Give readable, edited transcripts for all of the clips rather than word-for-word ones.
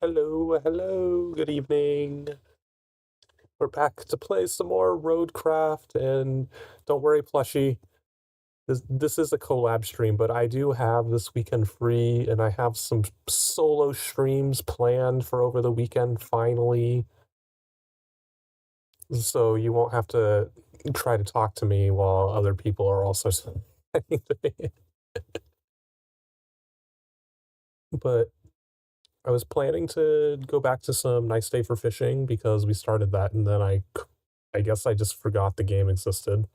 Hello, hello, good evening. We're back to play some more RoadCraft, and don't worry, plushie. This is a collab stream, but I do have this weekend free, and I have some solo streams planned for over the weekend, finally. So you won't have to try to talk to me while other people are also saying to me. But I was planning to go back to some Nice Day for Fishing because we started that, and then I guess I just forgot the game existed.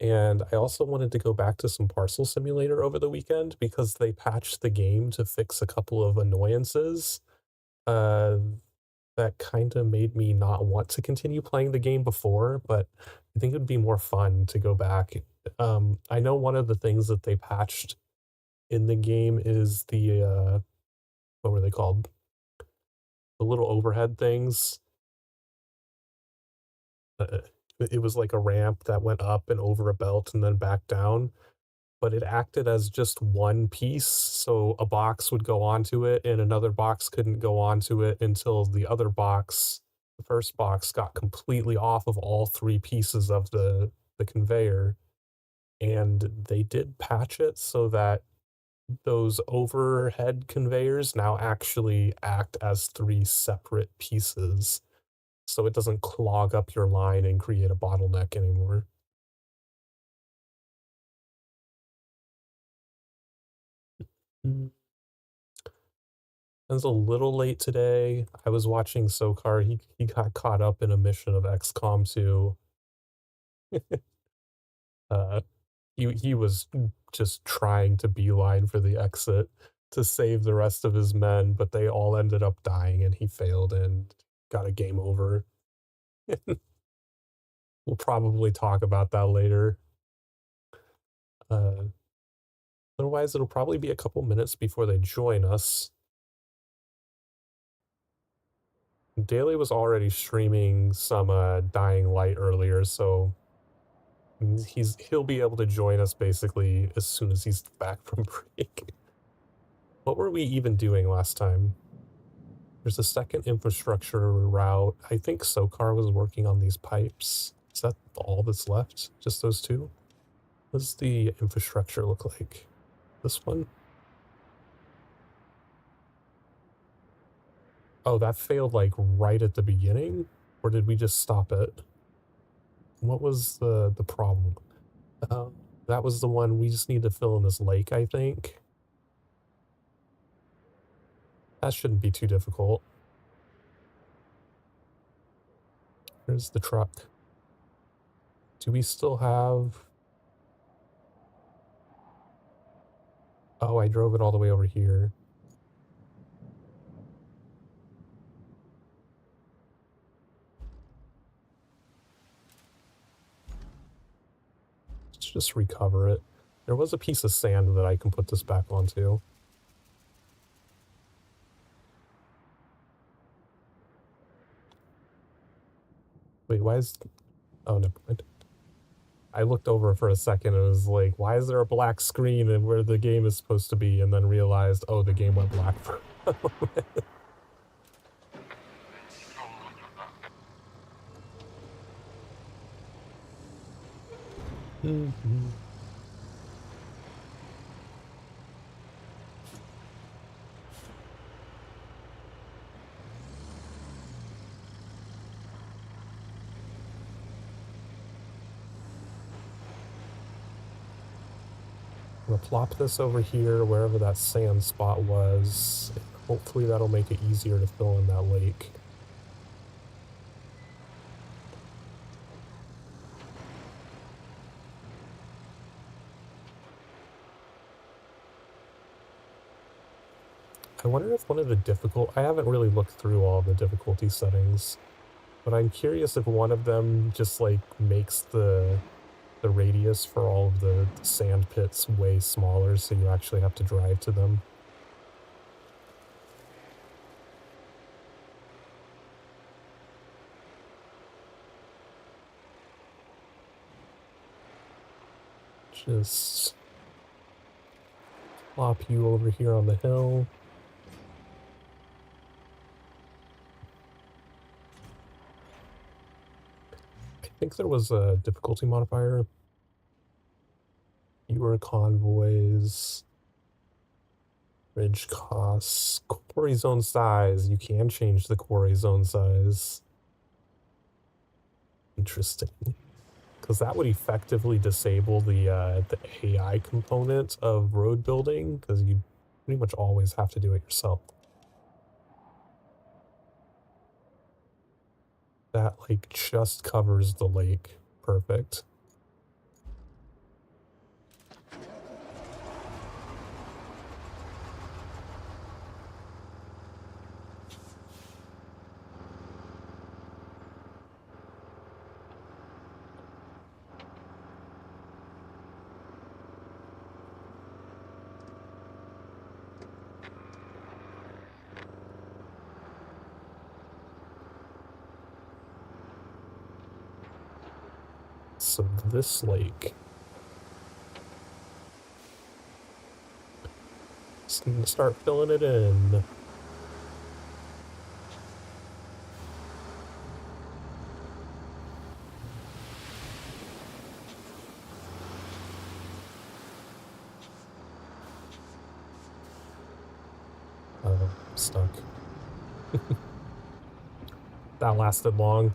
And I also wanted to go back to some Parcel Simulator over the weekend because they patched the game to fix a couple of annoyances uh, that kind of made me not want to continue playing the game before, but I think it would be more fun to go back. I know one of the things that they patched in the game is what were they called? The little overhead things. Uh, it was like a ramp that went up and over a belt and then back down, but it acted as just one piece. So a box would go onto it and another box couldn't go onto it until the first box got completely off of all three pieces of the conveyor. And they did patch it so that those overhead conveyors now actually act as three separate pieces. So it doesn't clog up your line and create a bottleneck anymore. Mm. It was a little late today. I was watching Sokar. He got caught up in a mission of XCOM 2. uh, he was just trying to beeline for the exit to save the rest of his men, but they all ended up dying and he failed and got a game over. We'll probably talk about that later. Uh, Otherwise, it'll probably be a couple minutes before they join us. Daly was already streaming some Dying Light earlier, so he'll be able to join us basically as soon as he's back from break. What were we even doing last time? There's a second infrastructure route. I think Sokar was working on these pipes. Is that all that's left? Just those two? What does the infrastructure look like? This one? Oh, that failed like right at the beginning? Or did we just stop it? What was the problem? That was the one we just need to fill in this lake, I think. That shouldn't be too difficult. Here's the truck. Do we still have... Oh, I drove it all the way over here. Let's just recover it. There was a piece of sand that I can put this back onto. Wait, why is... Oh, never mind. I looked over for a second and was like, why is there a black screen and where the game is supposed to be? And then realized, oh, the game went black for a moment. I'm gonna plop this over here, wherever that sand spot was. Hopefully that'll make it easier to fill in that lake. I wonder if one of the I haven't really looked through all the difficulty settings, but I'm curious if one of them just like makes the radius for all of the sand pits way smaller so you actually have to drive to them. Just plop you over here on the hill. think there was a difficulty modifier. Fewer convoys. Ridge costs. Quarry zone size. You can change the quarry zone size. Interesting. Because that would effectively disable the AI component of road building, because you pretty much always have to do it yourself. That, like, just covers the lake. Perfect. So this lake. Just gonna start filling it in. I'm stuck. That lasted long.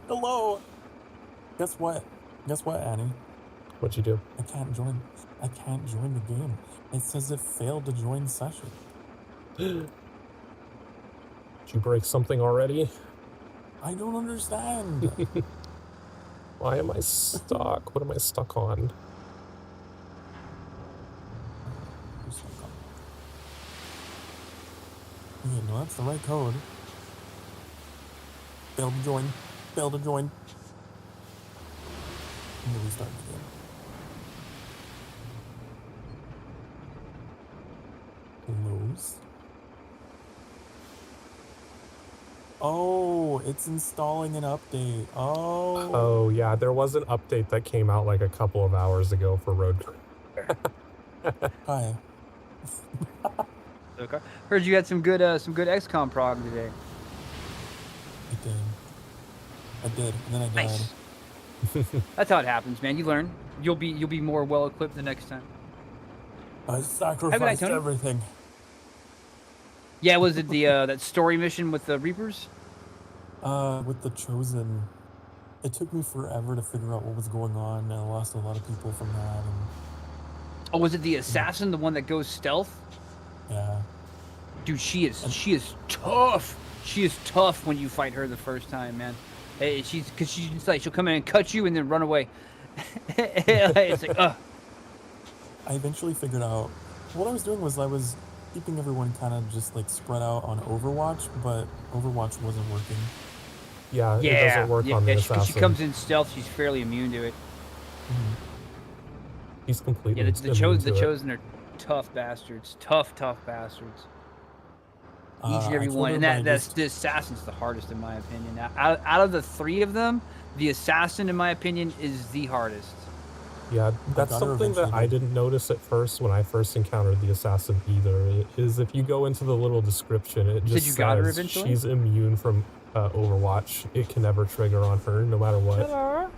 Hello. Guess what? Guess what, Annie? What'd you do? I can't join the game. It says it failed to join session. Did you break something already? I don't understand. Why am I stuck? What am I stuck on? You're stuck on. Yeah, no, that's the right code. Failed to join. Failed to join. I'm gonna restart the game. Close. Oh, it's installing an update. Oh. Oh, yeah, there was an update that came out like a couple of hours ago for RoadCraft. Hi. Okay. Heard you had some good XCOM prog today. I did, and then I died. Nice. That's how it happens, man. You learn. You'll be more well equipped the next time. I sacrificed everything. Yeah, was it the that story mission with the Reapers? With the Chosen, it took me forever to figure out what was going on, and I lost a lot of people from that. And oh, was it the assassin, the one that goes stealth? Yeah. Dude, she is tough. She is tough when you fight her the first time, man. She's just like she'll come in and cut you and then run away. It's like, ugh. I eventually figured out what I was doing was I was keeping everyone kind of just like spread out on Overwatch, but Overwatch wasn't working. Yeah, it doesn't work on the assassin. She comes in stealth, she's fairly immune to it. Mm-hmm. He's completely the Chosen are tough bastards. Tough bastards. Each and every one, and the assassin's the hardest in my opinion. Now, out of the three of them, the assassin, in my opinion, is the hardest. Yeah, that's something that I didn't notice at first when I first encountered the assassin either. Is if you go into the little description, it just says she's immune from Overwatch. It can never trigger on her, no matter what. Hello?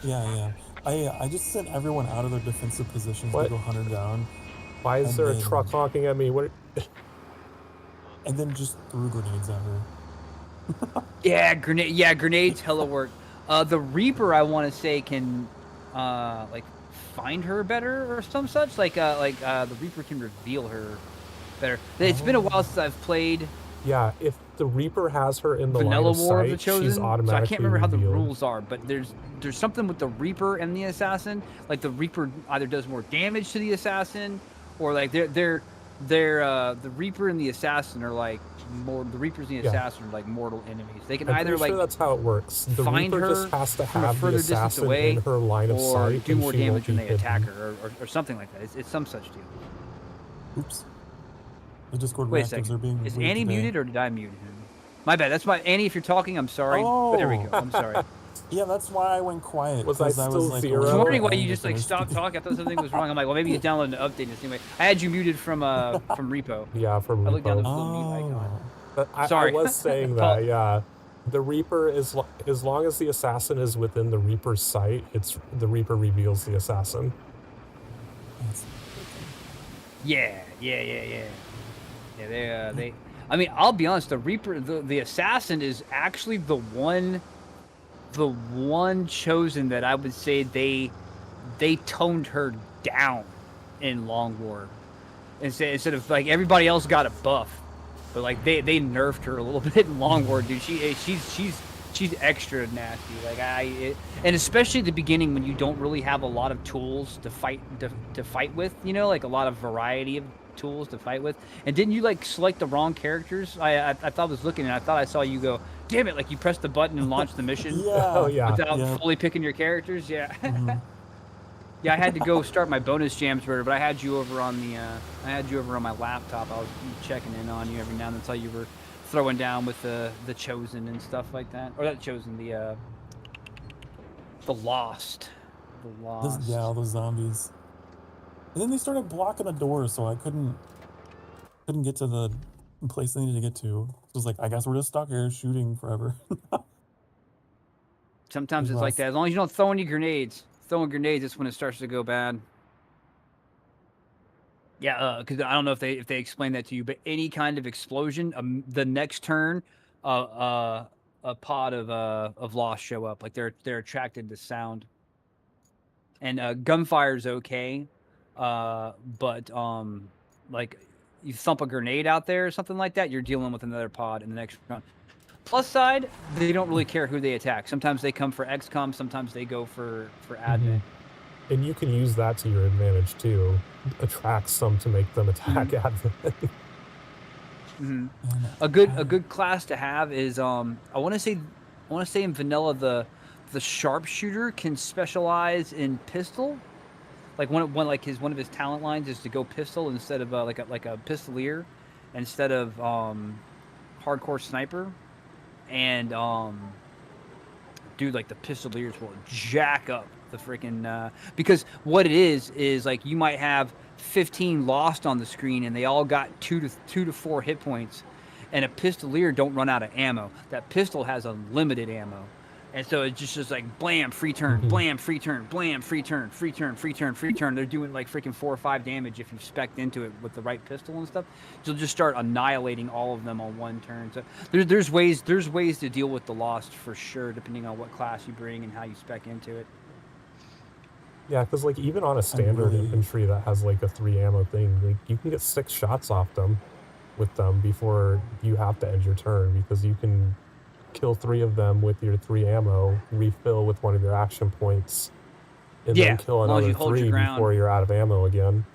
Yeah. I just sent everyone out of their defensive positions to go hunt her down. Why is there a truck honking at me? What? And then just threw grenades at her. Grenades hella work. The Reaper, I want to say, can like find her better or some such. The Reaper can reveal her better. It's been a while since I've played Yeah, if the Reaper has her in the line Vanilla of War of the sight, she's Chosen. So I can't automatically remember how the revealed. rules are, but there's something with the Reaper and the Assassin. Like the Reaper either does more damage to the Assassin, or like the Reaper and the Assassin are like more. The Reapers and the Yeah. Assassin are like mortal enemies. They can I'm either pretty sure like that's how it works. The find Reaper just her has to from a have the further distance Assassin in away, her line of or sight, do and more she won't damage when be they attack hidden. her, or something like that. It's some such deal. Oops. The Discord Wait a reactives second. are being Is weird Annie today. muted or did I mute him? My bad. That's my Annie. If you're talking, I'm sorry. Oh, There we go. I'm sorry. Yeah, that's why I went quiet. Was I Because I was still like, zero? I was wondering why you to just like finish stopped speaking. talking. I thought something was wrong. I'm like, well, maybe he's downloading an update this anyway. I had you muted from Repo. Yeah, from I looked down, there Repo. was a little mute icon. But I Sorry. was saying that, yeah. The Reaper is as long as the Assassin is within the Reaper's sight, the Reaper reveals the Assassin. Yeah. They. I mean, I'll be honest. The Reaper, the Assassin is actually the one chosen that I would say they toned her down in Long War, instead of like everybody else got a buff, but like they nerfed her a little bit in Long War, dude. She's extra nasty. Like and especially at the beginning when you don't really have a lot of tools to fight with, you know, like a lot of variety of tools to fight with. And didn't you like select the wrong characters? I thought I was looking and I thought I saw you go, damn it, like you pressed the button and launched the mission. Yeah. Oh, yeah. Without fully picking your characters. Yeah. Yeah, I had to go start my bonus jams for it, but I had you over on my laptop. I was checking in on you every now and then until you were throwing down with the Chosen and stuff like that. Or not Chosen, the Lost. The Lost. Yeah, all those zombies. And then they started blocking the door, so I couldn't get to the place I needed to get to. It was like, I guess we're just stuck here shooting forever. Sometimes it's like that. As long as you don't throw any grenades. Throwing grenades is when it starts to go bad. Yeah, because I don't know if they explain that to you, but any kind of explosion, the next turn, a pod of Lost show up. Like they're attracted to sound. And gunfire's okay, but like you thump a grenade out there or something like that, you're dealing with another pod in the next round. Plus side, they don't really care who they attack. Sometimes they come for XCOM, sometimes they go for admin. And you can use that to your advantage too. Attract some to make them attack admin. A good class to have is I want to say in vanilla the sharpshooter can specialize in pistol. Like one of his talent lines is to go pistol instead of like a pistolier instead of hardcore sniper. And dude, like the pistoliers will jack up the freaking because what it is like you might have 15 lost on the screen and they all got 2 to 4 hit points, and a pistolier don't run out of ammo. That pistol has unlimited ammo. And so it's just like blam, free turn, blam, free turn, blam, free turn, free turn, free turn, free turn. They're doing like freaking 4 or 5 damage if you've spec'd into it with the right pistol and stuff. You'll just start annihilating all of them on one turn. So there's ways to deal with the Lost for sure, depending on what class you bring and how you spec into it. Yeah, because like even on a standard infantry that has like a 3 ammo thing, like you can get 6 shots off them with them before you have to end your turn, because you can kill 3 of them with your 3 ammo, refill with one of your action points, and then kill another 3 before you're out of ammo again.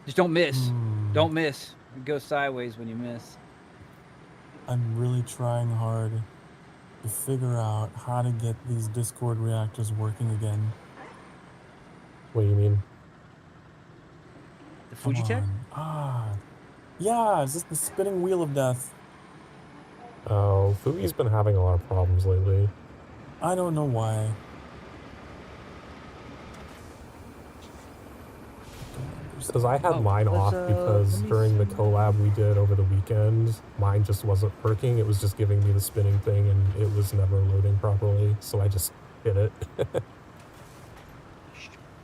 Just don't miss. Don't miss. It goes sideways when you miss. I'm really trying hard to figure out how to get these Discord reactors working again. What do you mean? The Fujitech? Yeah, it's just the spinning wheel of death. Oh, Fugi's been having a lot of problems lately. I don't know why. Because I had mine off because during the collab we did over the weekend, mine just wasn't working. It was just giving me the spinning thing and it was never loading properly, so I just hit it.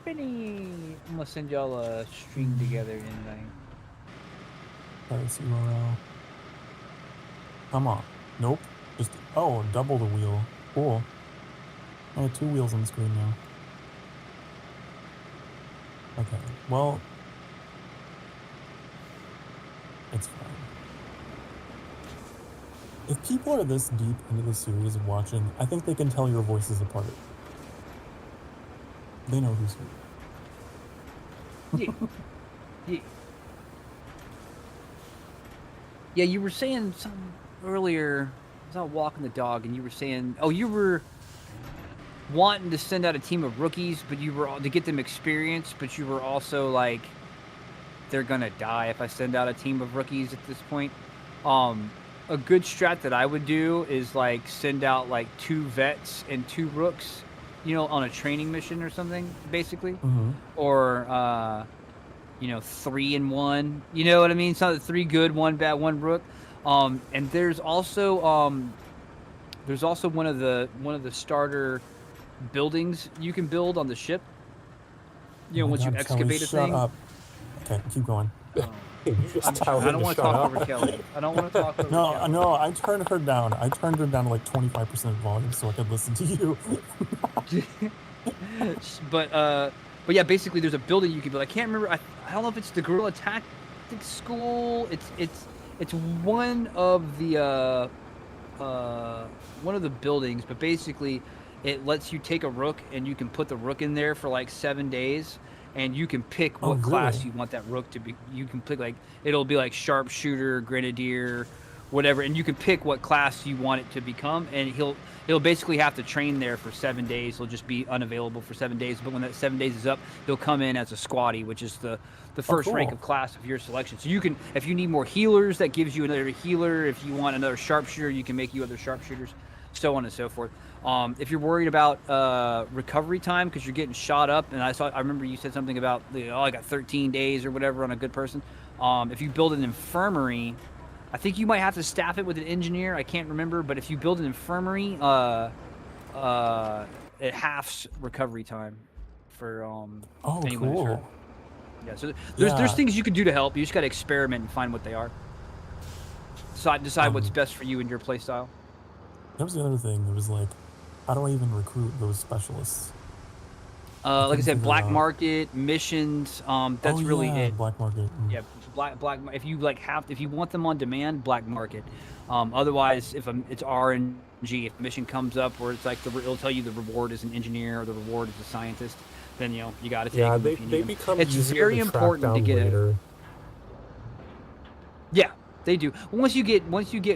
Spinning! I'm gonna send y'all a stream together tonight. That's URL. Come on. Nope. Just, double the wheel. Cool. I have 2 wheels on the screen now. Okay, well, it's fine. If people are this deep into the series of watching, I think they can tell your voices apart. They know who's who. Yeah. Yeah. Yeah, you were saying something earlier. I was out walking the dog, and you were saying, oh, you were wanting to send out a team of rookies, but you were to get them experience, but you were also like, they're gonna die if I send out a team of rookies at this point. A good strat that I would do is like send out like 2 vets and 2 rooks, you know, on a training mission or something, basically, or 3 and 1. You know what I mean? It's not 3 good, 1 bad, 1 rook. And there's also one of the starter buildings you can build on the ship. You know, once you excavate a thing. Shut up. Okay, keep going. I don't want to talk over Kelly. I don't want to talk over Kelly. No, I turned her down. I turned her down to like 25% volume so I could listen to you. But yeah, basically there's a building you can build. I can't remember. I don't know if it's the Guerrilla Tactics School. It's one of the buildings, but basically it lets you take a rook and you can put the rook in there for like 7 days. And you can pick what class you want that rook to be. You can pick like, it'll be like sharpshooter, grenadier, whatever, and you can pick what class you want it to become. And he'll basically have to train there for 7 days. He'll just be unavailable for 7 days. But when that 7 days is up, he'll come in as a squatty, which is the first rank of class of your selection. So you can, if you need more healers, that gives you another healer. If you want another sharpshooter, you can make you other sharpshooters, so on and so forth. If you're worried about recovery time because you're getting shot up, and I remember you said something about I got 13 days or whatever on a good person. If you build an infirmary, I think you might have to staff it with an engineer. I can't remember, but if you build an infirmary, it halves recovery time for anyone who's hurt. Yeah, so there's things you can do to help. You just got to experiment and find what they are. Decide what's best for you and your playstyle. That was the other thing. It was like, how do I even recruit those specialists? Like I said, black market missions. That's really it. Black market. Yeah, black. If you want them on demand, black market. Otherwise, if it's RNG, if a mission comes up where it's like it'll tell you the reward is an engineer or the reward is a scientist, then you got to take them. They become. It's very important to get it. Yeah. They do. Once you get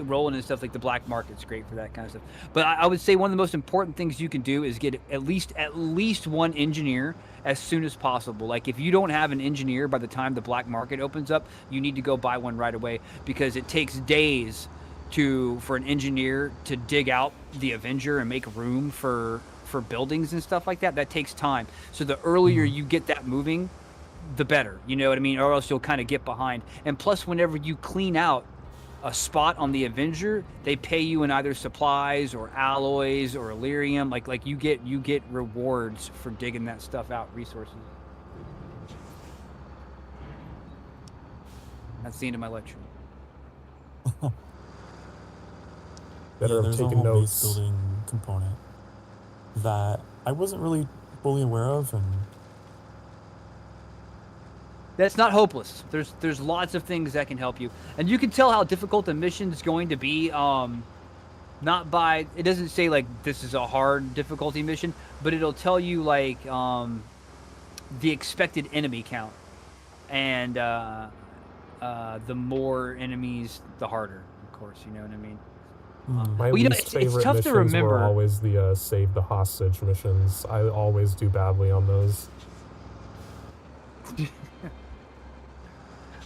rolling and stuff, like the black market's great for that kind of stuff. But I would say one of the most important things you can do is get at least one engineer as soon as possible. Like if you don't have an engineer by the time the black market opens up, you need to go buy one right away, because it takes days for an engineer to dig out the Avenger and make room for buildings and stuff like that. That takes time. So the earlier you get that moving, the better, you know what I mean? Or else you'll kind of get behind. And plus, whenever you clean out a spot on the Avenger, they pay you in either supplies or alloys or Illyrium. Like you get rewards for digging that stuff out, resources. That's the end of my lecture. There's taking a whole base building component that I wasn't really fully aware of, and that's not hopeless. There's lots of things that can help you, and you can tell how difficult the mission is going to be. Not by, it doesn't say like this is a hard difficulty mission, but it'll tell you like the expected enemy count, and the more enemies, the harder. Of course, you know what I mean. My least favorite missions were always the save the hostage missions. I always do badly on those.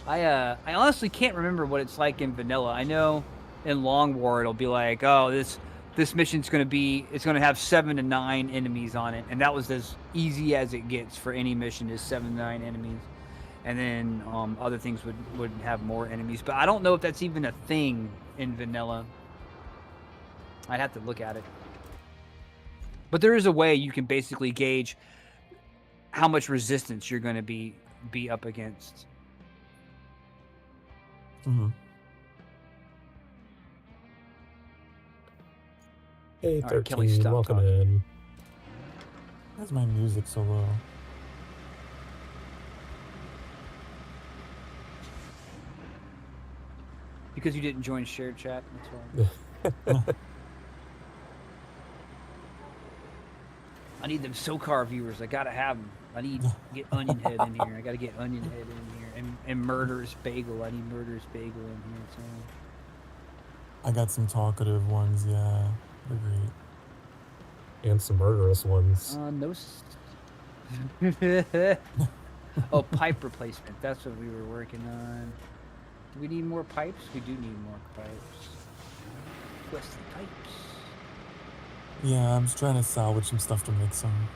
I honestly can't remember what it's like in vanilla. I know in Long War it'll be like, oh, this mission's going to have 7 to 9 enemies on it, and that was as easy as it gets for any mission, is 7 to 9 enemies. And then other things would have more enemies, but I don't know if that's even a thing in vanilla. I'd have to look at it. But there is a way you can basically gauge how much resistance you're going to be up against. Hey, 13, welcome in. Why's my music so low? Because you didn't join shared chat, that's why. I need them SoCar viewers. I gotta have them. I need to get Onion Head in here. I gotta get Onion Head in here. And Murderous Bagel. I need Murderous Bagel in here too. I got some talkative ones, yeah. They're great. And some murderous ones. No. Oh, pipe replacement. That's what we were working on. Do we need more pipes? We do need more pipes. What's the pipes? Yeah, I'm just trying to salvage some stuff to make some.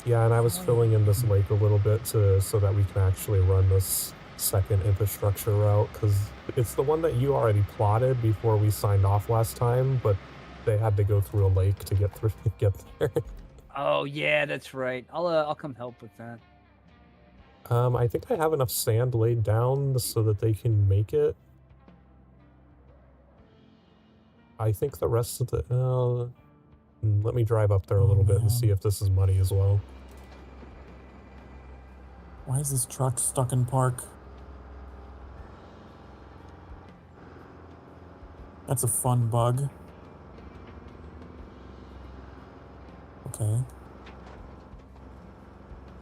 Yeah, and I was filling in this lake a little bit so that we can actually run this second infrastructure route, because it's the one that you already plotted before we signed off last time, but they had to go through a lake to get there. Oh yeah, that's right. I'll come help with that. I think I have enough sand laid down so that they can make it. I think the rest of the let me drive up there a little bit and see if this is muddy as well. Why is this truck stuck in park? That's a fun bug. Okay.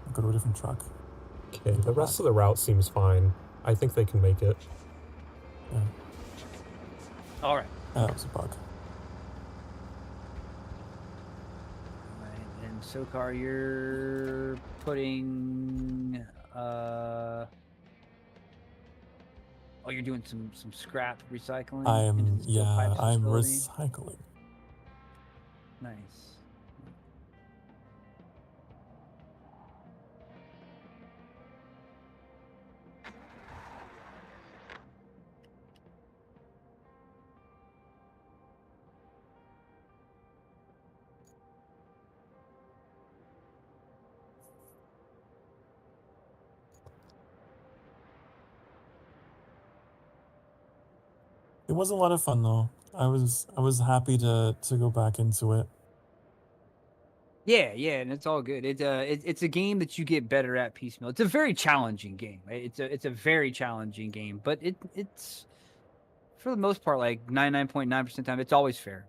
I'll go to a different truck. Okay, the rest of the route seems fine. I think they can make it. Yeah. All right. That was a bug. Right, and SoCar, you're putting oh, you're doing some scrap recycling? I'm recycling. Nice. It was a lot of fun though. I was happy to go back into it. Yeah, and it's all good. It's a game that you get better at piecemeal. It's a very challenging game. Right? It's a very challenging game, but it's for the most part, like 99.9% of the time, it's always fair.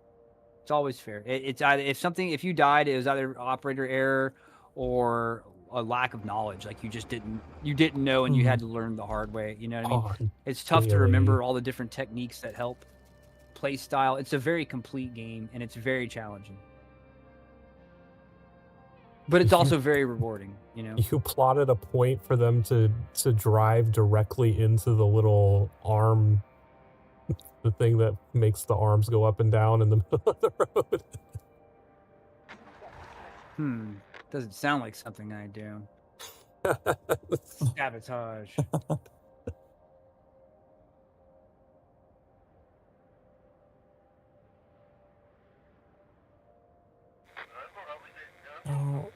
It's always fair. It's either if you died, it was either operator error or a lack of knowledge. Like you didn't know, and you had to learn the hard way. You know what I mean? It's tough to remember all the different techniques that help play style. It's a very complete game, and it's very challenging. But it's also very rewarding, you know? You plotted a point for them to drive directly into the little arm, the thing that makes the arms go up and down in the middle of the road. Doesn't sound like something I do. Sabotage. Oh.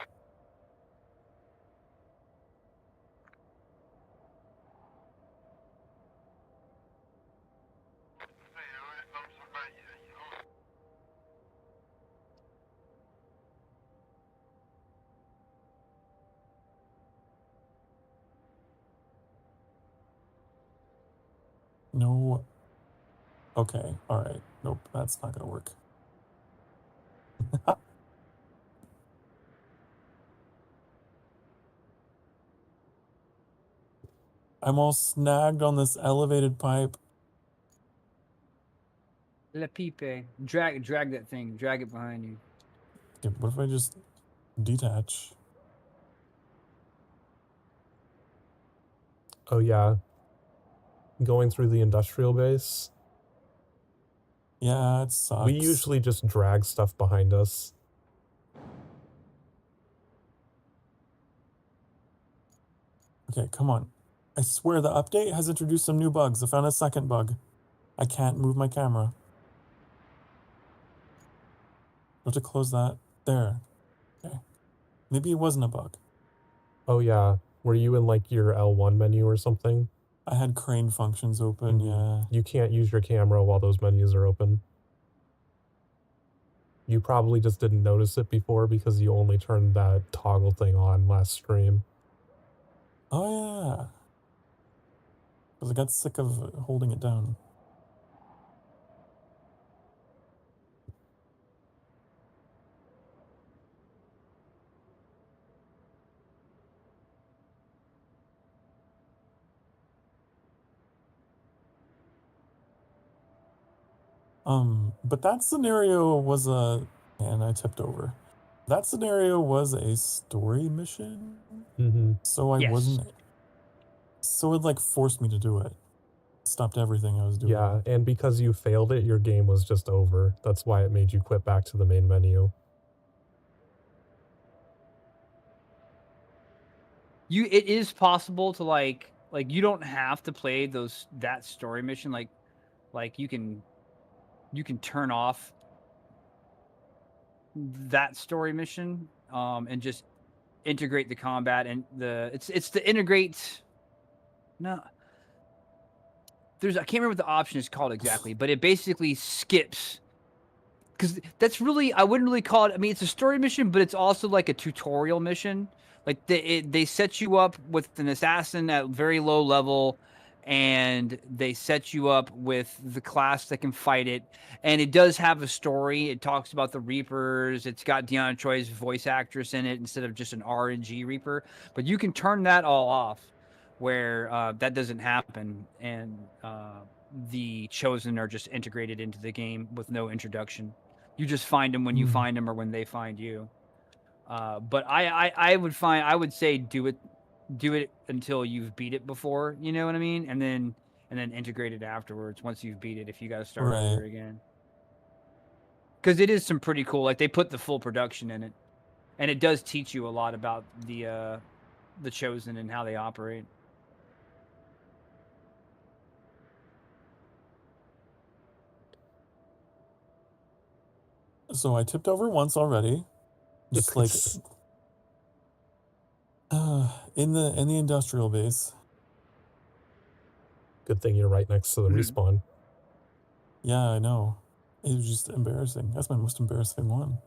No. Okay, alright. Nope, that's not gonna work. I'm all snagged on this elevated pipe. Le pipe. Drag that thing. Drag it behind you. Okay, what if I just detach? Oh yeah. Going through the industrial base. Yeah, it sucks. We usually just drag stuff behind us. Okay, come on. I swear the update has introduced some new bugs. I found a second bug. I can't move my camera. I have to close that. There. Okay. Maybe it wasn't a bug. Oh yeah. Were you in like your L1 menu or something? I had crane functions open, yeah. You can't use your camera while those menus are open. You probably just didn't notice it before because you only turned that toggle thing on last stream. Oh yeah. Because I got sick of holding it down. But that scenario was and I tipped over. That scenario was a story mission, so I wasn't. So it like forced me to do it. Stopped everything I was doing. Yeah, and because you failed it, your game was just over. That's why it made you quit back to the main menu. It is possible to like you don't have to play that story mission. Like you can turn off that story mission and just integrate the combat and it's to integrate. No, I can't remember what the option is called exactly, but it basically skips. Because that's really, I wouldn't really call it. I mean, it's a story mission, but it's also like a tutorial mission. Like they set you up with an assassin at very low level, and they set you up with the class that can fight it. And it does have a story. It talks about the Reapers. It's got Deanna Troi's voice actress in it instead of just an RNG Reaper. But you can turn that all off, where that doesn't happen, and the Chosen are just integrated into the game with no introduction. You just find them when you find them or when they find you. But I would say do it until you've beat it before, you know what I mean? And then integrate it afterwards once you've beat it if you got to start over again. Because it is some pretty cool. Like they put the full production in it, and it does teach you a lot about the Chosen and how they operate. So I tipped over once already, just like in the industrial base. Good thing you're right next to the respawn. Yeah, I know. It was just embarrassing. That's my most embarrassing one.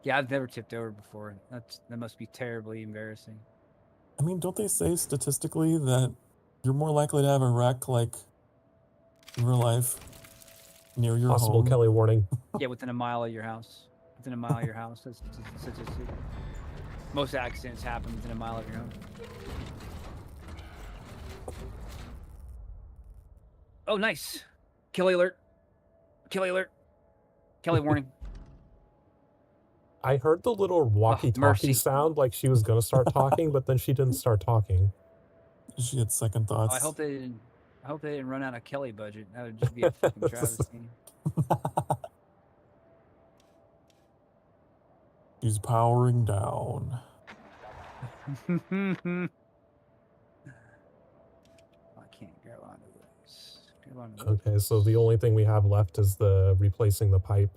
Yeah, I've never tipped over before. That must be terribly embarrassing. I mean, don't they say statistically that you're more likely to have a wreck like in real life near your Possible home? Kelly warning. Yeah, within a mile of your house. Within a mile of your house. That's statistic. Most accidents happen within a mile of your home. Oh, nice. Kelly alert. Kelly alert. Kelly warning. I heard the little walkie-talkie sound like she was gonna start talking, but then she didn't start talking. She had second thoughts. I hope they didn't run out of Kelly budget. That would just be a fucking travesty. He's powering down. I can't go onto this. Okay, so the only thing we have left is the replacing the pipe.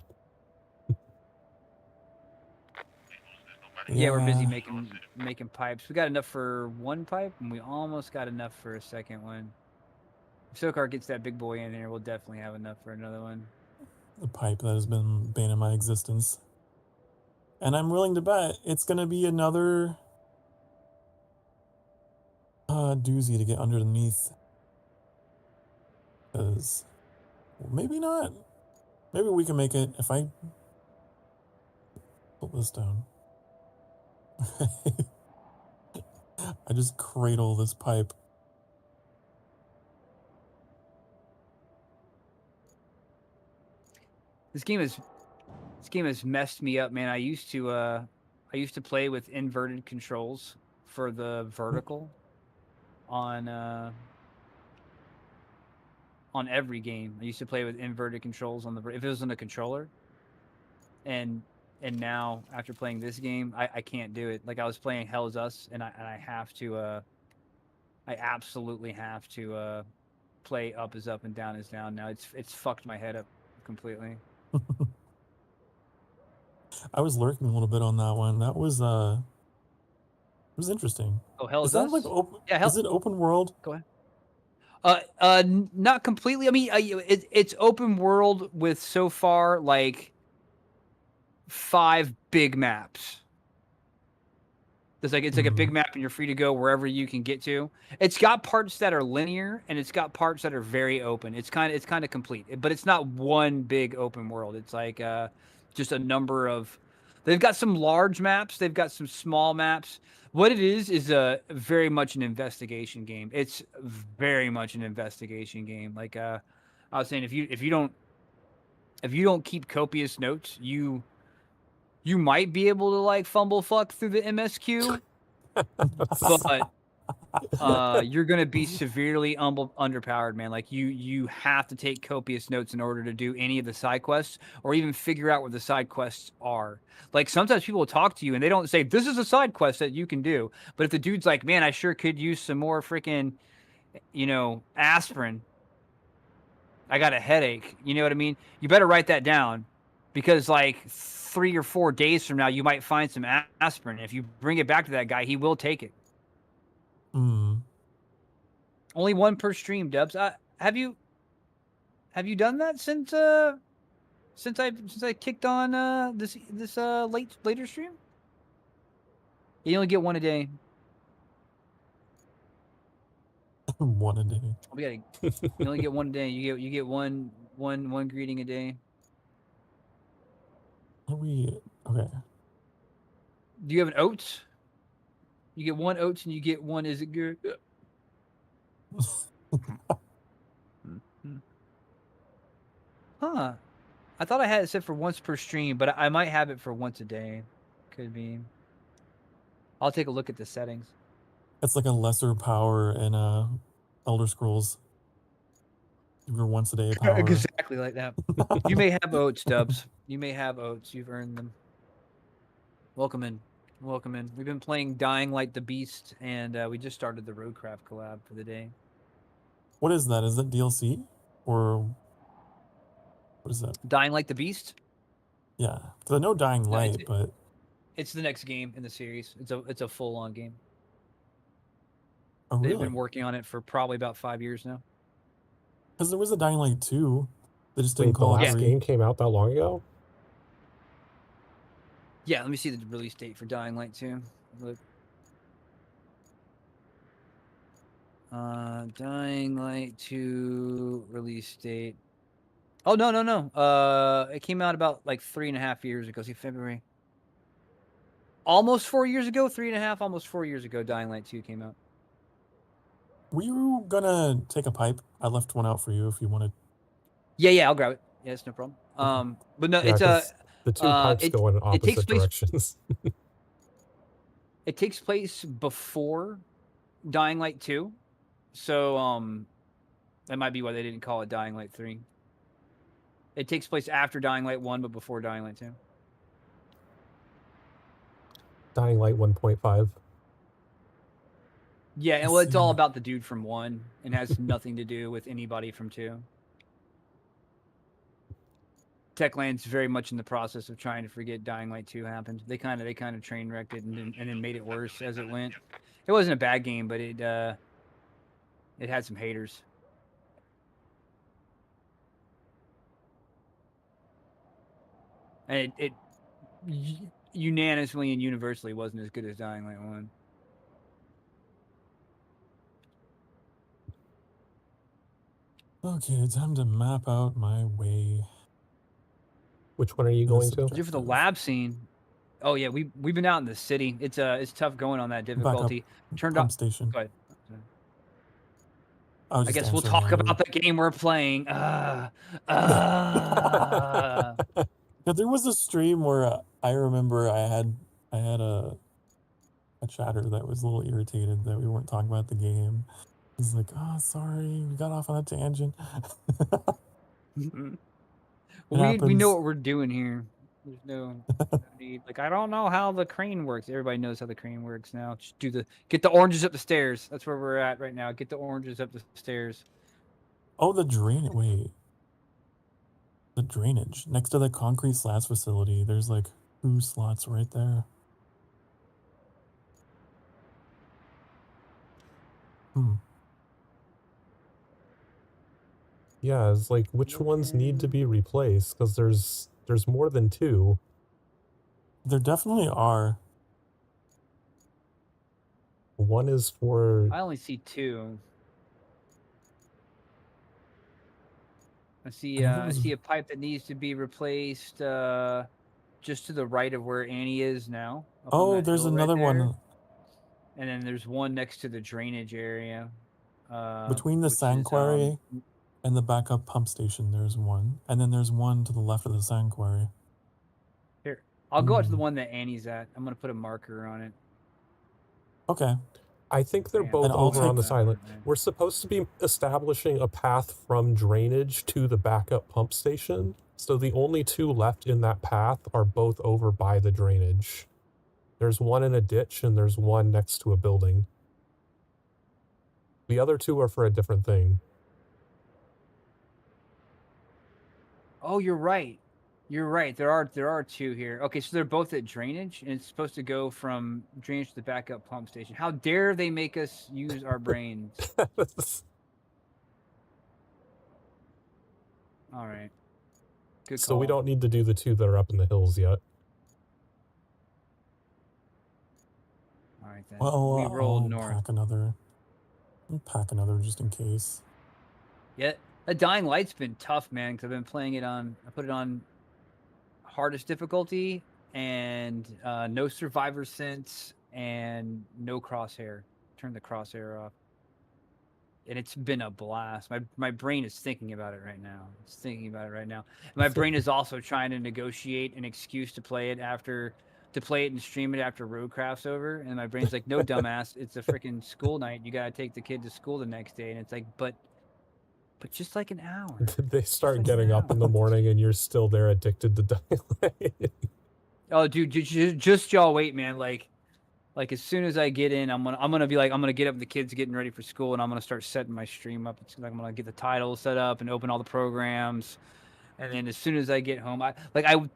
Yeah, we're busy making pipes. We got enough for one pipe, and we almost got enough for a second one. If Sokar gets that big boy in here, we'll definitely have enough for another one. The pipe that has been bane of my existence. And I'm willing to bet it's going to be another doozy to get underneath. Because maybe not. Maybe we can make it if I pull this down. I just cradle this pipe. This game has messed me up, man. I used to play with inverted controls for the vertical on every game. I used to play with inverted controls on if it was on a controller. And now after playing this game, I can't do it. Like I was playing Hell's Us, and I have to I absolutely have to play up is up and down is down. Now it's fucked my head up completely. I was lurking a little bit on that one. That was it was interesting. Oh, Hell's Us? Like is it open world? Go ahead. Not completely. I mean, it's open world with so far like 5 big maps. It's like a big map, and you're free to go wherever you can get to. It's got parts that are linear, and it's got parts that are very open. It's kind of complete, but it's not one big open world. It's like just a number of. They've got some large maps. They've got some small maps. What it is a very much an investigation game. It's very much an investigation game. Like I was saying, if you don't keep copious notes, you might be able to like fumble fuck through the MSQ, but you're gonna be severely underpowered, man. Like you have to take copious notes in order to do any of the side quests or even figure out where the side quests are. Like sometimes people will talk to you and they don't say this is a side quest that you can do, but if the dude's like, man, I sure could use some more freaking, aspirin. I got a headache. You know what I mean? You better write that down, because like 3 or 4 days from now, you might find some aspirin. If you bring it back to that guy, he will take it. Only one per stream, Dubs. Have you done that since I kicked on this later stream? You only get one a day. One a day. You only get one a day. You get one greeting a day. Okay. Do you have an oats? You get one oats and you get one. Is it good? Huh. I thought I had it set for once per stream, but I might have it for once a day. Could be. I'll take a look at the settings. It's like a lesser power in Elder Scrolls. Your once a day power. Exactly like that. You may have oats, Dubs. You may have oats. You've earned them. Welcome in. We've been playing Dying Light the Beast, and we just started the RoadCraft collab for the day. What is that? Is that DLC? Or what is that? Dying Light the Beast? Yeah. Because I know Dying Light, but... It's the next game in the series. It's a full-on game. Oh, really? They've been working on it for probably about 5 years now. Because there was a Dying Light 2. They just didn't call it. The last game came out that long ago? Yeah, let me see the release date for Dying Light 2. Look. Dying Light 2 release date. Oh, no. It came out about like 3.5 years ago. See, February. Almost 4 years ago. 3.5, almost 4 years ago, Dying Light 2 came out. Were you gonna take a pipe? I left one out for you if you wanted. Yeah, I'll grab it. Yeah, it's no problem. But no, it's the two pipes go in opposite directions. It takes place before Dying Light 2. So that might be why they didn't call it Dying Light 3. It takes place after Dying Light 1, but before Dying Light 2. Dying Light 1.5. Yeah, well, it's all about the dude from 1 and has nothing to do with anybody from 2. Techland's very much in the process of trying to forget Dying Light 2 happened. They kind of train wrecked it and then made it worse as it went. It wasn't a bad game, but it had some haters. And it unanimously and universally wasn't as good as Dying Light 1. Okay, time to map out my way. Which one are you going to? For the lab scene. Oh yeah, we've been out in the city. It's tough going on that difficulty. Turned up station. Go ahead. I guess we'll talk about the game we're playing. Yeah, there was a stream where I remember I had a chatter that was a little irritated that we weren't talking about the game. He's like, "Oh, sorry, we got off on a tangent." We know what we're doing here. There's no need. Like, I don't know how the crane works. Everybody knows how the crane works now. Just get the oranges up the stairs. That's where we're at right now. Get the oranges up the stairs. Oh, the drainage next to the concrete slats facility. There's like 2 slots right there. Yeah, it's like which ones need to be replaced? Because there's more than 2. There definitely are. One is for... I only see 2. I see a pipe that needs to be replaced just to the right of where Annie is now. Oh, there's another one. And then there's one next to the drainage area. Between the sanctuary and the backup pump station, there's one. And then there's one to the left of the sanctuary. Here, I'll go out to the one that Annie's at. I'm going to put a marker on it. Okay. I think they're both over on the silent. We're supposed to be establishing a path from drainage to the backup pump station. So the only 2 left in that path are both over by the drainage. There's one in a ditch and there's one next to a building. The other 2 are for a different thing. Oh, you're right. You're right. There are 2 here. Okay, so they're both at drainage, and it's supposed to go from drainage to the backup pump station. How dare they make us use our brains? All right. Good call. So we don't need to do the 2 that are up in the hills yet. All right, then. Well, we roll I'll north. Pack another just in case. Yeah, a Dying Light's been tough, man, because I've been playing it on... I put it on hardest difficulty and no survivor sense and no crosshair. Turn the crosshair off. And it's been a blast. My brain is thinking about it right now. It's thinking about it right now. My brain is also trying to negotiate an excuse to play it and stream it after RoadCraft's over. And my brain's like, no, dumbass, it's a freaking school night. You gotta take the kid to school the next day. And it's like, but just like an hour. They start getting up in the morning and you're still there addicted to Dying Light. Oh, dude, just y'all wait, man. Like as soon as I get in, I'm gonna be like, I'm gonna get up, the kids getting ready for school, and I'm gonna start setting my stream up. It's like I'm gonna get the title set up and open all the programs, and then as soon as I get home, I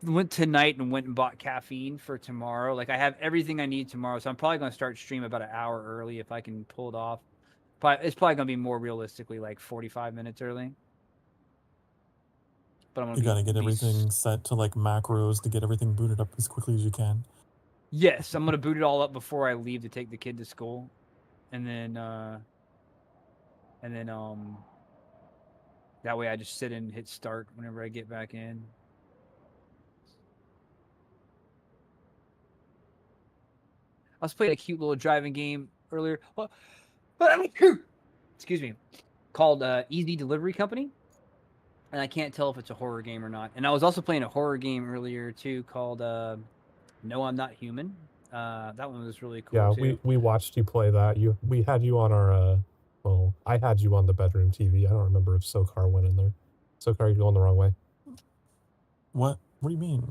went tonight and went and bought caffeine for tomorrow. Like I have everything I need tomorrow, so I'm probably gonna start stream about an hour early if I can pull it off. It's probably gonna be more realistically like 45 minutes early. But I'm gonna gotta get everything set to like macros to get everything booted up as quickly as you can. Yes, I'm gonna boot it all up before I leave to take the kid to school, and then that way I just sit and hit start whenever I get back in. I was playing a cute little driving game earlier. Excuse me, called Easy Delivery Company, and I can't tell if it's a horror game or not. And I was also playing a horror game earlier too called No, I'm Not Human. That one was really cool. Yeah, too. we watched you play that. We had you on our well, I had you on the bedroom TV. I don't remember if Sokar went in there. Sokar, you're going the wrong way. What do you mean?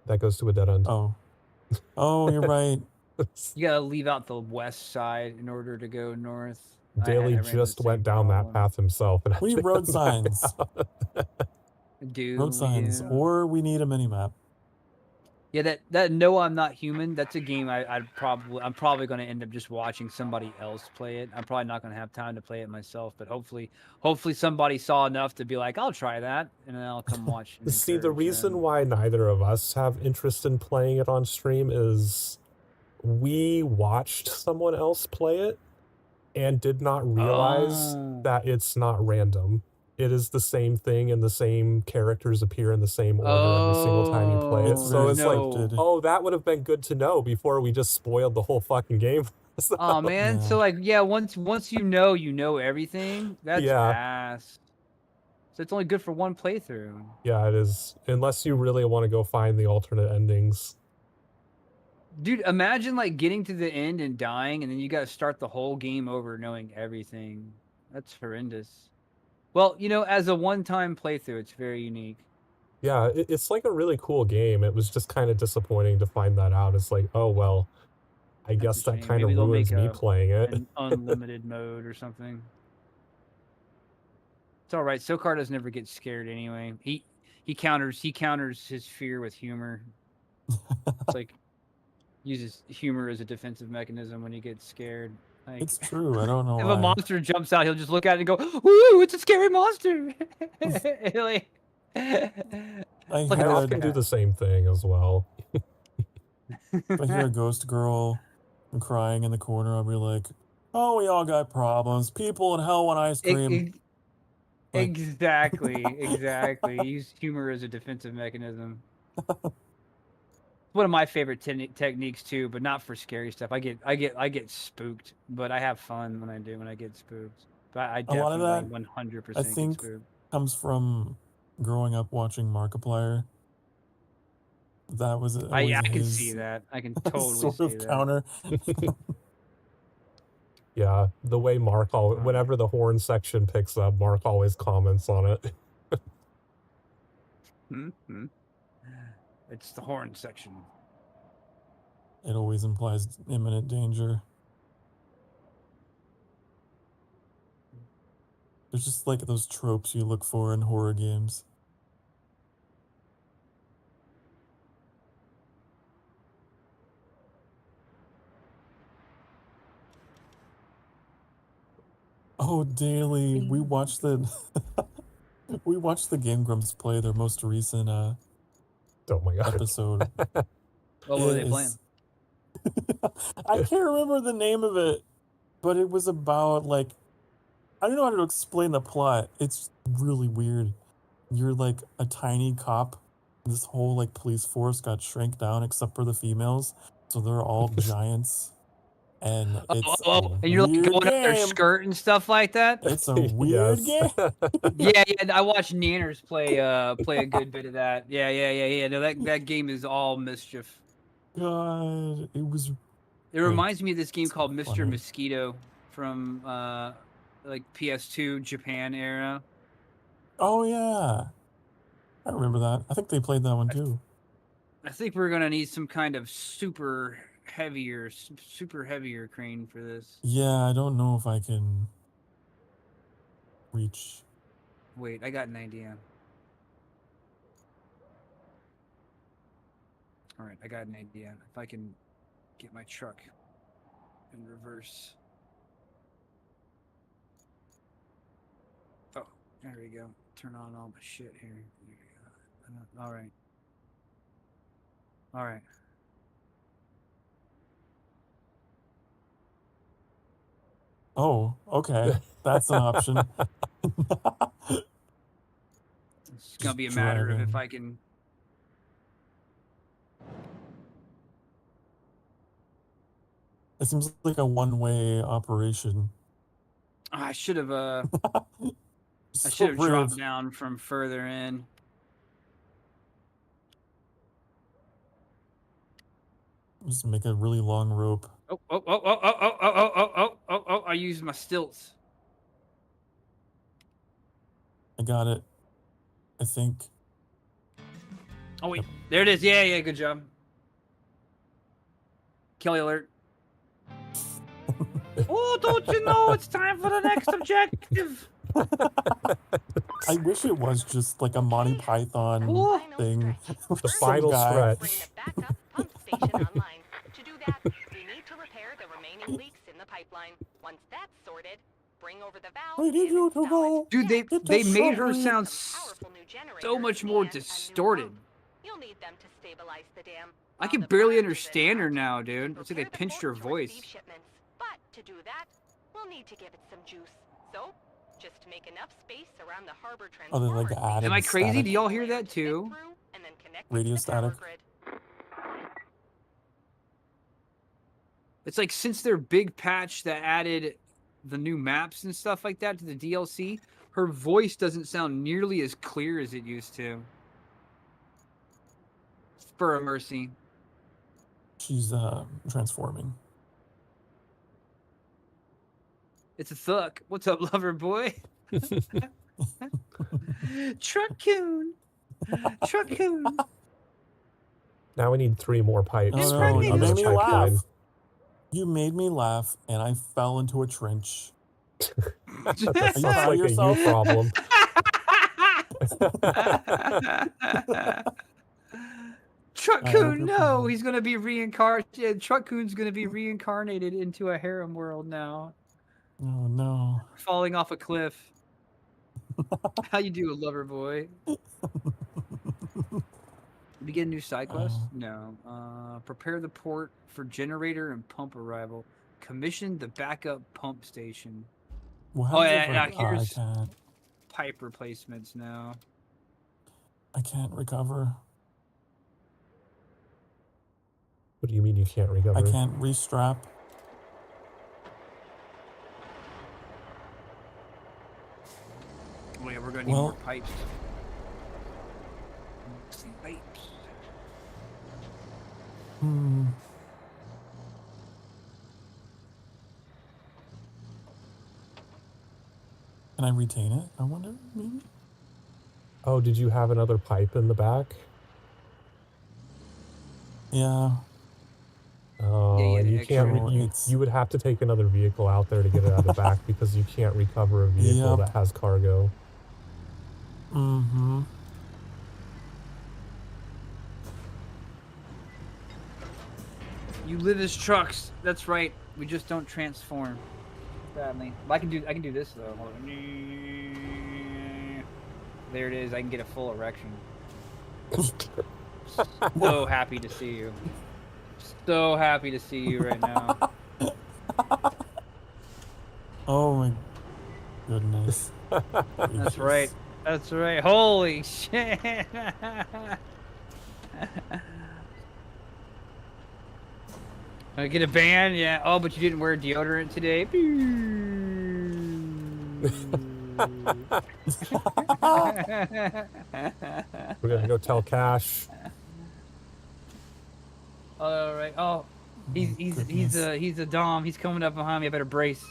That goes to a dead end. Oh, you're right. You gotta leave out the west side in order to go north. Daly just went down that path himself. And we need road signs. Road signs, or we need a mini map. Yeah, that No, I'm Not Human. That's a game I'm probably going to end up just watching somebody else play it. I'm probably not going to have time to play it myself, but hopefully somebody saw enough to be like, I'll try that, and then I'll come watch. See, the reason why neither of us have interest in playing it on stream is we watched someone else play it and did not realize that it's not random. It is the same thing and the same characters appear in the same order every single time you play it. So it's like, oh, that would have been good to know before we just spoiled the whole fucking game. So, oh man, yeah. So like, yeah, once you know everything. That's ass. So it's only good for one playthrough. Yeah, it is. Unless you really want to go find the alternate endings. Dude, imagine like getting to the end and dying, and then you got to start the whole game over knowing everything. That's horrendous. Well, you know, as a one-time playthrough, it's very unique. Yeah, it's like a really cool game. It was just kind of disappointing to find that out. It's like, oh, well, I guess that kind of ruins me playing it. An unlimited mode or something. It's all right. Sokar doesn't ever get scared anyway. He counters his fear with humor. It's like uses humor as a defensive mechanism when he gets scared. Like, it's true. I don't know. If a monster jumps out, he'll just look at it and go, "Woo! It's a scary monster." Like, I can do the same thing as well. If I hear a ghost girl, I'm crying in the corner. I'll be like, "Oh, we all got problems. People in hell want ice cream." Exactly. Use humor as a defensive mechanism. One of my favorite techniques too, but not for scary stuff. I get spooked, but I have fun when I get spooked. But I definitely 100% I get think spooked. comes from growing up watching Markiplier. That was always I can see that. I can totally sort see of that. counter. Yeah, the way Mark whenever the horn section picks up, Mark always comments on it. Mm-hmm. It's the horn section. It always implies imminent danger. There's just like those tropes you look for in horror games. Oh, Daily, we watched the Game Grumps play their most recent oh my God. episode. What were they playing? I can't remember the name of it, but it was about like, I don't know how to explain the plot. It's really weird. You're like a tiny cop. This whole like police force got shrank down except for the females, so they're all giants. And it's and you're like going up their skirt and stuff like that. It's a weird game. Yeah. I watched Nanners play a good bit of that. Yeah. No, that game is all mischief. God, it was. It reminds me of this game called Mr. Mosquito from like PS2 Japan era. Oh yeah, I remember that. I think they played that one too. I think we're gonna need some kind of super heavier crane for this. Yeah, I don't know if I can reach. Wait, I got an idea. All right, I got an idea. If I can get my truck in reverse. Oh, there we go. Turn on all the shit here. All right. All right. Oh, okay. That's an option. It's gonna be a matter of if I can. It seems like a one-way operation. I should have dropped down from further in. Just make a really long rope. Oh, I used my stilts. I got it. I think. Oh wait, there it is. Yeah, good job. Kelly alert. Oh, don't you know it's time for the next objective? I wish it was just like a Monty Python thing. The final stretch. To do that, we need to repair the remaining leaks in the pipeline. Once that's sorted, bring over the valve. I need you to go. Dude, they made her sound so much more distorted. You'll need them to stabilize the dam. I can barely understand her now, dude. It's like they pinched her voice. But to do that, we'll need to give it some juice. So, just make enough space around the harbor transformer. Oh, they like added Am I crazy? static. Do y'all hear that too? Radio static. It's like since their big patch that added the new maps and stuff like that to the DLC, her voice doesn't sound nearly as clear as it used to. For a mercy. She's transforming. It's a thug. What's up, lover boy? Truck-coon. Truck-coon. Now we need 3 more pipes. Oh, no, you made me laugh. You made me laugh, and I fell into a trench. That sounds like a you problem. Truck-coon, no, he's gonna be reincarnated. Truck-coon's gonna be reincarnated into a harem world now. Oh no! Falling off a cliff. How you doing, lover boy? Did we get a new side quest? No. Prepare the port for generator and pump arrival. Commission the backup pump station. Well, yeah. Here's I can't. pipe replacements now. I can't recover. What do you mean you can't recover? I can't restrap. Oh yeah, we're gonna need more pipes. Pipes. Can I retain it? I wonder, maybe? Oh, did you have another pipe in the back? Yeah. Oh, and you can't. You would have to take another vehicle out there to get it out of the back because you can't recover a vehicle that has cargo. Mm-hmm. You live as trucks. That's right. We just don't transform. Sadly. I can do this though. Hold on. There it is. I can get a full erection. So happy to see you. So happy to see you right now. Oh my goodness. That's right. That's right. Holy shit. I get a ban? Yeah. Oh, but you didn't wear deodorant today. We're gonna go tell Cash. All right. Oh, he's a dom. He's coming up behind me. I better brace.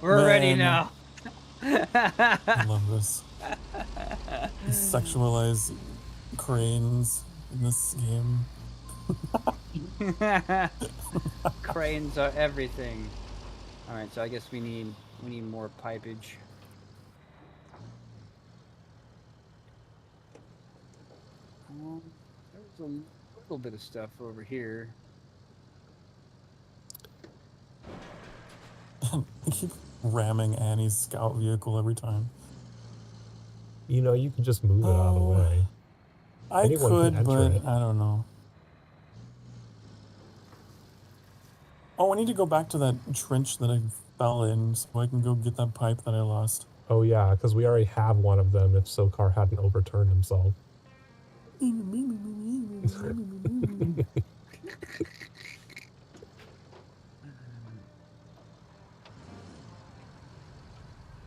We're ready now. I love this. Sexualize cranes in this game. Cranes are everything. All right, so I guess we need more pipage. There's a little bit of stuff over here. I keep ramming Annie's scout vehicle every time. You know, you could just move it out of the way. I could, but I don't know. Oh, I need to go back to that trench that I fell in so I can go get that pipe that I lost. Oh yeah, because we already have one of them if Sokar hadn't overturned himself.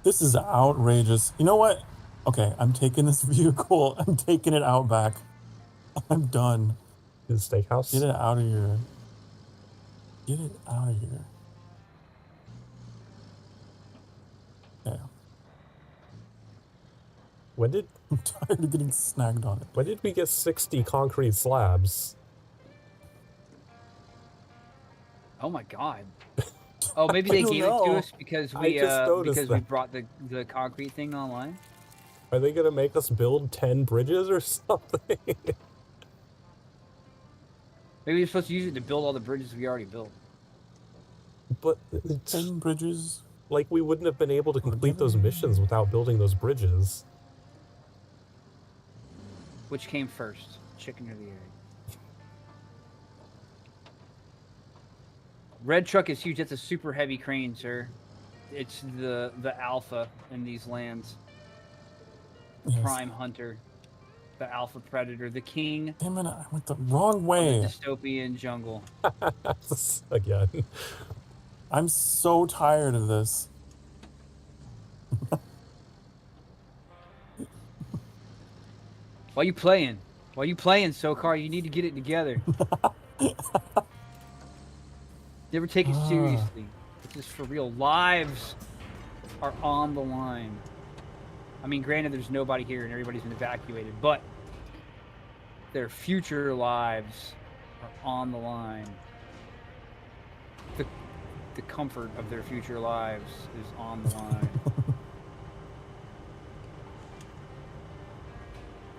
This is outrageous. You know what? Okay, I'm taking this vehicle. I'm taking it out back. I'm done. The steakhouse? Get it out of here. Get it out of here. Yeah. When did... I'm tired of getting snagged on it. When did we get 60 concrete slabs? Oh my god. Oh, maybe they gave it to us because we brought the concrete thing online. Are they gonna make us build 10 bridges or something? Maybe we're supposed to use it to build all the bridges we already built. But 10 bridges. Like we wouldn't have been able to complete those missions without building those bridges. Which came first, chicken or the egg? Red truck is huge. That's a super heavy crane, sir. It's the alpha in these lands. Yes. Prime hunter. The alpha predator. The king. Damn it, I went the wrong way. The dystopian jungle. Again. I'm so tired of this. Why you playing? Why you playing, Sokar? You need to get it together. Never take it seriously. This is for real. Lives are on the line. I mean, granted, there's nobody here and everybody's been evacuated, but their future lives are on the line. The comfort of their future lives is on the line.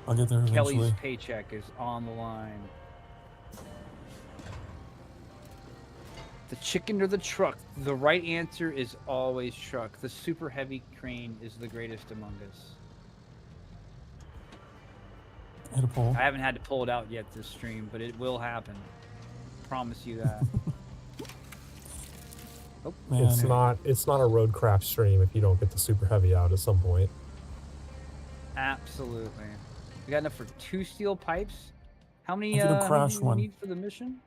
I'll get there eventually. Kelly's paycheck is on the line. The chicken or the truck? The right answer is always truck. The super heavy crane is the greatest among us. Hit a pole. I haven't had to pull it out yet this stream, but it will happen. Promise you that. Oh, man. It's not a RoadCraft stream if you don't get the super heavy out at some point. Absolutely. We got enough for 2 steel pipes. How many crash do you need for the mission?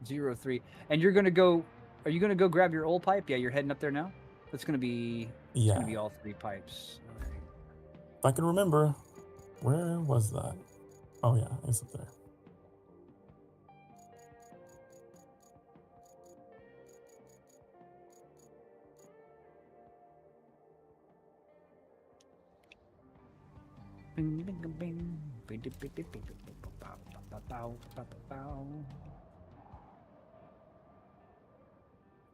0-3. And you're gonna go. Are you gonna go grab your old pipe? Yeah, you're heading up there now. That's gonna be. It's gonna be all 3 pipes. Okay. If I can remember, where was that? Oh yeah, it's up there.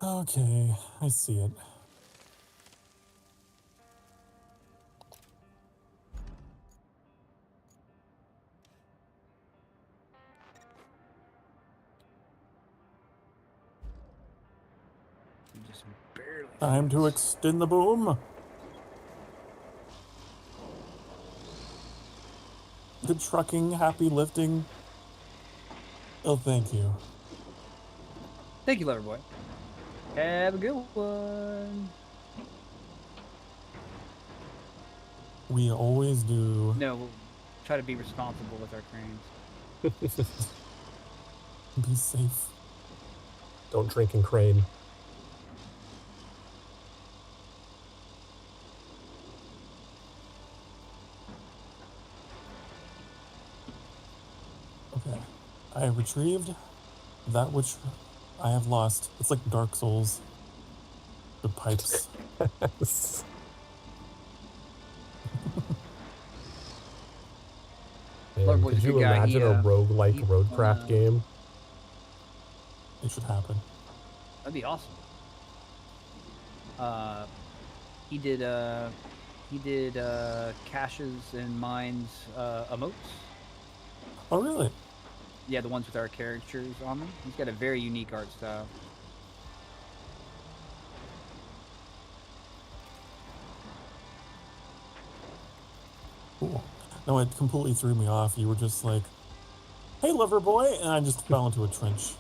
Okay, I see it. Just barely. Time to extend the boom. Good trucking, happy lifting. Oh, thank you. Thank you, Loverboy. Have a good one. We always do. No, we'll try to be responsible with our cranes. Be safe. Don't drink and crane. Okay. I have retrieved that which I have lost. It's like Dark Souls. The pipes. Man, could you imagine a roguelike RoadCraft game? It should happen. That'd be awesome. He did caches and mines emotes. Oh really? Yeah, the ones with our characters on them. He's got a very unique art style. Cool. No, it completely threw me off. You were just like, "Hey, lover boy," and I just fell into a trench.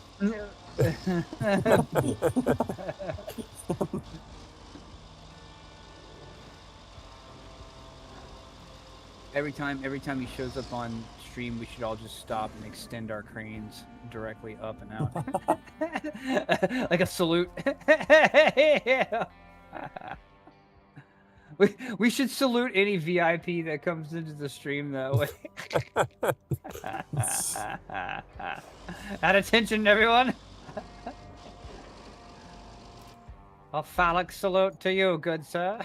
Every time he shows up on stream, we should all just stop and extend our cranes directly up and out. Like a salute. We should salute any VIP that comes into the stream that way. At attention, everyone. A phallic salute to you, good sir.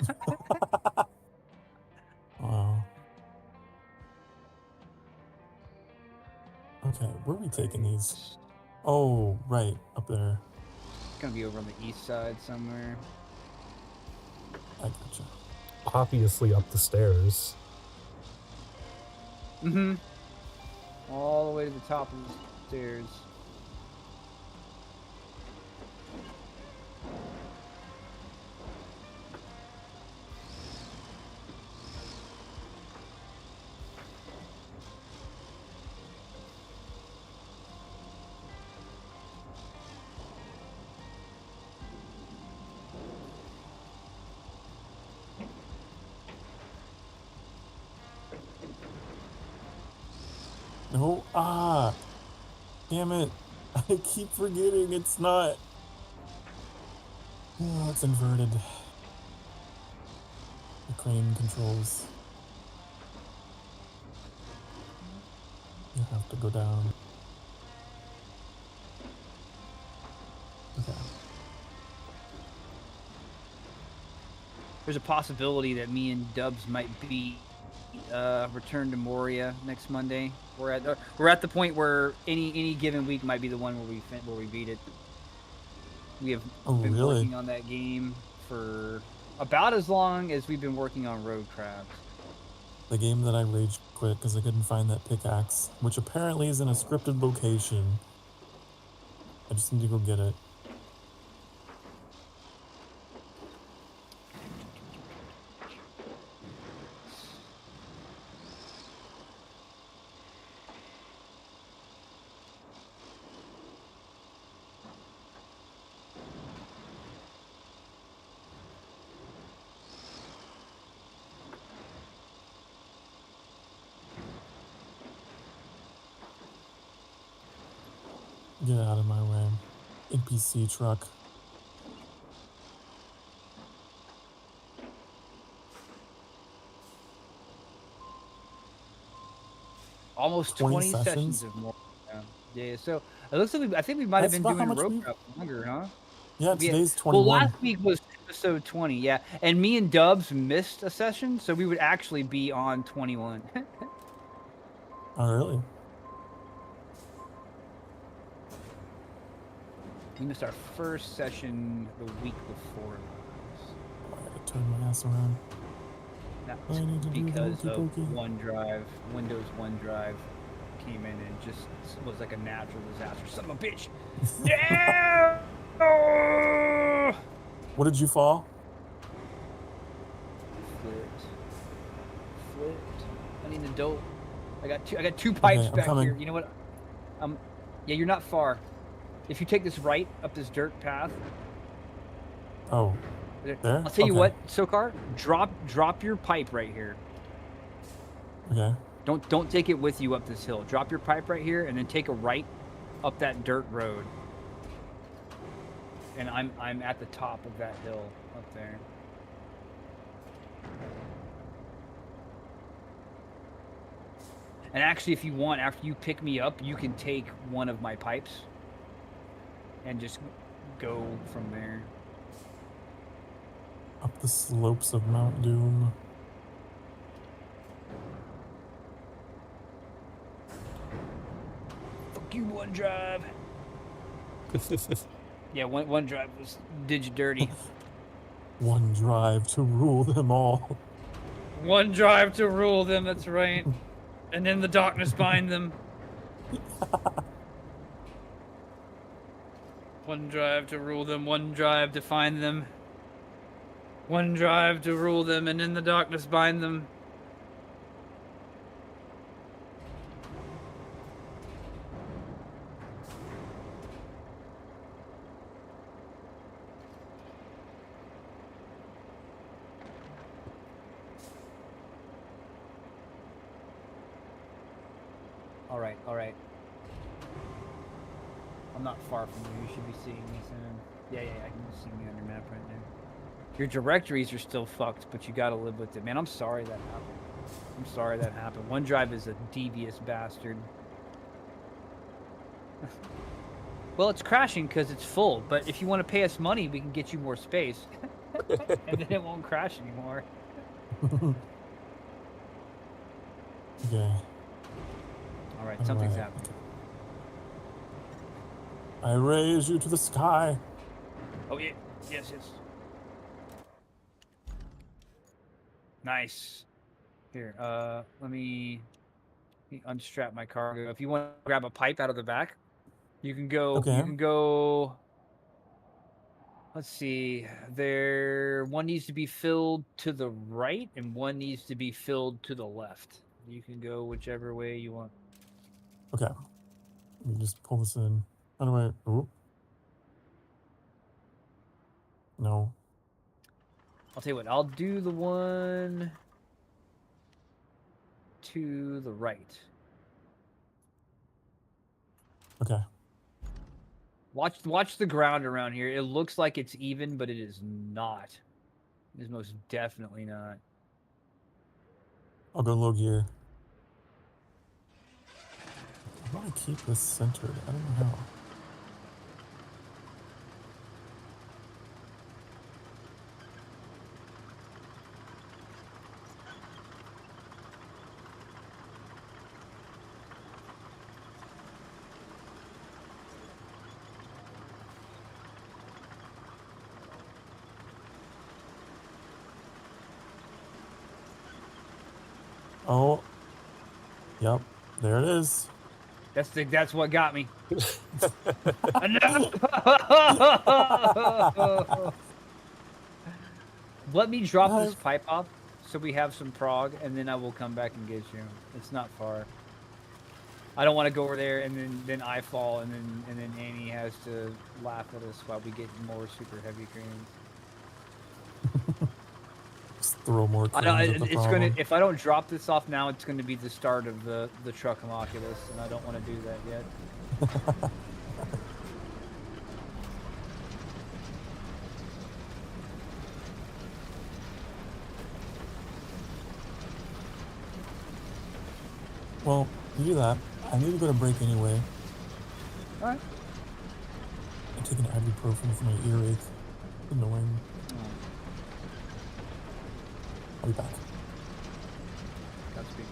Wow. Okay, where are we taking these? Oh, right, up there. It's gonna be over on the east side somewhere. I gotcha. Obviously up the stairs. Mm-hmm. All the way to the top of the stairs. No, damn it. I keep forgetting it's not. Oh, it's inverted. The crane controls. You have to go down. Okay. There's a possibility that me and Dubs might be return to Moria next Monday. We're at the point where any given week might be the one where we beat it. We have been working on that game for about as long as we've been working on RoadCraft. The game that I rage quit because I couldn't find that pickaxe, which apparently is in a scripted location. I just need to go get it. Get out of my way. NPC truck. Almost 20 sessions of more. Yeah, so it looks like I think we might have been doing RoadCraft longer, huh? Yeah, today's 21. Well, last week was episode 20, yeah. And me and Dubs missed a session, so we would actually be on 21. Oh, really? We missed our first session the week before. Oh, I gotta turn my ass around. That was because of OneDrive, Windows OneDrive came in and just was like a natural disaster. Son of a bitch! No! What did you fall? Flipped. I need an adult. I got two pipes back coming. here. You know what? Yeah, you're not far. If you take this right up this dirt path. Oh. There? I'll tell you what, Sokar, drop your pipe right here. Okay. Don't take it with you up this hill. Drop your pipe right here and then take a right up that dirt road. And I'm at the top of that hill up there. And actually, if you want, after you pick me up, you can take one of my pipes and just go from there. Up the slopes of Mount Doom. Fuck you, OneDrive. Yeah, OneDrive did you dirty. OneDrive to rule them all. OneDrive to rule them, that's right. And then the darkness bind them. OneDrive to rule them, OneDrive to find them. OneDrive to rule them, and in the darkness bind them. All right. I'm not far from you. You should be seeing me soon. Yeah, I can see me on your map right now. Your directories are still fucked, but you gotta live with it. Man, I'm sorry that happened. OneDrive is a devious bastard. Well, it's crashing because it's full, but if you want to pay us money, we can get you more space. And then it won't crash anymore. Okay. Alright, something's happening. I raise you to the sky. Oh, yeah. Yes. Nice. Here, let me unstrap my cargo. If you want to grab a pipe out of the back, you can go. Okay. You can go. Let's see. One needs to be filled to the right, and one needs to be filled to the left. You can go whichever way you want. Okay. Let me just pull this in. How do I? Ooh. No. I'll tell you what. I'll do the one to the right. Okay. Watch the ground around here. It looks like it's even, but it is not. It is most definitely not. I'll go low gear. I want to keep this centered. I don't know how. Oh, yep, there it is. That's what got me. Let me drop this pipe off so we have some prog, and then I will come back and get you. It's not far. I don't want to go over there and then I fall and then Annie has to laugh at us while we get more super heavy cranes. Just throw more cranes at the problem. If I don't drop this off now, it's gonna be the start of the truck homunculus, and I don't want to do that yet. Well, you do that. I need to go to break anyway. Alright. I'm taking ibuprofen for my earache. Annoying. I'll be back. Godspeed.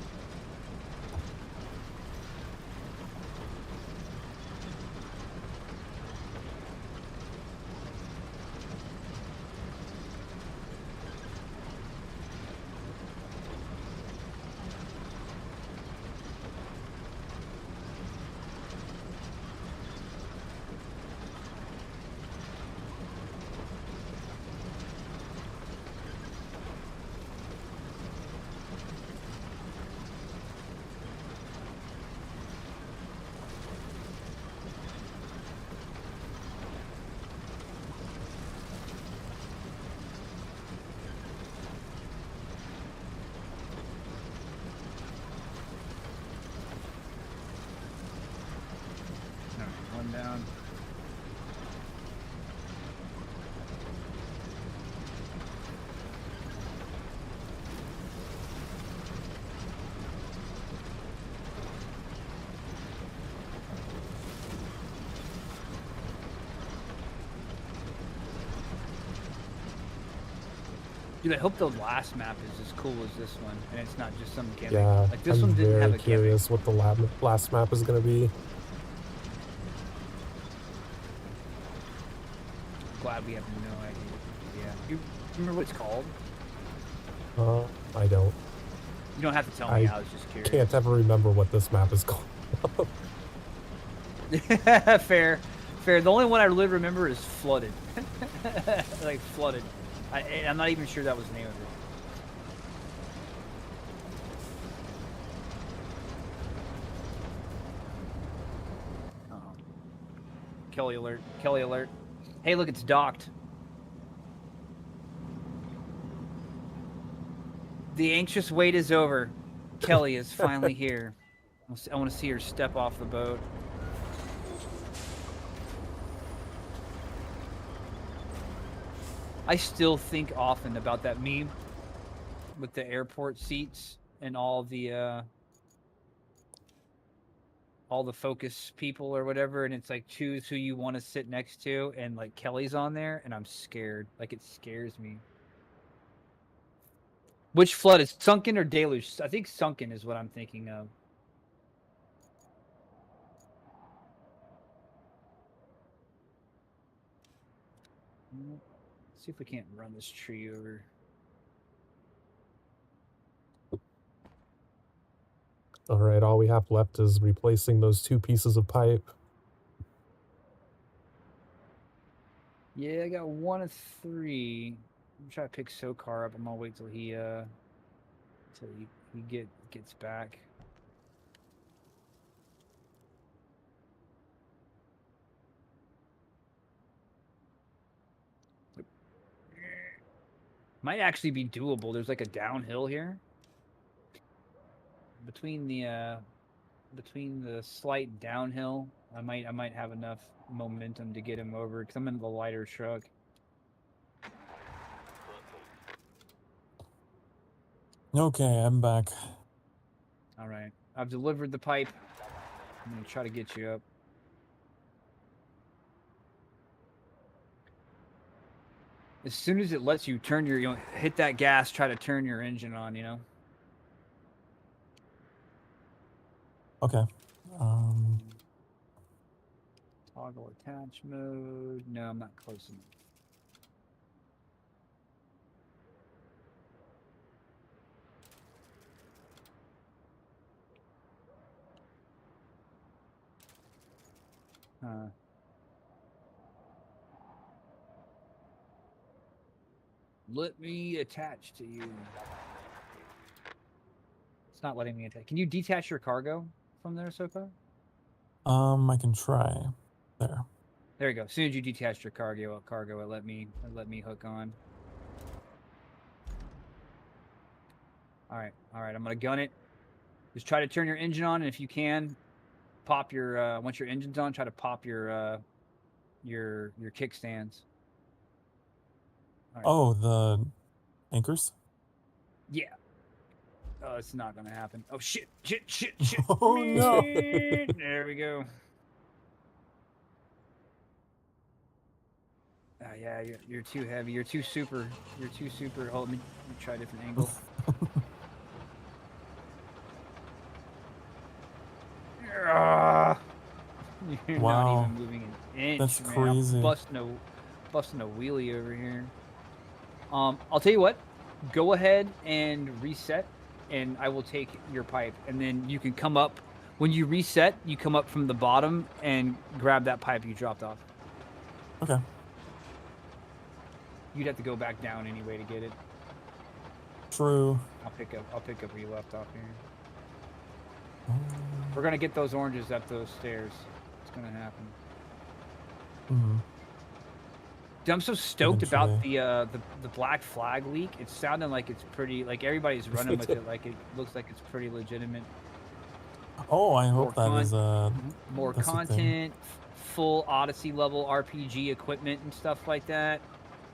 Down. Dude, I hope the last map is as cool as this one, and it's not just some gimmick. Yeah, like this one didn't have a gimmick. I'm very curious what the last map is going to be. Glad we have no idea. Yeah. You remember what it's called? I don't. You don't have to tell me. I was just curious. Can't ever remember what this map is called. Fair. The only one I really remember is Flooded. Like Flooded. I'm not even sure that was the name of it. Oh. Kelly alert. Kelly alert. Hey, look, it's docked. The anxious wait is over. Kelly is finally here. I want to see her step off the boat. I still think often about that meme with the airport seats and all the focus people or whatever, and it's like choose who you want to sit next to, and like Kelly's on there, and I'm scared. Like it scares me. Which flood is sunken or deluge? I think sunken is what I'm thinking of. Let's see if we can't run this tree over. All right, all we have left is replacing those 2 pieces of pipe. Yeah, I got 1 of 3. I'm trying to pick Sokar up. I'm gonna wait till he gets back. Might actually be doable. There's like a downhill here. Between the slight downhill, I might have enough momentum to get him over because I'm in the lighter truck. Okay, I'm back. All right, I've delivered the pipe. I'm gonna try to get you up. As soon as it lets you turn your, hit that gas, try to turn your engine on, Okay. Toggle attach mode. No, I'm not close enough. Let me attach to you. It's not letting me attach. Can you detach your cargo from there so far? I can try. There. There you go. As soon as you detach your cargo, it let me hook on. All right. I'm gonna gun it. Just try to turn your engine on, and if you can, pop your once your engine's on, try to pop your kickstands. Right. Oh, the anchors? Yeah. Oh, it's not gonna happen. Oh shit! Oh no! There we go. Yeah, you're too heavy. You're too super. Hold me. Let me try a different angle. You're not even moving an inch. That's man. crazy. I'm busting a wheelie over here. I'll tell you what. Go ahead and reset, and I will take your pipe, and then you can come up. When you reset, you come up from the bottom and grab that pipe you dropped off. Okay. You'd have to go back down anyway to get it. True. I'll pick up where you left off here. We're gonna get those oranges up those stairs. It's gonna happen. Mm-hmm. Dude, I'm so stoked about the black flag leak. It's sounding like it's pretty, like everybody's running with it. Like it looks like it's pretty legitimate. Oh, I hope that is more content, full Odyssey level RPG equipment and stuff like that.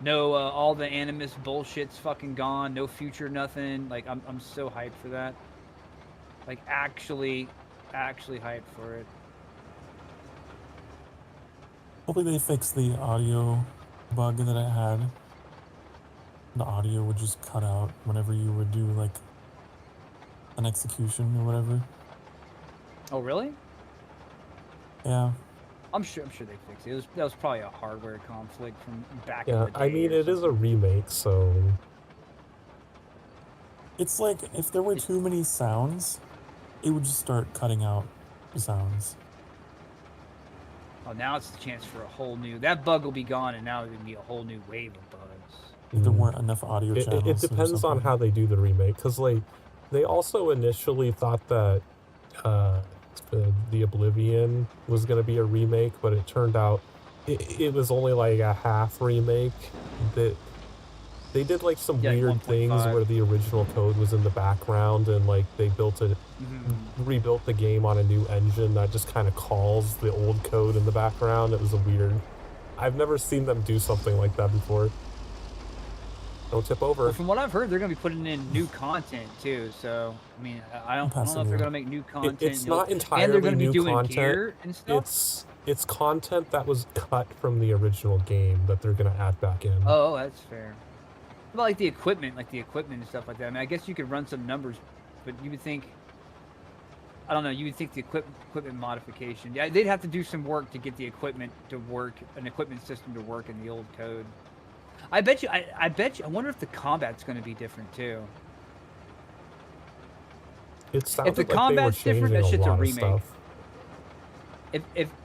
No, all the Animus bullshit's fucking gone. No future, nothing. Like I'm so hyped for that. Like actually hyped for it. Hopefully they fix the audio bug that it had. The audio would just cut out whenever you would do like an execution or whatever. Oh really? Yeah. I'm sure they fixed it. That was probably a hardware conflict from back in Yeah, the day. I mean it is a remake, so it's like if there were too many sounds, it would just start cutting out the sounds. Oh, now it's the chance for a whole new. That bug will be gone, and now there's gonna be a whole new wave of bugs. If there weren't enough audio channels. It depends on how they do the remake, because like they also initially thought that the Oblivion was going to be a remake, but it turned out it was only like a half remake. That they did like some weird things where the original code was in the background, and like they rebuilt the game on a new engine that just kind of calls the old code in the background. It was a weird. I've never seen them do something like that before. Don't tip over. Well, from what I've heard, they're going to be putting in new content too. So I mean, I don't know if they're going to make new content. It's not entirely and they're going to be new doing content. Gear and stuff. It's content that was cut from the original game that they're going to add back in. Oh, that's fair. What about like the equipment and stuff like that? I mean, I guess you could run some numbers, but you would think. I don't know. You would think the equipment modification. Yeah, they'd have to do some work to get the equipment to work, an equipment system to work in the old code. I bet you. I wonder if the combat's going to be different too. It sounds if the like combat's different, that shit's a remake.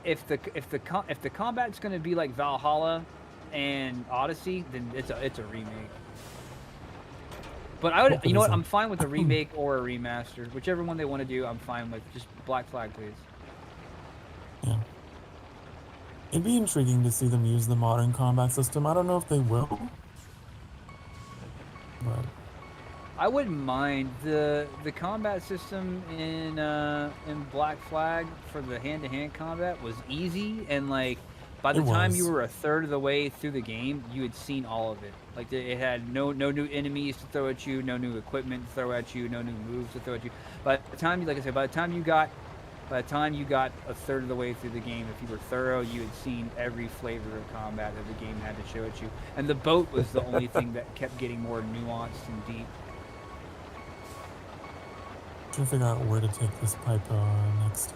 If the combat's going to be like Valhalla and Odyssey, then it's a remake. But I would, you know what? I'm fine with a remake or a remaster, whichever one they want to do. I'm fine with. Just Black Flag, please. Yeah. It'd be intriguing to see them use the modern combat system. I don't know if they will, but I wouldn't mind the combat system in Black Flag for the hand-to-hand combat was easy, and like by the time you were a third of the way through the game, you had seen all of it. Like it had no new enemies to throw at you, no new equipment to throw at you, no new moves to throw at you. By the time, like I said, by the time you got a third of the way through the game, if you were thorough, you had seen every flavor of combat that the game had to show at you. And the boat was the only thing that kept getting more nuanced and deep. Trying to figure out where to take this pipe next.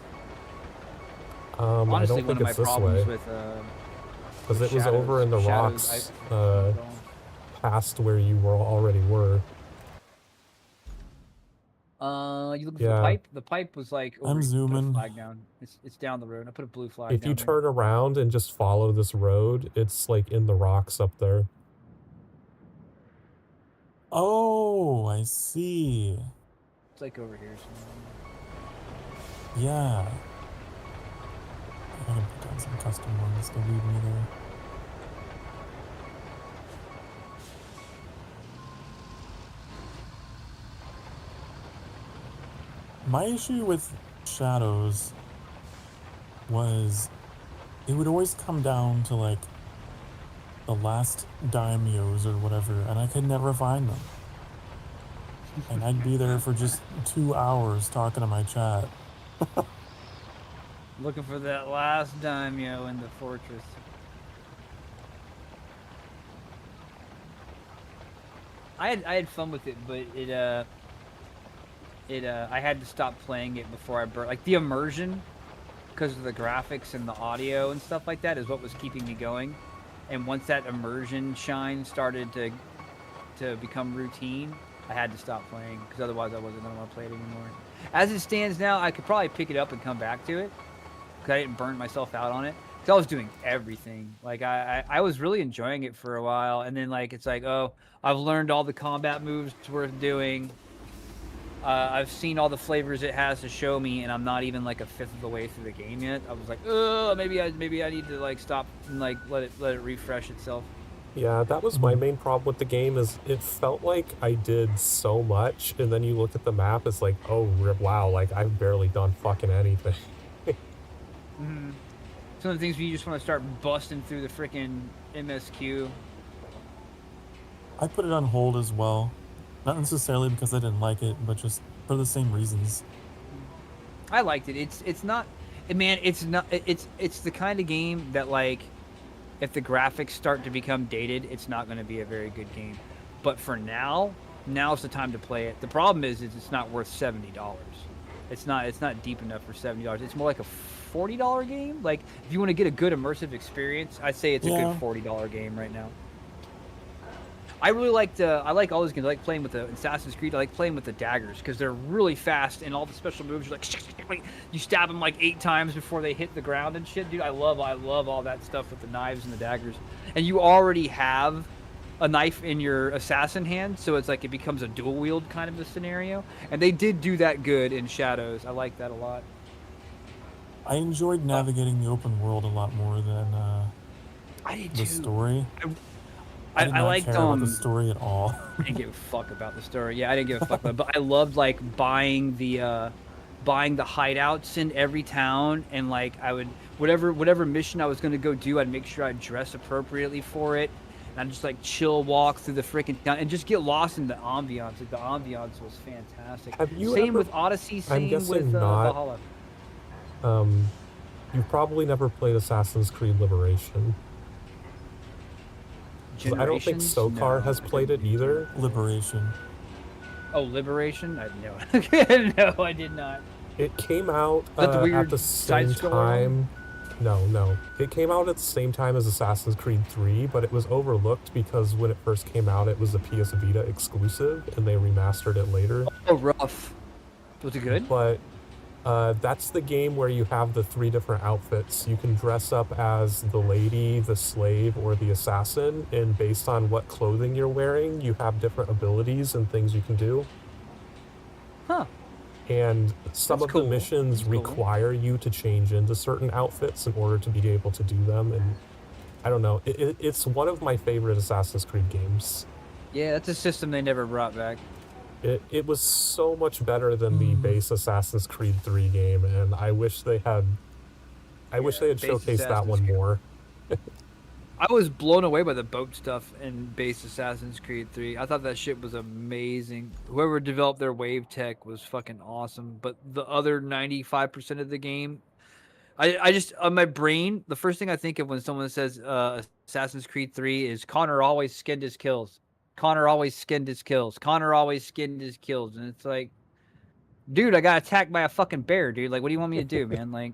Honestly, I don't think it's this way. Because it was over in the rocks, past where you already were. You looking for the pipe? The pipe was like over. I'm zooming. Put a flag down. It's down the road. I put a blue flag. If you turn around and just follow this road, it's like in the rocks up there. Oh, I see. It's like over here somewhere. Yeah. I gotta put down some custom ones to lead me there. My issue with Shadows was it would always come down to like the last daimyos or whatever, and I could never find them. And I'd be there for just 2 hours talking to my chat. Looking for that last daimyo in the fortress. I had fun with it, but I had to stop playing it before I burnt. Like the immersion, because of the graphics and the audio and stuff like that, is what was keeping me going. And once that immersion shine started to become routine, I had to stop playing, because otherwise I wasn't going to want to play it anymore. As it stands now, I could probably pick it up and come back to it, because I didn't burn myself out on it. Because I was doing everything. Like, I was really enjoying it for a while, and then, like, it's like, oh, I've learned all the combat moves it's worth doing. I've seen all the flavors it has to show me, and I'm not even like a fifth of the way through the game yet. I was like, oh, maybe I need to like stop and like let it refresh itself. Yeah, that was my main problem with the game. Is it felt like I did so much, and then you look at the map, it's like, oh wow, like I've barely done fucking anything. Mm-hmm. Some of the things where you just want to start busting through the freaking MSQ. I put it on hold as well. Not necessarily because I didn't like it, but just for the same reasons. I liked it. It's not, man. It's not. It's the kind of game that, like, if the graphics start to become dated, it's not going to be a very good game. But for now's the time to play it. The problem is it's not worth $70. It's not deep enough for $70. It's more like a $40 game. Like, if you want to get a good immersive experience, I'd say it's a good $40 game right now. I really I like all those games. I like playing with the Assassin's Creed. I like playing with the daggers because they're really fast, and all the special moves are like, you stab them like 8 times before they hit the ground and shit. Dude, I love all that stuff with the knives and the daggers. And you already have a knife in your assassin hand, so it's like it becomes a dual wield kind of a scenario. And they did do that good in Shadows. I like that a lot. I enjoyed navigating the open world a lot more than I did the too. story. I did not care about the story at all. I didn't give a fuck about the story. Yeah, I didn't give a fuck about it. But I loved like buying the hideouts in every town, and like I would whatever mission I was gonna go do, I'd make sure I'd dress appropriately for it. And I'd just like chill walk through the freaking town and just get lost in the ambiance. Like the ambiance was fantastic. Same with Odyssey, same with Valhalla. You've probably never played Assassin's Creed Liberation. I don't think Sokar has played it either. Liberation. Oh, Liberation? No, I did not. It came out at the same time. No. It came out at the same time as Assassin's Creed 3, but it was overlooked because when it first came out, it was a PS Vita exclusive, and they remastered it later. Oh, rough. Was it good? But that's the game where you have the 3 different outfits. You can dress up as the lady, the slave, or the assassin, and based on what clothing you're wearing, you have different abilities and things you can do. Huh. And some of the missions require you to change into certain outfits in order to be able to do them, and I don't know. It's one of my favorite Assassin's Creed games. Yeah, that's a system they never brought back. It was so much better than the base Assassin's Creed 3 game, and I wish they had showcased that one more. I was blown away by the boat stuff in base Assassin's Creed 3. I thought that shit was amazing. Whoever developed their wave tech was fucking awesome, but the other 95% of the game, I just, on my brain, the first thing I think of when someone says Assassin's Creed 3 is Connor always skinned his kills. Connor always skinned his kills. Connor always skinned his kills. And it's like, dude, I got attacked by a fucking bear, dude. Like, what do you want me to do, man? Like,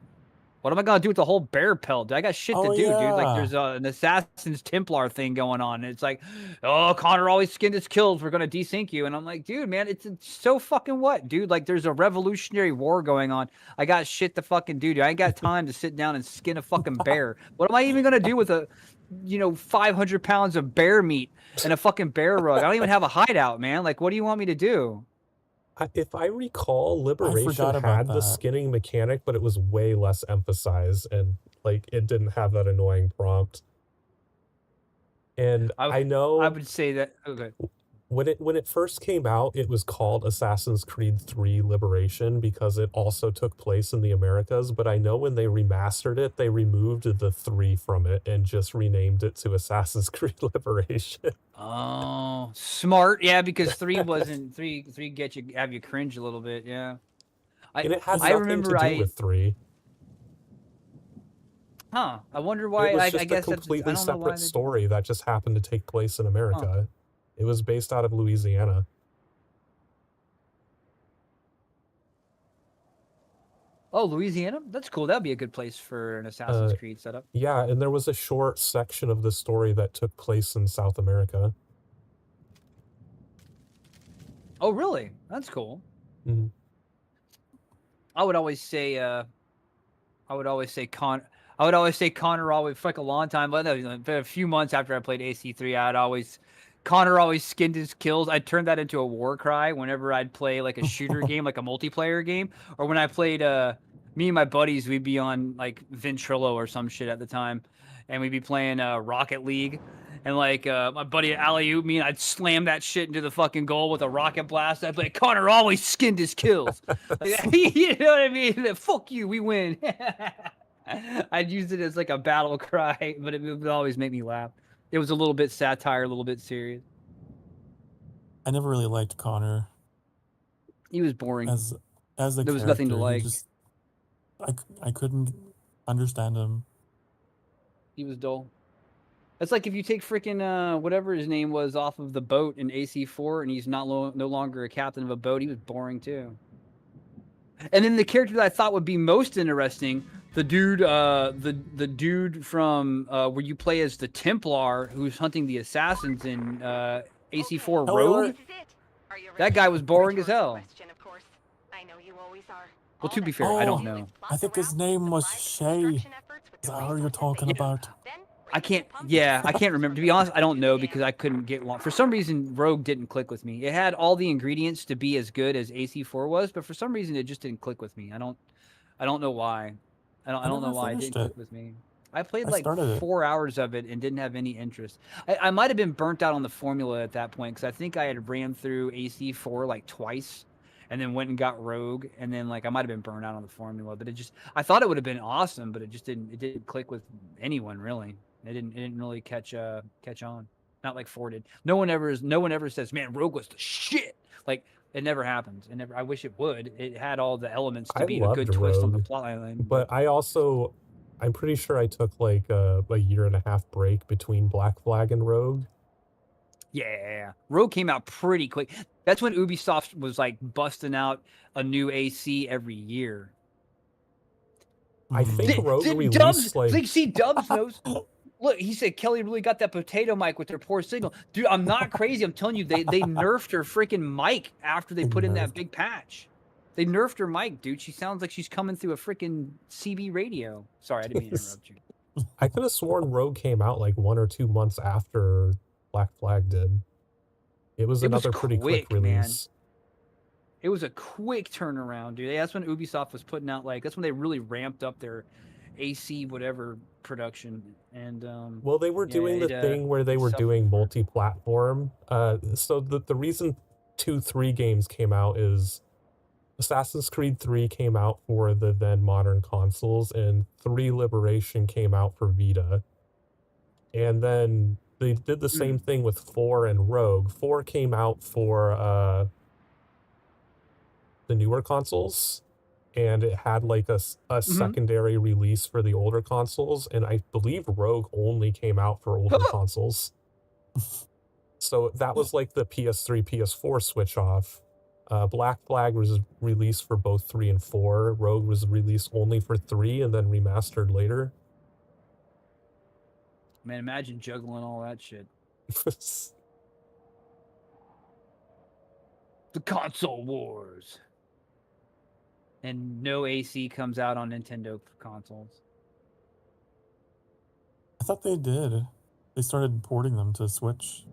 What am I gonna do with the whole bear pelt? I got shit to do, dude. Like, yeah. there's an Assassin's Templar thing going on. And it's like, oh, Connor always skinned his kills. We're gonna desync you. And I'm like, dude, man, it's so fucking what, dude? Like, there's a revolutionary war going on. I got shit to fucking do, dude. I ain't got time to sit down and skin a fucking bear. What am I even gonna do with a, 500 pounds of bear meat and a fucking bear rug? I don't even have a hideout, man. Like, what do you want me to do? If I recall, I Liberation forgot about had the that. skinning mechanic, but it was way less emphasized, and like it didn't have that annoying prompt. And I know I would say that. Okay. when it first came out, it was called Assassin's Creed 3 Liberation because it also took place in the Americas. But I know when they remastered it, they removed the 3 from it and just renamed it to Assassin's Creed Liberation. Oh, smart. Yeah, because 3 wasn't 3 have you cringe a little bit, yeah. And it has nothing to do with 3. Huh. I wonder why. It was I just a guess completely separate story that just happened to take place in America. It was based out of Louisiana. Oh, Louisiana? That's cool. That'd be a good place for an Assassin's Creed setup. Yeah, and there was a short section of the story that took place in South America. Oh, really? That's cool. Mm-hmm. I would always say Connor always for like a long time, but a few months after I played AC3, Connor always skinned his kills. I'd turn that into a war cry whenever I'd play like a shooter game, like a multiplayer game, or when I played me and my buddies, we'd be on like Ventrilo or some shit at the time, and we'd be playing Rocket League, and like my buddy alley-oop me, and I'd slam that shit into the fucking goal with a rocket blast. I'd be like, Connor always skinned his kills. You know what I mean? Fuck you, we win. I'd use it as like a battle cry, but it would always make me laugh. It was a little bit satire, a little bit serious. I never really liked Connor. He was boring. As a there was nothing to like. I couldn't understand him. He was dull. It's like if you take freaking whatever his name was off of the boat in AC4, and he's no longer a captain of a boat. He was boring too. And then the character that I thought would be most interesting, the dude, the dude from where you play as the Templar who's hunting the assassins in AC4 Road. That guy was boring as hell. Well, to be fair, I don't know. I think his name was Shay. Is that who you're talking about? I can't remember. To be honest, I don't know because I couldn't get one. For some reason, Rogue didn't click with me. It had all the ingredients to be as good as AC4 was, but for some reason, it just didn't click with me. I don't know why. I don't know why it didn't click with me. I played like 4 hours of it and didn't have any interest. I might have been burnt out on the formula at that point because I think I had ran through AC4 like twice and then went and got Rogue, and then like I might have been burnt out on the formula. But I thought it would have been awesome, but it didn't click with anyone really. It didn't really catch on. Not like 4 did. No one ever says, man, Rogue was the shit. Like, it never happens. I wish it would. It had all the elements to be a good twist on the plot line. But I'm pretty sure I took like a 1.5-year break between Black Flag and Rogue. Yeah. Rogue came out pretty quick. That's when Ubisoft was like busting out a new AC every year. I think Rogue released Dubs, see, Dubs knows. Look, he said Kelly really got that potato mic with their poor signal. Dude, I'm not crazy. I'm telling you, they nerfed her freaking mic after they put in that big patch. They nerfed her mic, dude. She sounds like she's coming through a freaking CB radio. Sorry, I didn't mean to interrupt you. I could have sworn Rogue came out like 1 or 2 months after Black Flag did. It was another pretty quick release. Man. It was a quick turnaround, dude. That's when Ubisoft was putting out that's when they really ramped up their AC whatever production. And well, they were doing the thing where they were doing multi-platform. So the reason 2-3 games came out is Assassin's Creed 3 came out for the then modern consoles, and 3 Liberation came out for Vita. And then they did the same thing with 4 and Rogue. 4 came out for the newer consoles, and it had like a secondary release for the older consoles, and I believe Rogue only came out for older consoles. So that was like the PS3, PS4 switch off. Black Flag was released for both 3 and 4. Rogue was released only for 3 and then remastered later. Man, imagine juggling all that shit. The console wars. And no AC comes out on Nintendo consoles. I thought they did. They started porting them to Switch.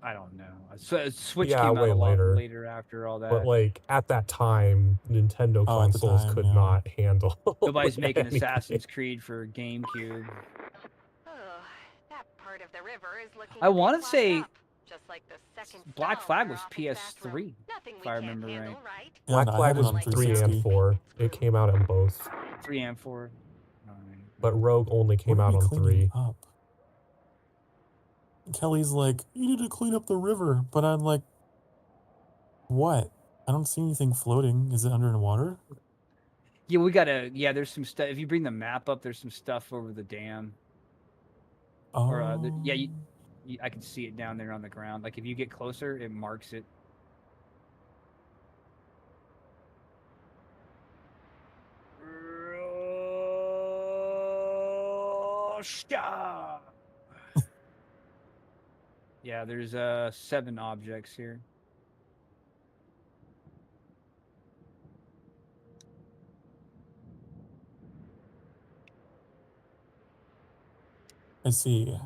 I don't know. Switch came out a lot later after all that. But like at that time, Nintendo consoles could not handle. Nobody's making Assassin's Creed for GameCube. That part of the river is looking I want to say just like the second Black Flag was PS3, if I remember right. Black Flag was 3 and 4. It came out on both. 3 and 4. But Rogue only came out on 3. Kelly's like, you need to clean up the river. But I'm like, what? I don't see anything floating. Is it under the water? Yeah, we gotta. Yeah, there's some stuff. If you bring the map up, there's some stuff over the dam. Oh. Or I can see it down there on the ground. Like if you get closer, it marks it. Yeah, there's 7 objects here. I see.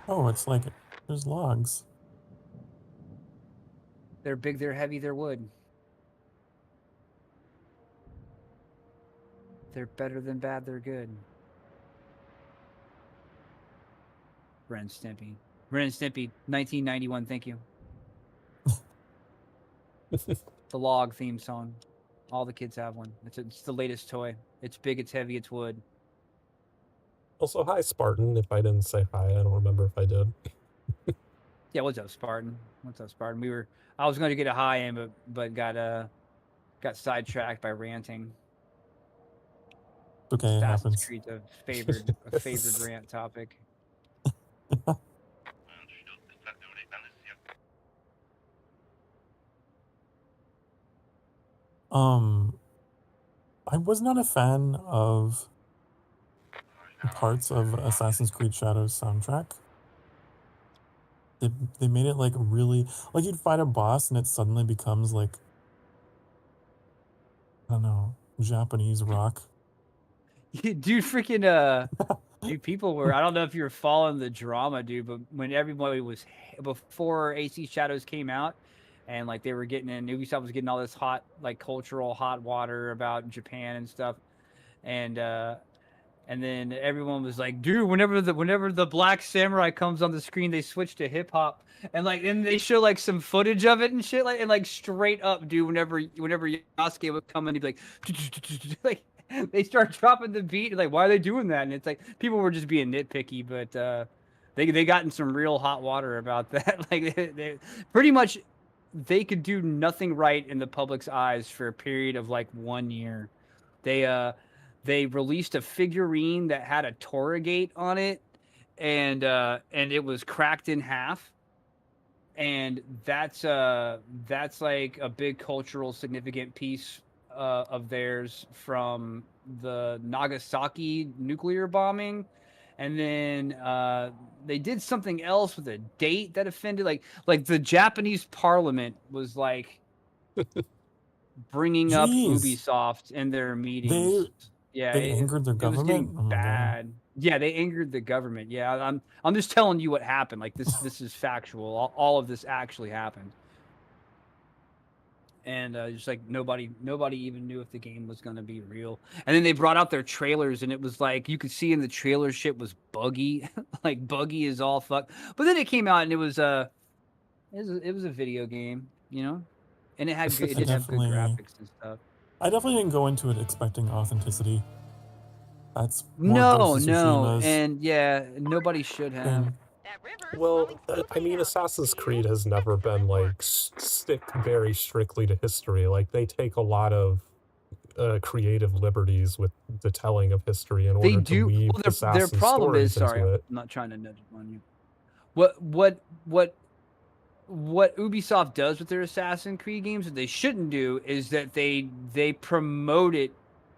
Oh, it's like there's logs. They're big, they're heavy, they're wood. They're better than bad, they're good. Ren and Stimpy. Ren and Stimpy, 1991, thank you. The log theme song. All the kids have one. It's the latest toy. It's big, it's heavy, it's wood. Also, hi Spartan. If I didn't say hi, I don't remember if I did. Yeah, what's up, Spartan? What's up, Spartan? I was going to get a hi in, but got sidetracked by ranting. Okay, it happens. Assassin's Creed's a favored rant topic. I was not a fan of parts of Assassin's Creed Shadows soundtrack. They made it like really like you'd fight a boss and it suddenly becomes like I don't know, Japanese rock. Dude, freaking dude, people were, I don't know if you were following the drama, dude, but when everybody was before AC Shadows came out and like they were getting in, Ubisoft was getting all this hot like cultural hot water about Japan and stuff, and then everyone was like, dude, whenever the Black Samurai comes on the screen, they switch to hip hop, and like then they show like some footage of it and shit, like and like straight up, dude, whenever Yasuke would come in, he'd be like they start dropping the beat, like why are they doing that? And it's like people were just being nitpicky, but they got in some real hot water about that. Like they pretty much they could do nothing right in the public's eyes for a period of like 1 year. They released a figurine that had a Torah gate on it, and it was cracked in half, and that's like a big cultural significant piece of theirs from the Nagasaki nuclear bombing. And then they did something else with a date that offended, like the Japanese parliament was like bringing up Ubisoft in their meetings. They angered their government. It was getting bad. Yeah, they angered the government. Yeah, I'm just telling you what happened. Like this is factual. All of this actually happened. And just like nobody even knew if the game was going to be real. And then they brought out their trailers, and it was like you could see in the trailer shit was buggy, like buggy is all fuck. But then it came out and it was a video game, you know, and it did have good graphics and stuff. I definitely didn't go into it expecting authenticity. That's no, and yeah, nobody should have. Well, I mean, Assassin's Creed has never been like stick very strictly to history. Like they take a lot of creative liberties with the telling of history in order to weave their assassin problem is, stories into it. I'm not trying to nudge on you. What Ubisoft does with their Assassin's Creed games that they shouldn't do is that they promote it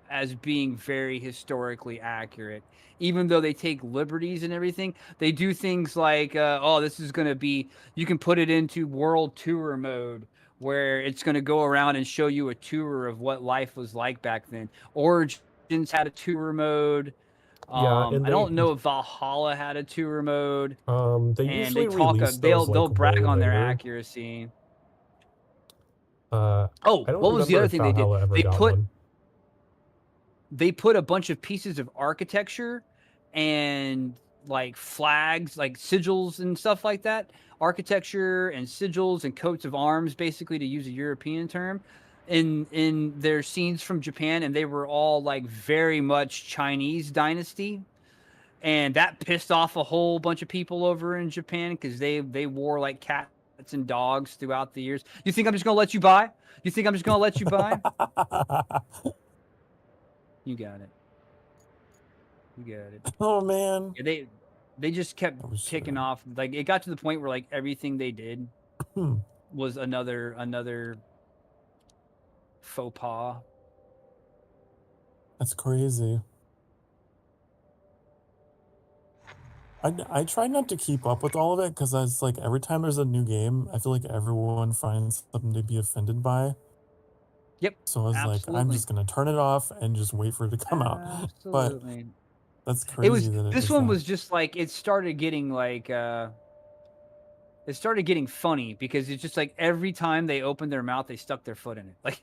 as being very historically accurate. Even though they take liberties and everything, they do things like, oh, this is going to be, you can put it into world tour mode where it's going to go around and show you a tour of what life was like back then. Origins had a tour mode. Yeah, and I don't know if Valhalla had a tour mode. they And usually they talk, release those they'll like way brag on their later. accuracy. I don't what was the remember other if thing they did? Valhalla ever got one. They put a bunch of pieces of architecture and like flags, like sigils and stuff like that. Architecture and sigils and coats of arms, basically, to use a European term, in their scenes from Japan, and they were all like very much Chinese dynasty. And that pissed off a whole bunch of people over in Japan because they wore like cats and dogs throughout the years. You think I'm just gonna let you buy? You think I'm just gonna let you buy? You got it. You got it. Oh man. Yeah, they just kept ticking off. Like it got to the point where like everything they did was another faux pas. That's crazy. I try not to keep up with all of it because it's like every time there's a new game, I feel like everyone finds something to be offended by. Yep. So I was like, I'm just gonna turn it off and just wait for it to come out. Absolutely. But that's crazy. This one was just like it started getting like it started getting funny because it's just like every time they opened their mouth, they stuck their foot in it. Like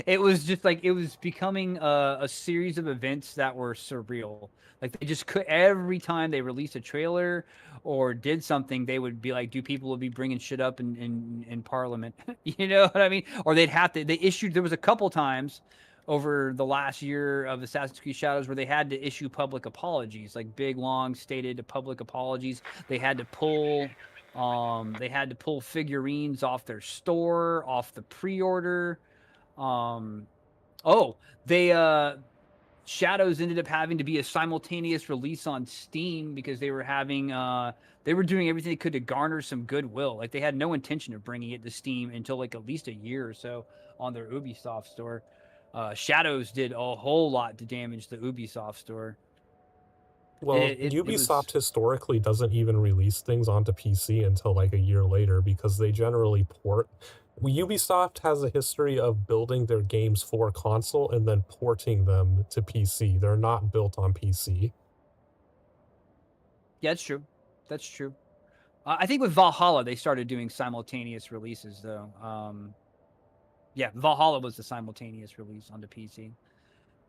it was just like it was becoming a series of events that were surreal. Like they just could, every time they released a trailer or did something, they would be like, "Do people would be bringing shit up in Parliament?" You know what I mean? Or they'd have to. They issued. There was a couple times over the last year of Assassin's Creed Shadows where they had to issue public apologies, like big, long, stated public apologies. They had to pull figurines off their store, off the pre-order. Shadows ended up having to be a simultaneous release on Steam because they were doing everything they could to garner some goodwill. Like they had no intention of bringing it to Steam until like at least a year or so on their Ubisoft store. Shadows did a whole lot to damage the Ubisoft store. Well, Ubisoft historically doesn't even release things onto PC until like a year later because they generally port. Ubisoft has a history of building their games for console and then porting them to PC. They're not built on PC. Yeah, that's true. That's true. I think with Valhalla, they started doing simultaneous releases, though. Yeah, Valhalla was the simultaneous release on the PC.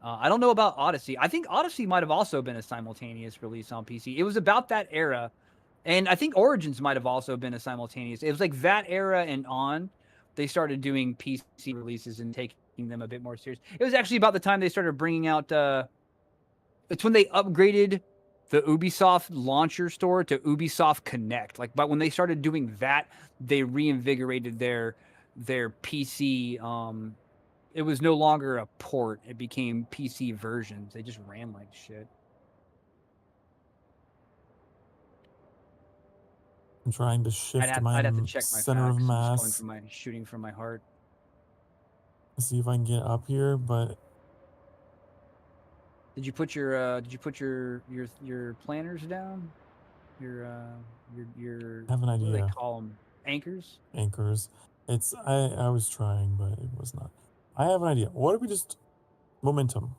I don't know about Odyssey. I think Odyssey might have also been a simultaneous release on PC. It was about that era. And I think Origins might have also been a simultaneous. It was like that era and on, they started doing PC releases and taking them a bit more serious. It was actually about the time they started bringing out... it's when they upgraded the Ubisoft launcher store to Ubisoft Connect. Like, but when they started doing that, they reinvigorated their PC... it was no longer a port. It became PC versions. They just ran like shit. I'm trying to shift I'd have to check my center of mass. Shooting from my heart. See if I can get up here, but did you put your planners down? Your I have an idea. What do they call them? Anchors? Anchors. It's I was trying, but it was not. I have an idea. What if we just momentum?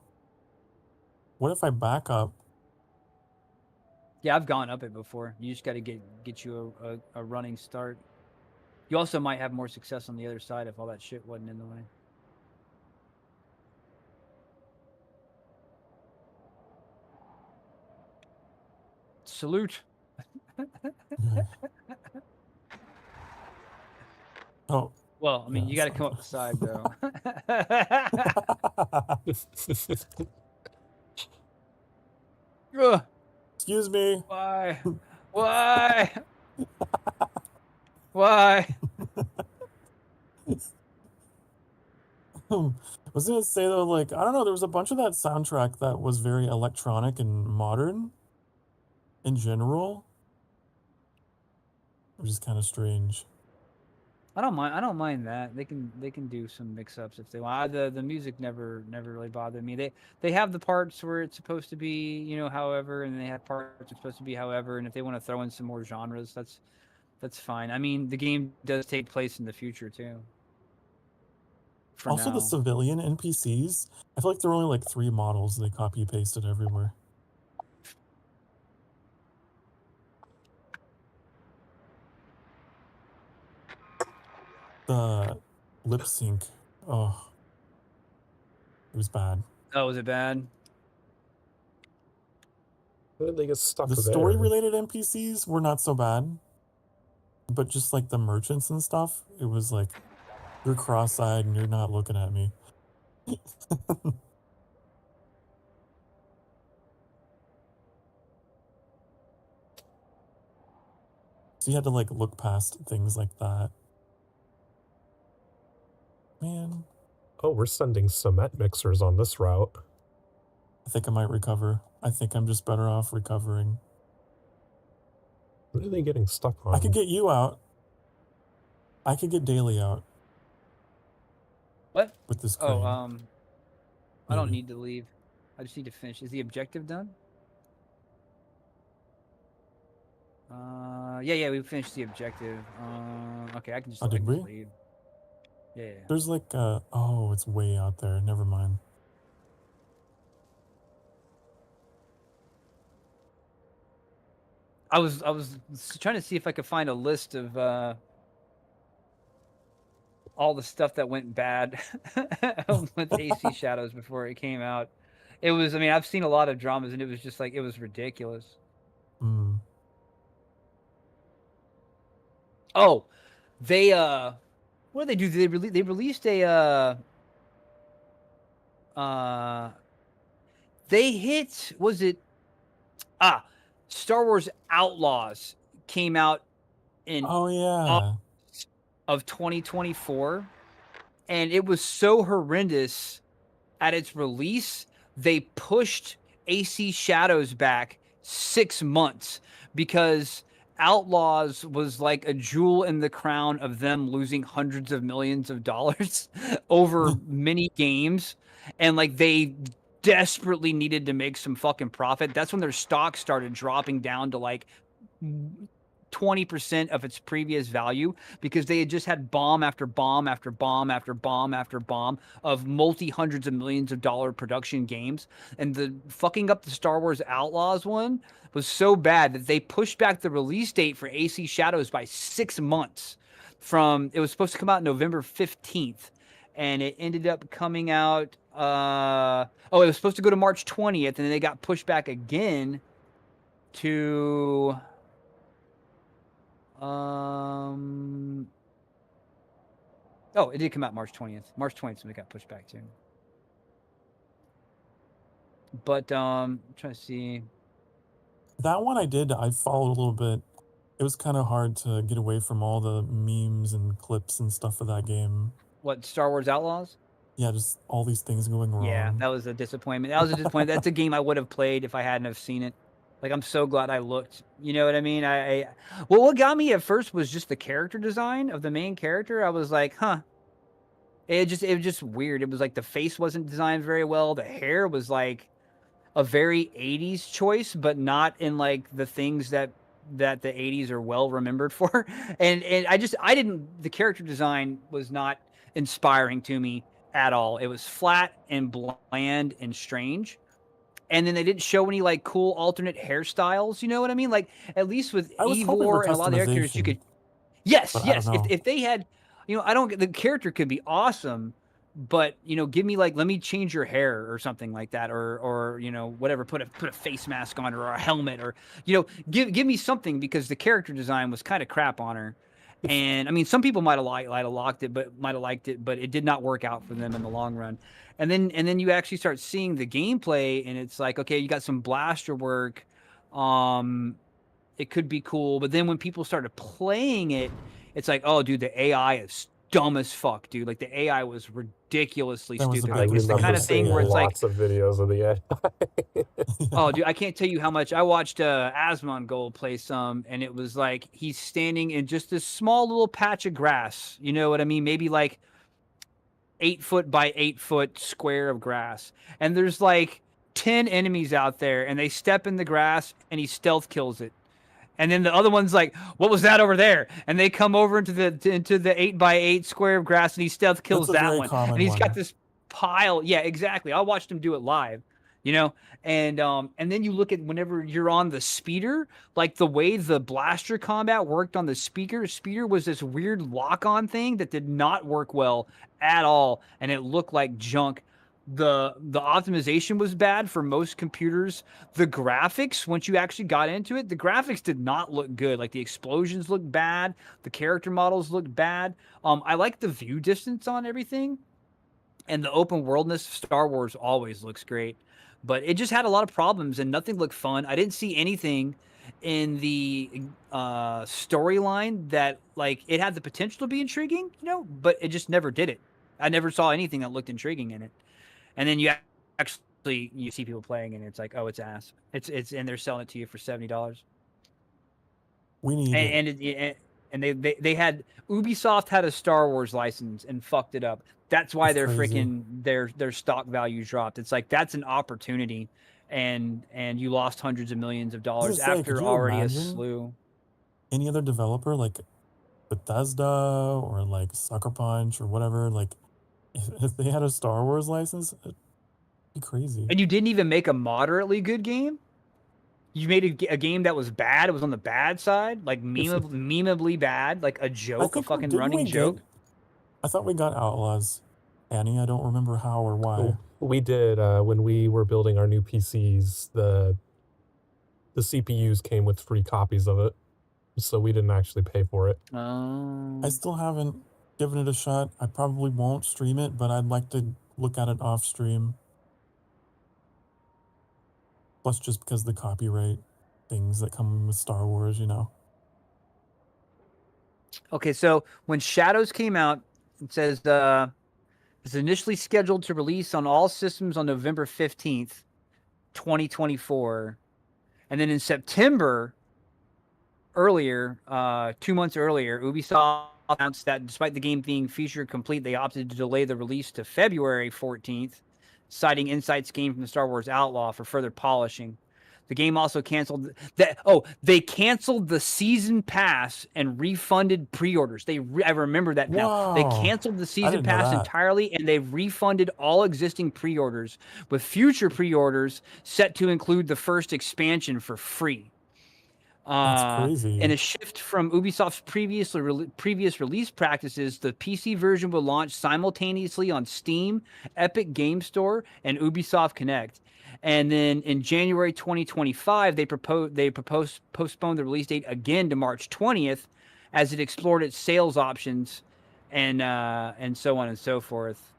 What if I back up? Yeah, I've gone up it before. You just got to get you a running start. You also might have more success on the other side if all that shit wasn't in the way. Salute. Oh. Well, I mean, you got to come up the side, though. Excuse me. Why? Why? Why? Was gonna say though, like, I don't know, there was a bunch of that soundtrack that was very electronic and modern in general, which is kind of strange. I don't mind that. They can do some mix-ups if they want. The music never really bothered me. They have the parts where it's supposed to be, you know, however, and they have parts it's supposed to be however, and if they want to throw in some more genres, that's fine. I mean, the game does take place in the future too. Also, the civilian NPCs, I feel like there are only like 3 models. They copy pasted everywhere. The lip sync, oh, it was bad. Oh, was it bad? Where did they get stuck The there? story-related NPCs were not so bad, but just like the merchants and stuff, it was like, you're cross-eyed and you're not looking at me. So you had to like look past things like that. Man. Oh, we're sending cement mixers on this route. I think I might recover. I think I'm just better off recovering. What are they getting stuck on? I could get you out. I could get Daily out. What? With this crane. Oh, I don't need to leave. I just need to finish. Is the objective done? Yeah, we finished the objective. Okay, I can just, did we? leave. Yeah. There's like oh, it's way out there. Never mind. I was trying to see if I could find a list of all the stuff that went bad with AC Shadows before it came out. It was, I mean, I've seen a lot of dramas and it was just like, it was ridiculous. Oh, they what did they do? They released a they hit, was it Star Wars Outlaws came out in August of 2024, and it was so horrendous at its release, they pushed AC Shadows back 6 months because Outlaws was like a jewel in the crown of them losing hundreds of millions of dollars over many games, and like they desperately needed to make some fucking profit. That's when their stock started dropping down to like 20% of its previous value because they had just had bomb after bomb after bomb after bomb after bomb of multi-hundreds of millions of dollar production games. And the fucking up the Star Wars Outlaws one was so bad that they pushed back the release date for AC Shadows by 6 months. It was supposed to come out November 15th. And it ended up coming out, it was supposed to go to March 20th, and then they got pushed back again to, it did come out March 20th. March 20th, so they got pushed back too. But, I'm trying to see. That one I followed a little bit. It was kind of hard to get away from all the memes and clips and stuff of that game. What, Star Wars Outlaws? Yeah, just all these things going wrong. Yeah, that was a disappointment. That's a game I would have played if I hadn't have seen it. Like, I'm so glad I looked. You know what I mean? Well, what got me at first was just the character design of the main character. I was like, huh. It was just weird. It was like the face wasn't designed very well. The hair was like a very 80s choice, but not in like the things that the 80s are well remembered for. And the character design was not inspiring to me at all. It was flat and bland and strange. And then they didn't show any like cool alternate hairstyles. You know what I mean? Like, at least with Ivor and a lot of the other characters, you could. Yes. If they had, the character could be awesome, but give me like, let me change your hair or something like that, or whatever. Put a face mask on her or a helmet, or give me something, because the character design was kind of crap on her. And I mean, some people might have liked it, but it did not work out for them in the long run. And then you actually start seeing the gameplay, and it's like, okay, you got some blaster work. It could be cool, but then when people started playing it, it's like, oh, dude, the AI is dumb as fuck, dude. Like the AI was ridiculously stupid. I Like it's the kind of thing where it's like lots of videos of the AI. oh, dude, I can't tell you how much I watched Asmongold play some, and it was like he's standing in just this small little patch of grass. You know what I mean? Maybe like 8 foot by 8 foot square of grass, and there's like 10 enemies out there, and they step in the grass, and he stealth kills it. And then the other one's like, "What was that over there?" And they come over into the 8 by 8 square of grass, and he stealth kills that one. And he's got this pile. Yeah, exactly. I watched him do it live, you know. And then you look at whenever you're on the speeder, like the way the blaster combat worked on the speeder. Speeder was this weird lock-on thing that did not work well at all, and it looked like junk. The optimization was bad for most computers. The graphics, once you actually got into it, the graphics did not look good. Like the explosions looked bad, the character models looked bad. I like the view distance on everything, and the open worldness of Star Wars always looks great, but it just had a lot of problems and nothing looked fun. I didn't see anything in the storyline that like it had the potential to be intriguing, you know, but it just never did it. I never saw anything that looked intriguing in it. And then you actually you see people playing, and it's like, oh, it's ass. It's and they're selling it to you for $70. We need and they had Ubisoft had a Star Wars license and fucked it up. That's why their freaking their stock value dropped. It's like that's an opportunity, and you lost hundreds of millions of dollars after already a slew. Any other developer like Bethesda or like Sucker Punch or whatever, like if they had a Star Wars license, it'd be crazy. And you didn't even make a moderately good game? You made a game that was bad. It was on the bad side, like memeably bad, like a joke, a fucking running joke. I thought we got Outlaws, Annie. I don't remember how or why. We did when we were building our new PCs. The CPUs came with free copies of it, so we didn't actually pay for it. I still haven't given it a shot. I probably won't stream it, but I'd like to look at it off stream. Plus, just because the copyright things that come with Star Wars, you know. Okay, so when Shadows came out, it says it's initially scheduled to release on all systems on November 15th, 2024. And then in September, earlier, 2 months earlier, Ubisoft announced that despite the game being feature complete, they opted to delay the release to February 14th, citing insights gained from the Star Wars Outlaw for further polishing. The game also canceled they canceled the season pass and refunded pre-orders. I remember that now. They canceled the season pass entirely, and they've refunded all existing pre-orders, with future pre-orders set to include the first expansion for free. That's crazy. In a shift from Ubisoft's previous release practices, the PC version will launch simultaneously on Steam, Epic Game Store, and Ubisoft Connect. And then in January 2025, they postponed the release date again to March 20th, as it explored its sales options, and so on and so forth.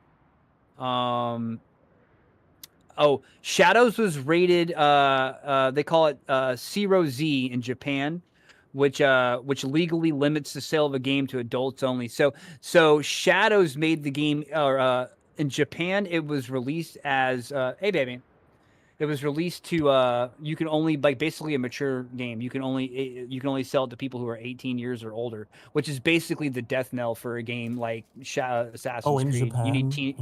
Shadows was rated, they call it 0Z in Japan, which legally limits the sale of a game to adults only. So Shadows made the game, in Japan, it was released as, hey baby, it was released to, you can only, like, basically a mature game. You can only sell it to people who are 18 years or older, which is basically the death knell for a game like Assassin's Creed. In Japan? You need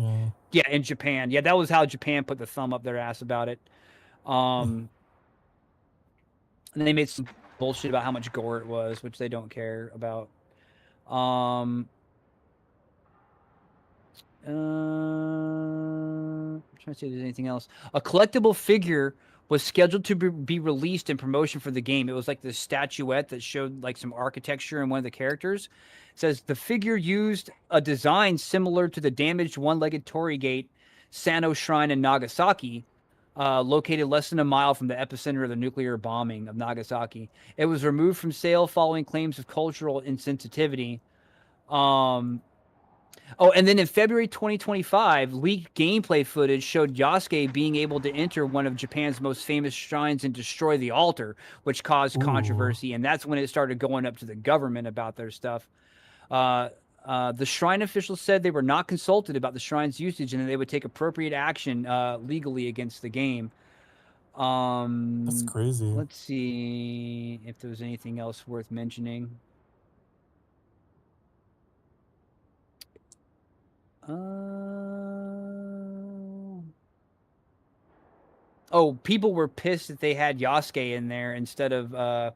yeah, in Japan. Yeah, that was how Japan put the thumb up their ass about it. And they made some bullshit about how much gore it was, which they don't care about. I'm trying to see if there's anything else. A collectible figure was scheduled to be released in promotion for the game. It was like this statuette that showed like some architecture in one of the characters. It says the figure used a design similar to the damaged one-legged Torii Gate Sano Shrine in Nagasaki, located less than a mile from the epicenter of the nuclear bombing of Nagasaki. It was removed from sale following claims of cultural insensitivity. And then in February 2025, leaked gameplay footage showed Yasuke being able to enter one of Japan's most famous shrines and destroy the altar, which caused controversy. And that's when it started going up to the government about their stuff. The shrine officials said they were not consulted about the shrine's usage and that they would take appropriate action legally against the game. That's crazy. Let's see if there was anything else worth mentioning. Oh, people were pissed that they had Yasuke in there instead of a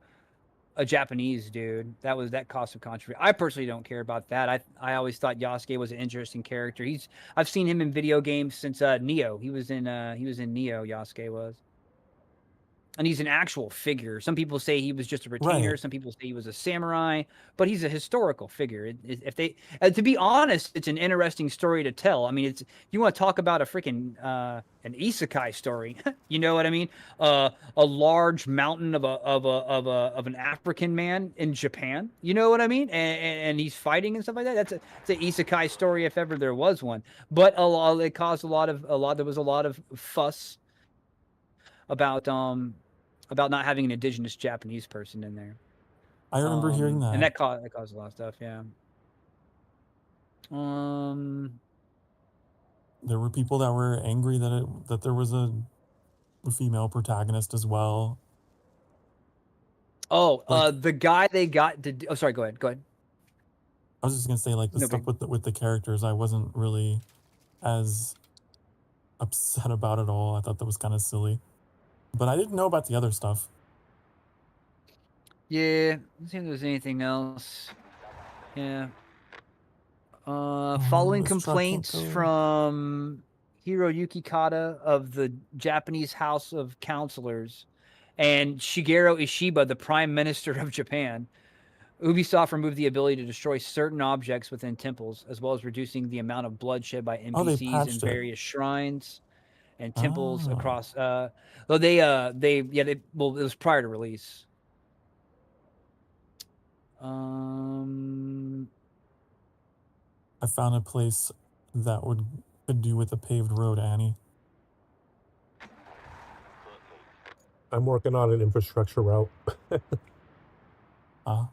Japanese dude. That caused some controversy. I personally don't care about that. I always thought Yasuke was an interesting character. I've seen him in video games since Neo. He was in Neo. Yasuke was. And he's an actual figure. Some people say he was just a retainer. Right. Some people say he was a samurai, but he's a historical figure. If they, to be honest, it's an interesting story to tell. I mean, you want to talk about a freaking an isekai story. You know what I mean? A large mountain of an African man in Japan. You know what I mean? And he's fighting and stuff like that. It's an isekai story if ever there was one. But it caused there was a lot of fuss about not having an indigenous Japanese person in there. I remember hearing that. And that caused a lot of stuff, yeah. There were people that were angry that there was a female protagonist as well. Oh, the guy they got to oh, sorry, go ahead. I was just gonna say, like, the stuff with the characters, I wasn't really as upset about it all. I thought that was kind of silly. But I didn't know about the other stuff. Yeah, let's see if there's anything else. Yeah. Following complaints from Hiroyuki Kata of the Japanese House of Counselors and Shigeru Ishiba, the Prime Minister of Japan, Ubisoft removed the ability to destroy certain objects within temples, as well as removing the amount of bloodshed by NPCs in various shrines and temples across. Well, it was prior to release. I found a place that could do with a paved road, Annie. I'm working on an infrastructure route. That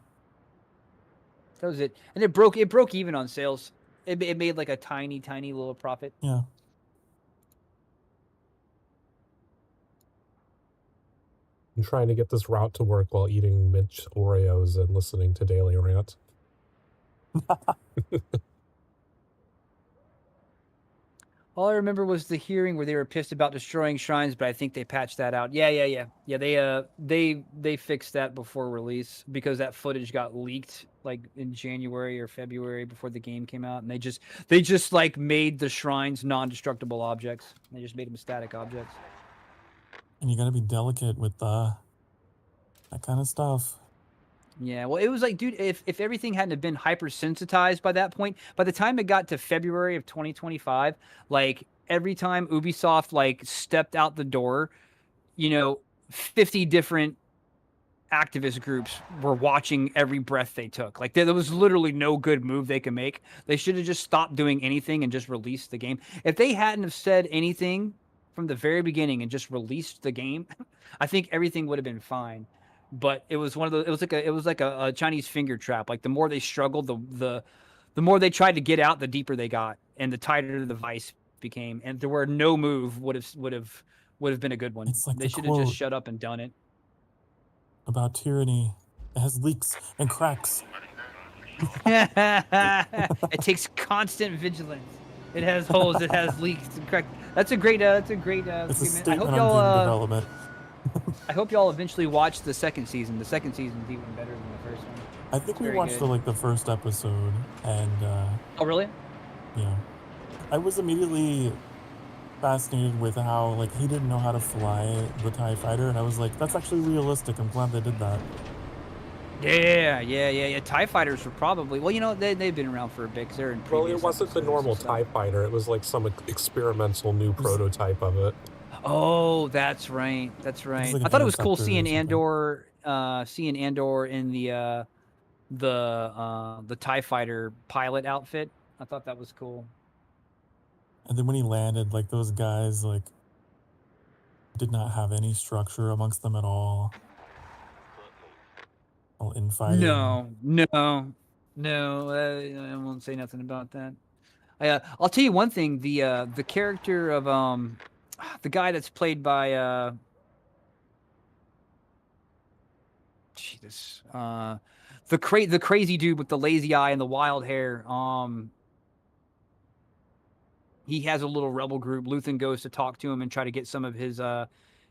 was it, and it broke even on sales. It made like a tiny little profit. Yeah. I'm trying to get this route to work while eating Mitch Oreos and listening to Daily Rant. All I remember was the hearing where they were pissed about destroying shrines, but I think they patched that out. Yeah. They fixed that before release because that footage got leaked like in January or February before the game came out, and they just like made the shrines non-destructible objects. They just made them static objects. And you gotta be delicate with that kind of stuff. Yeah, well, it was like, dude, if everything hadn't have been hypersensitized by that point, by the time it got to February of 2025, like every time Ubisoft like stepped out the door, 50 different activist groups were watching every breath they took. Like there was literally no good move they could make. They should have just stopped doing anything and just released the game. If they hadn't have said anything from the very beginning and just released the game, I think everything would have been fine. But it was one of those. It was like a Chinese finger trap. Like the more they struggled, the more they tried to get out, the deeper they got, and the tighter the vice became. And there were no move would have been a good one. It's like they should have just shut up and done it. About tyranny, it has leaks and cracks. It takes constant vigilance. It has holes. It has leaks and cracks. That's a great. It's a statement on game development. I hope y'all eventually watch the second season. The second season is even better than the first one. I think we watched the first episode, and oh really? Yeah, I was immediately fascinated with how like he didn't know how to fly the TIE fighter, and I was like, that's actually realistic. I'm glad they did that. Yeah. TIE fighters were probably they've been around for a bit. They're in previous. Well, it wasn't the normal TIE fighter. It was like some experimental new prototype of it. Oh, that's right. Like I thought it was cool seeing Andor in the TIE fighter pilot outfit. I thought that was cool. And then when he landed, like those guys like did not have any structure amongst them at all. All infighting. No. No, I won't say nothing about that. I'll tell you one thing. The character of the guy that's played by Jesus, the crazy dude with the lazy eye and the wild hair. He has a little rebel group. Luthen goes to talk to him and try to get some of his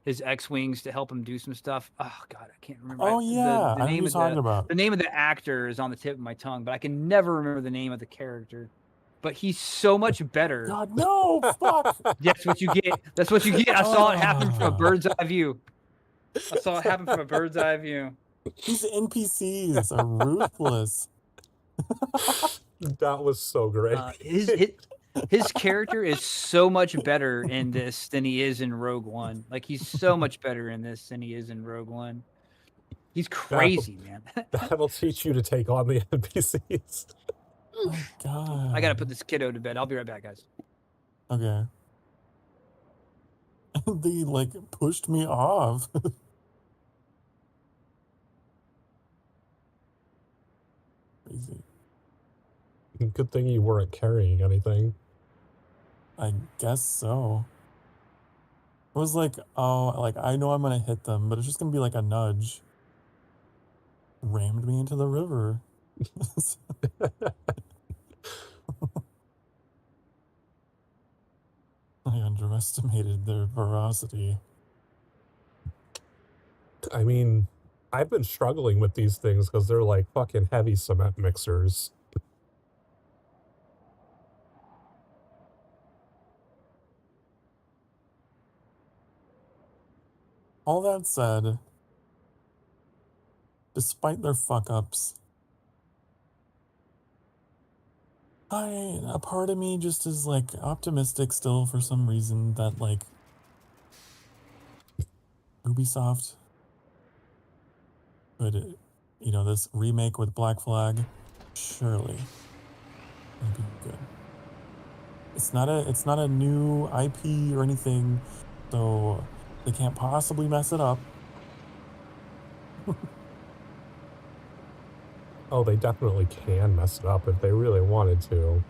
X-wings to help him do some stuff. Oh God, I can't remember. Oh yeah, I know who you're talking about. The name of the actor is on the tip of my tongue, but I can never remember the name of the character. But he's so much better. God, no, fuck. That's what you get. That's what you get. I saw it happen from a bird's eye view. I saw it happen from a bird's eye view. These NPCs are ruthless. That was so great. His character is so much better in this than he is in Rogue One. Like, he's so much better in this than he is in Rogue One. He's crazy, man. That'll teach you to take on the NPCs. Oh, God. I gotta put this kiddo to bed. I'll be right back, guys. Okay. They, like, pushed me off. Crazy. Good thing you weren't carrying anything. I guess so. It was like, oh, like, I know I'm gonna hit them, but it's just gonna be like a nudge. Rammed me into the river. I underestimated their ferocity. I mean, I've been struggling with these things because they're like fucking heavy cement mixers. All that said, despite their fuck-ups, a part of me just is, like, optimistic still for some reason that, like, Ubisoft could, you know, this remake with Black Flag, surely it'd be good. It's not a new IP or anything, so they can't possibly mess it up. Oh, they definitely can mess it up if they really wanted to.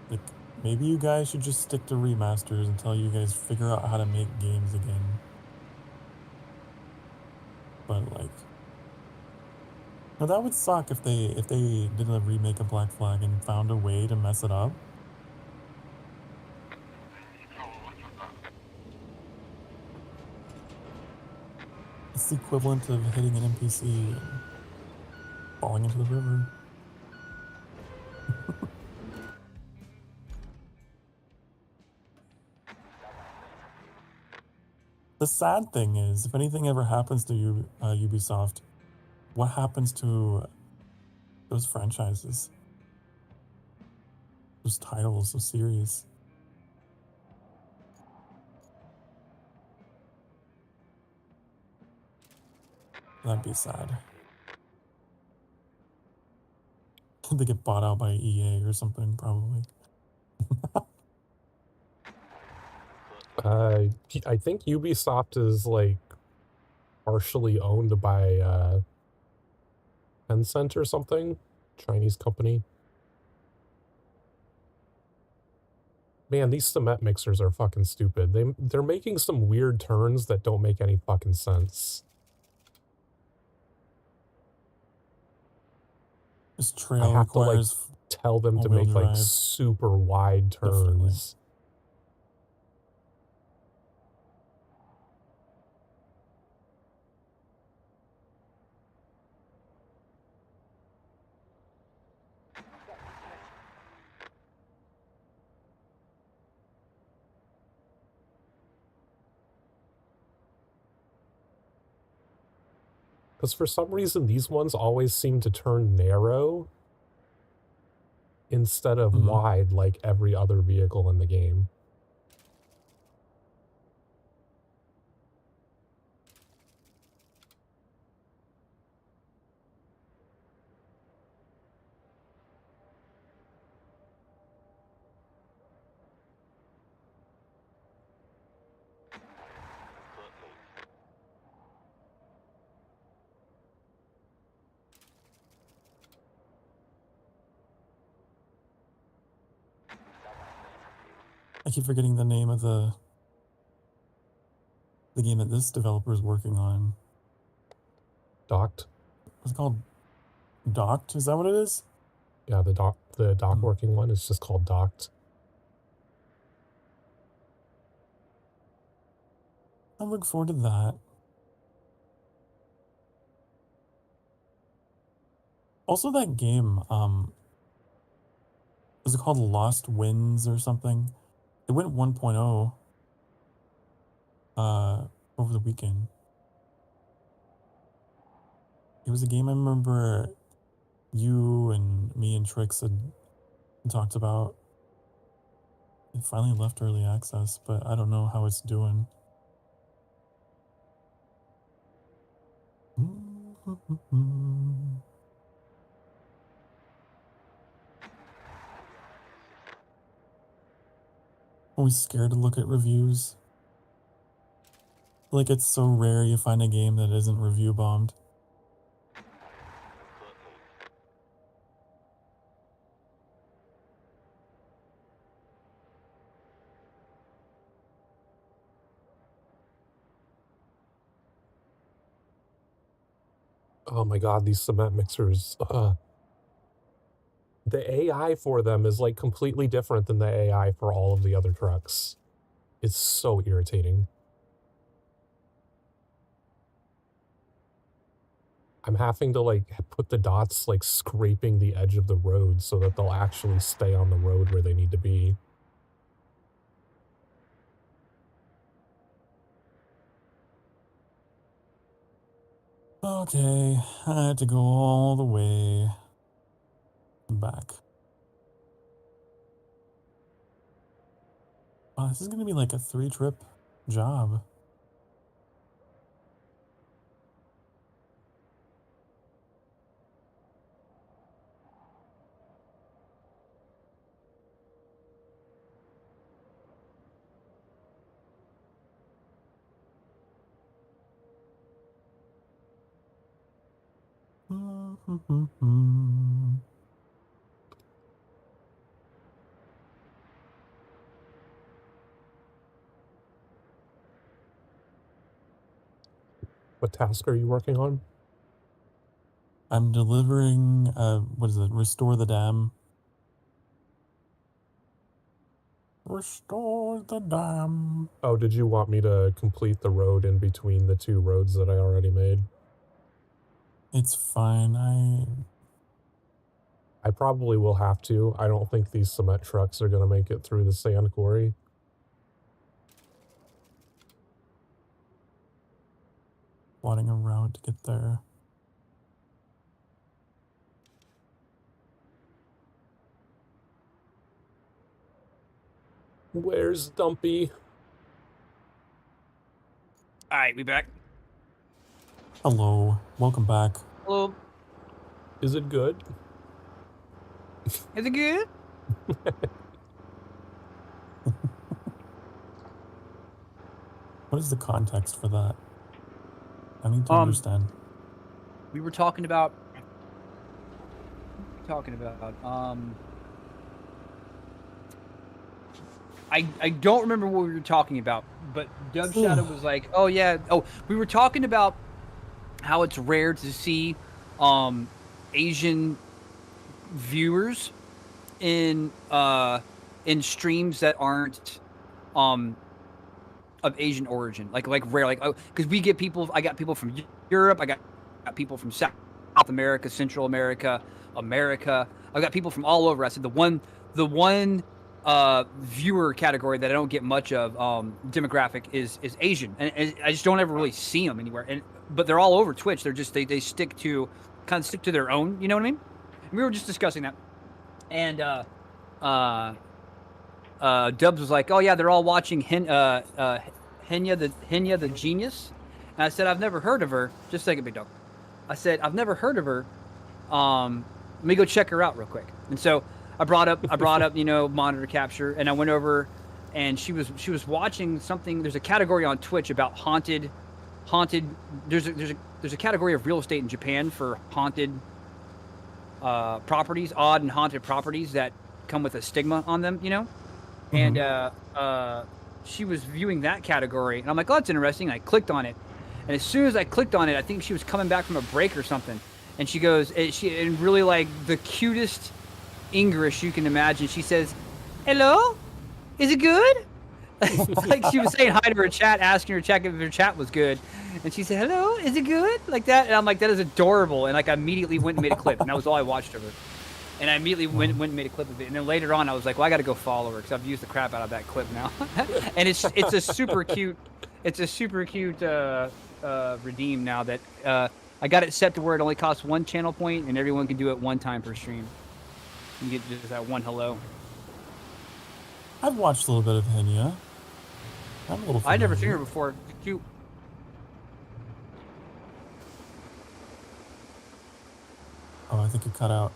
Like, maybe you guys should just stick to remasters until you guys figure out how to make games again. But, like, no, that would suck if they did a remake of Black Flag and found a way to mess it up. It's the equivalent of hitting an NPC and falling into the river. The sad thing is, if anything ever happens to Ubisoft, what happens to those franchises? Those titles, those series? That'd be sad. They get bought out by EA or something, probably. I think Ubisoft is like partially owned by Tencent or something, Chinese company. Man, these cement mixers are fucking stupid. They're making some weird turns that don't make any fucking sense. This trail I have to like requires tell them to make like super wide turns. Definitely. Because for some reason, these ones always seem to turn narrow instead of wide like every other vehicle in the game. I keep forgetting the name of the game that this developer is working on. Docked? What's it called? Docked? Is that what it is? Yeah, the dock working one is just called Docked. I look forward to that. Also, that game, was it called Lost Winds or something? It went 1.0 over the weekend. It was a game I remember you and me and Trix had talked about. It finally left early access, but I don't know how it's doing. Always scared to look at reviews. Like, it's so rare you find a game that isn't review bombed. Oh my god, these cement mixers. The AI for them is like completely different than the AI for all of the other trucks. It's so irritating. I'm having to like put the dots like scraping the edge of the road so that they'll actually stay on the road where they need to be. Okay, I had to go all the way back. Oh, this is gonna be like a 3-trip job. What task are you working on? I'm delivering, what is it? Restore the dam. Restore the dam. Oh, did you want me to complete the road in between the 2 roads that I already made? It's fine. I probably will have to. I don't think these cement trucks are going to make it through the sand quarry. Plotting a route to get there. Where's Dumpy? Alright, we back. Hello. Welcome back. Hello. Is it good? Is it good? What is the context for that? I need to understand. We were talking about I don't remember what we were talking about, but Dub Shadow was like, oh yeah, we were talking about how it's rare to see Asian viewers in streams that aren't of Asian origin, like rare, like, because we get people. I got people from Europe. I got people from South America, Central America, I've got people from all over. I said the one viewer category that I don't get much of demographic is Asian, and I just don't ever really see them anywhere. But they're all over Twitch. They're just they stick to their own. You know what I mean? And we were just discussing that, and Dubs was like, "Oh yeah, they're all watching Henya the Genius," and I said, "I've never heard of her." Just a second, big dog. I said, "I've never heard of her. Let me go check her out real quick." And so I brought up monitor capture, and I went over, and she was watching something. There's a category on Twitch about haunted. There's a category of real estate in Japan for haunted properties, odd and haunted properties that come with a stigma on them, and she was viewing that category, and I'm like, oh, that's interesting. And I clicked on it, and as soon as I clicked on it, I think she was coming back from a break or something, and she goes, in really like the cutest English you can imagine. She says, "Hello, is it good?" Like she was saying hi to her chat, asking her chat if her chat was good, and she said, "Hello, is it good?" Like that, and I'm like, that is adorable, and like I immediately went and made a clip, and that was all I watched of her. And I immediately went and made a clip of it. And then later on, I was like, well, I got to go follow her because I've used the crap out of that clip now. And it's a super cute, redeem now that I got it set to where it only costs 1 channel point and everyone can do it 1 time per stream. You get just that 1 hello. I've watched a little bit of Henya. I'm a little familiar. I'd never seen her before. Cute. Oh, I think it cut out.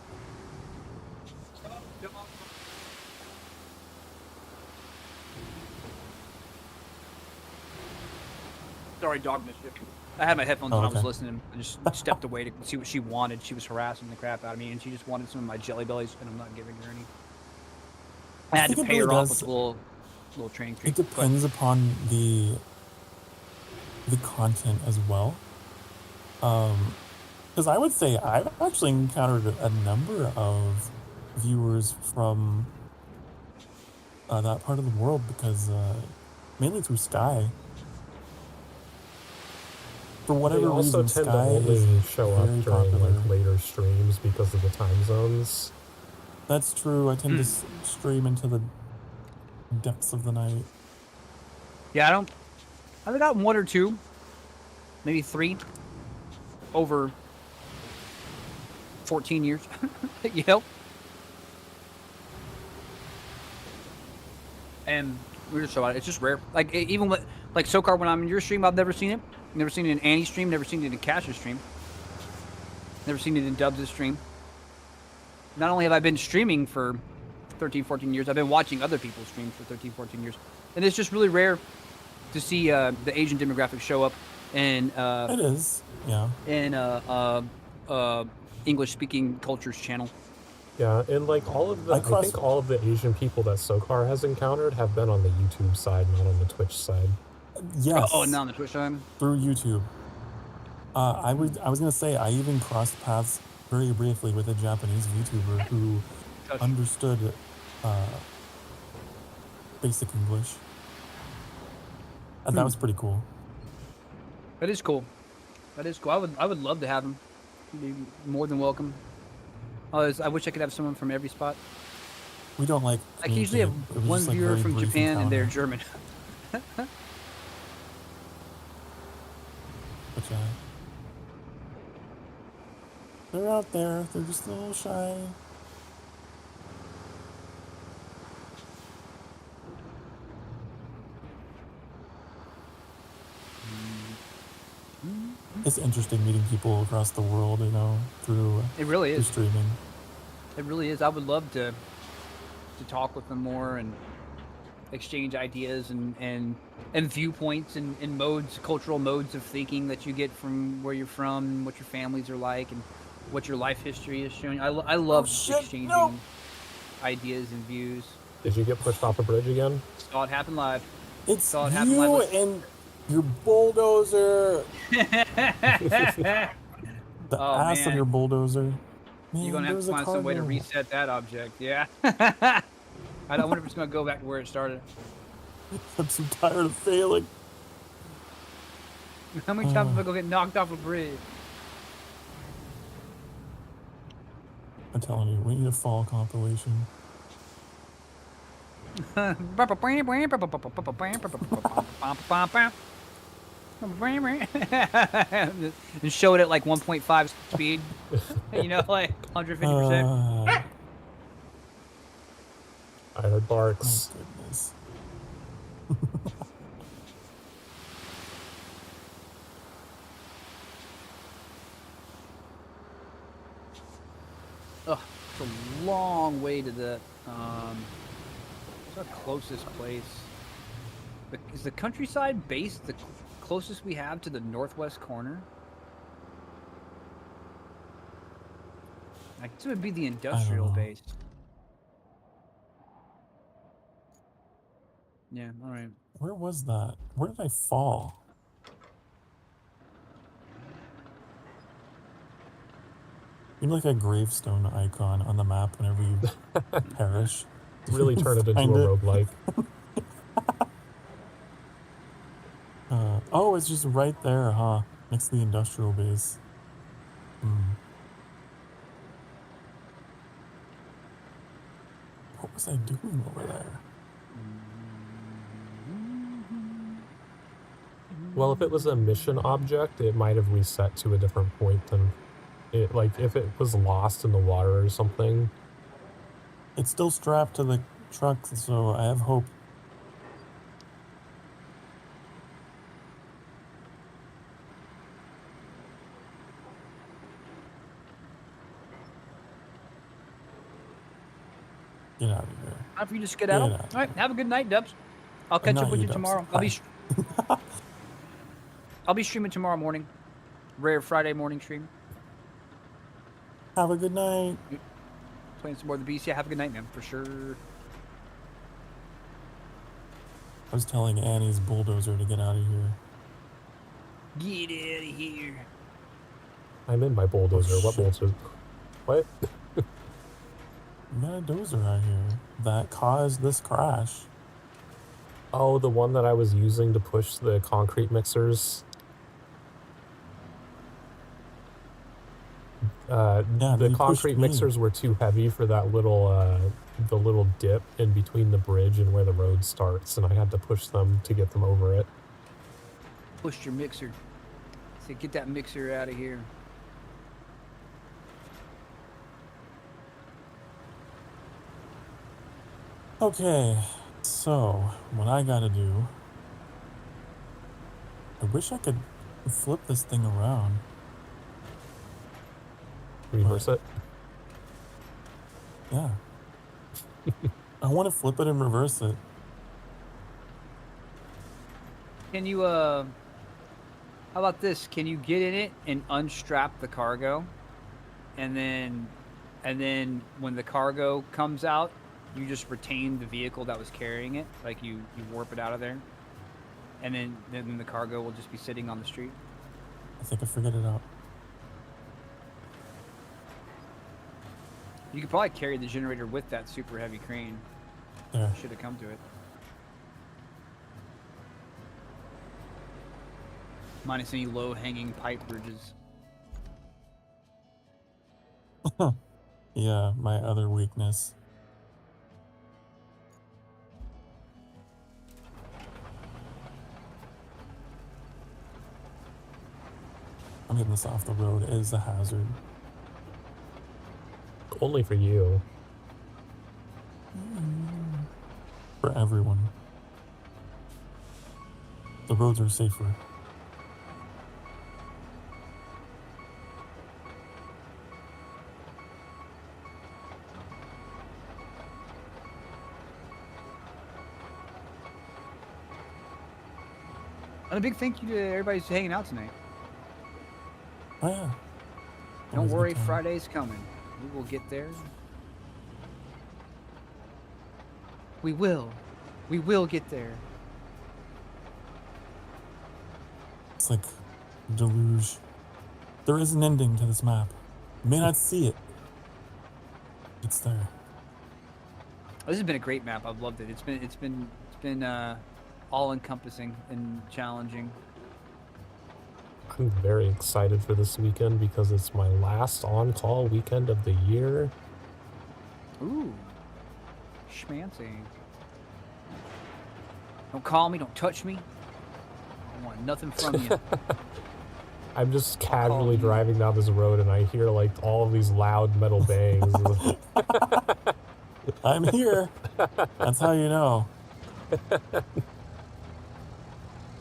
Sorry, dog mischief. I had my headphones on. I was listening. I just stepped away to see what she wanted. She was harassing the crap out of me, and she just wanted some of my jelly bellies, and I'm not giving her any. I had to pay her off with a little training treat. It depends upon the content as well. Because I would say I've actually encountered a number of viewers from that part of the world because mainly through Sky. For whatever reason, Sky to only show up during popular. like later streams because of the time zones. That's true. I tend to stream into the depths of the night. Yeah, I've got 1 or 2, maybe 3 over 14 years. You know? And we're just so it's just rare. Like even with like SoCar, when I'm in your stream, I've never seen it. Never seen it in Annie's stream. Never seen it in Cash's stream. Never seen it in Dubs' stream. Not only have I been streaming for 13, 14 years, I've been watching other people's streams for 13, 14 years. And it's just really rare to see the Asian demographic show up in it is, yeah. In English-speaking cultures channel. Yeah, and like all of the, I think all of the Asian people that SoCar has encountered have been on the YouTube side, not on the Twitch side. Yes. Oh, not on the Twitch side? Through YouTube. I was gonna say I even crossed paths very briefly with a Japanese YouTuber who understood basic English. And that was pretty cool. That is cool. That is cool. I would love to have him. He'd be more than welcome. I wish I could have someone from every spot. We don't like. I usually have one viewer from Japan and they're German. But yeah. They're out there. They're just a little shy. It's interesting meeting people across the world, you know, through it really is streaming. It really is. I would love to talk with them more and exchange ideas and viewpoints and modes, cultural modes of thinking that you get from where you're from, what your families are like, and what your life history is showing. I love exchanging ideas and views. Did you get pushed off a bridge again? Saw it happen live. Saw it happen live. And your bulldozer. The ass of your bulldozer. Man, you're gonna have to find some way to reset that object. Yeah. I wonder if it's gonna go back to where it started. I'm so tired of failing. How many times am I gonna get knocked off a bridge? I'm telling you, we need a fall compilation. And show it at like 1.5 speed. You know, like 150%. I heard barks. Oh, goodness. Ugh, it's a long way to the what's our closest place? Is the countryside base the closest we have to the northwest corner? I guess it would be the industrial base. Yeah, all right. Where was that? Where did I fall? You're like a gravestone icon on the map whenever you perish. Really turn it into Find a it. roguelike. Oh, it's just right there, huh? Next to the industrial base. What was I doing over there? Well, if it was a mission object, it might have reset to a different point than it. Like if it was lost in the water or something. It's still strapped to the truck, so I have hope. Get out of here. Time for you to skedaddle. All right, have a good night, Dubs. I'll catch up with you tomorrow. I'll be streaming tomorrow morning. Rare Friday morning stream. Have a good night. Playing some more of the beast. Yeah, have a good night, man, for sure. I was telling Annie's bulldozer to get out of here. Get out of here. I'm in my bulldozer. What bulldozer? What? You got a dozer out here that caused this crash. Oh, the one that I was using to push the concrete mixers. The concrete mixers were too heavy for that little, the little dip in between the bridge and where the road starts, and I had to push them to get them over it. Pushed your mixer. Say, get that mixer out of here. Okay, so what I gotta do, I wish I could flip this thing around. Reverse it? Yeah. I want to flip it and reverse it. Can you, how about this? Can you get in it and unstrap the cargo? And then when the cargo comes out, you just retain the vehicle that was carrying it, like you warp it out of there, and then the cargo will just be sitting on the street. I think I figured it out. You could probably carry the generator with that super heavy crane. There. Should have come to it. Minus any low-hanging pipe bridges. Yeah, my other weakness. I'm getting this off the road. It is a hazard. Only for you. For everyone. The roads are safer. And a big thank you to everybody who's hanging out tonight. Oh yeah. Don't worry, Friday's coming. We will get there. We will. We will get there. It's like deluge. There is an ending to this map. You may not see it. It's there. This has been a great map. I've loved it. It's been all encompassing and challenging. I'm very excited for this weekend because it's my last on-call weekend of the year. Ooh. Schmancy. Don't call me, don't touch me. I want nothing from you. I'm just casually driving down this road and I hear like all of these loud metal bangs. I'm here. That's how you know.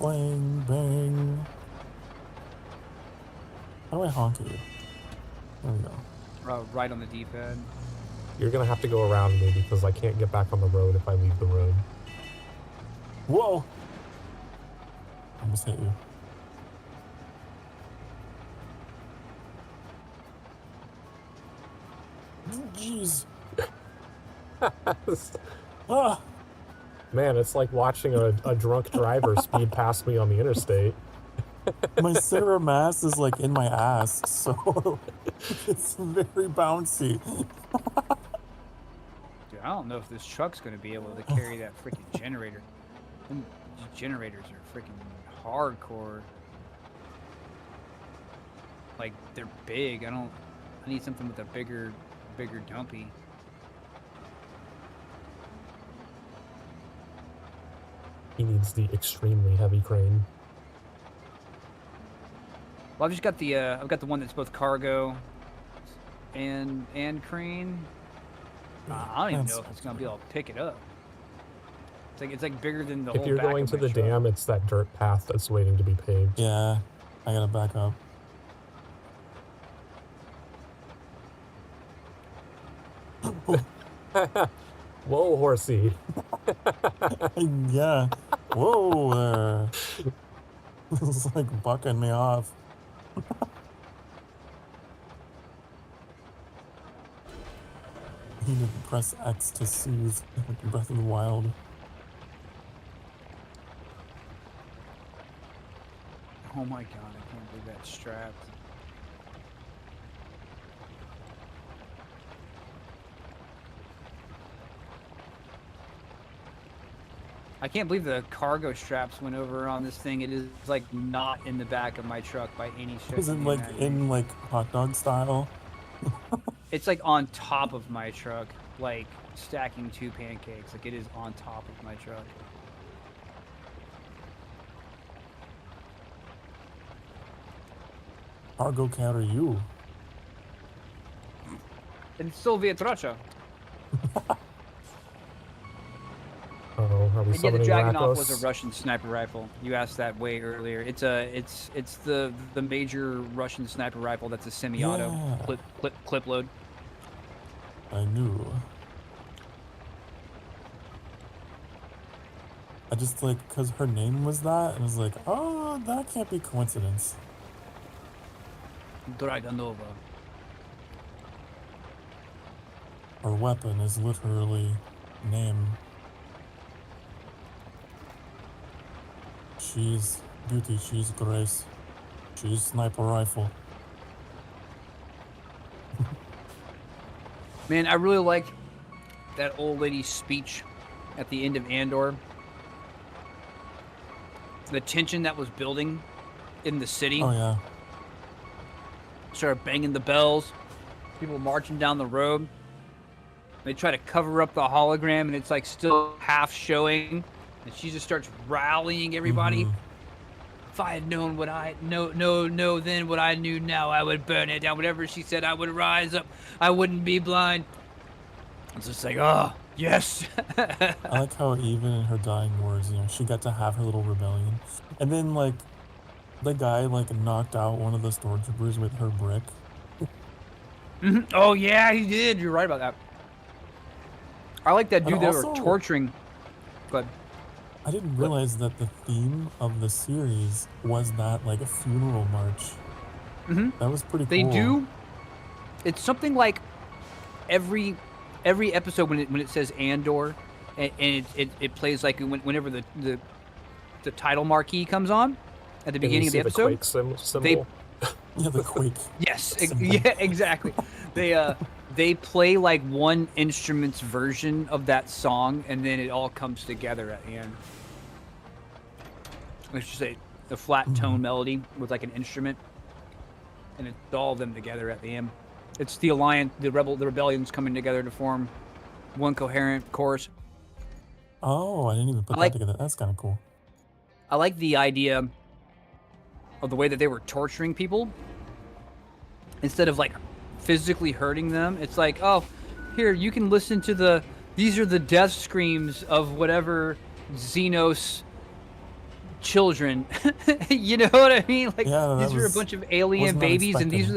Bang, bang. How do I honk at you? There we go. Right on the D-pad. You're gonna have to go around me because I can't get back on the road if I leave the road. Whoa! Almost hit you. Jeez. Ah! Man, it's like watching a drunk driver speed past me on the interstate. My center of mass is like in my ass, so it's very bouncy. Dude, I don't know if this truck's gonna be able to carry that freaking generator. These generators are freaking hardcore. Like, they're big. I need something with a bigger dumpy. He needs the extremely heavy crane. Well, I've just got the I've got the one that's both cargo and crane. I don't even know if it's gonna be able to pick it up. It's like bigger than the whole. If you're going to the dam, it's that dirt path that's waiting to be paved. Yeah, I gotta back up. Whoa, horsey. Yeah. Whoa there. It's like bucking me off. You need to press X to soothe, like Breath of the Wild. Oh my god, I can't believe that's strapped. I can't believe the cargo straps went over on this thing. It is like not in the back of my truck by any stretch. Is it like in like hot dog style? It's like on top of my truck, like stacking 2 pancakes. Like it is on top of my truck. Cargo cat are you? And Sylvia Tracha. Oh, are we yeah, the summoning Dragunov Rakos? was a Russian sniper rifle. You asked that way earlier. It's the major Russian sniper rifle that's a semi-auto clip load. I knew. I just like, cause her name was that, and I was like, oh, that can't be coincidence. Dragunova. Her weapon is literally name. She's beauty, she's grace, she's sniper rifle. Man, I really like that old lady's speech at the end of Andor. The tension that was building in the city. Oh yeah. Started banging the bells. People marching down the road. They try to cover up the hologram, and it's like still half showing. And she just starts rallying everybody. If I had known what I know then what I knew now, I would burn it down. Whatever she said, I would rise up. I wouldn't be blind. It's just like, oh, yes. I like how even in her dying words, you know, she got to have her little rebellion. And then, like, the guy, like, knocked out one of the stormtroopers with her brick. Oh, yeah, he did. You're right about that. I like that dude And they also, were torturing. But I didn't realize that the theme of the series was that, like, a funeral march. That was pretty cool. They do. It's something like every episode when it says Andor, and it plays like whenever the title marquee comes on at the beginning of the episode. The quake symbol. Yeah, the quake. Yes, yeah, exactly. They play like one instrument's version of that song, and then it all comes together at the end. Let's just say a flat tone melody with like an instrument, and it's all of them together at the end. It's the alliance, the rebellions coming together to form one coherent chorus. Oh, I didn't even put that together. That's kind of cool. I like the idea of the way that they were torturing people. Instead of like physically hurting them, it's like, oh, here, you can listen to these are the death screams of whatever Xenos children. You know what I mean? Like, yeah, these are a bunch of alien babies, and these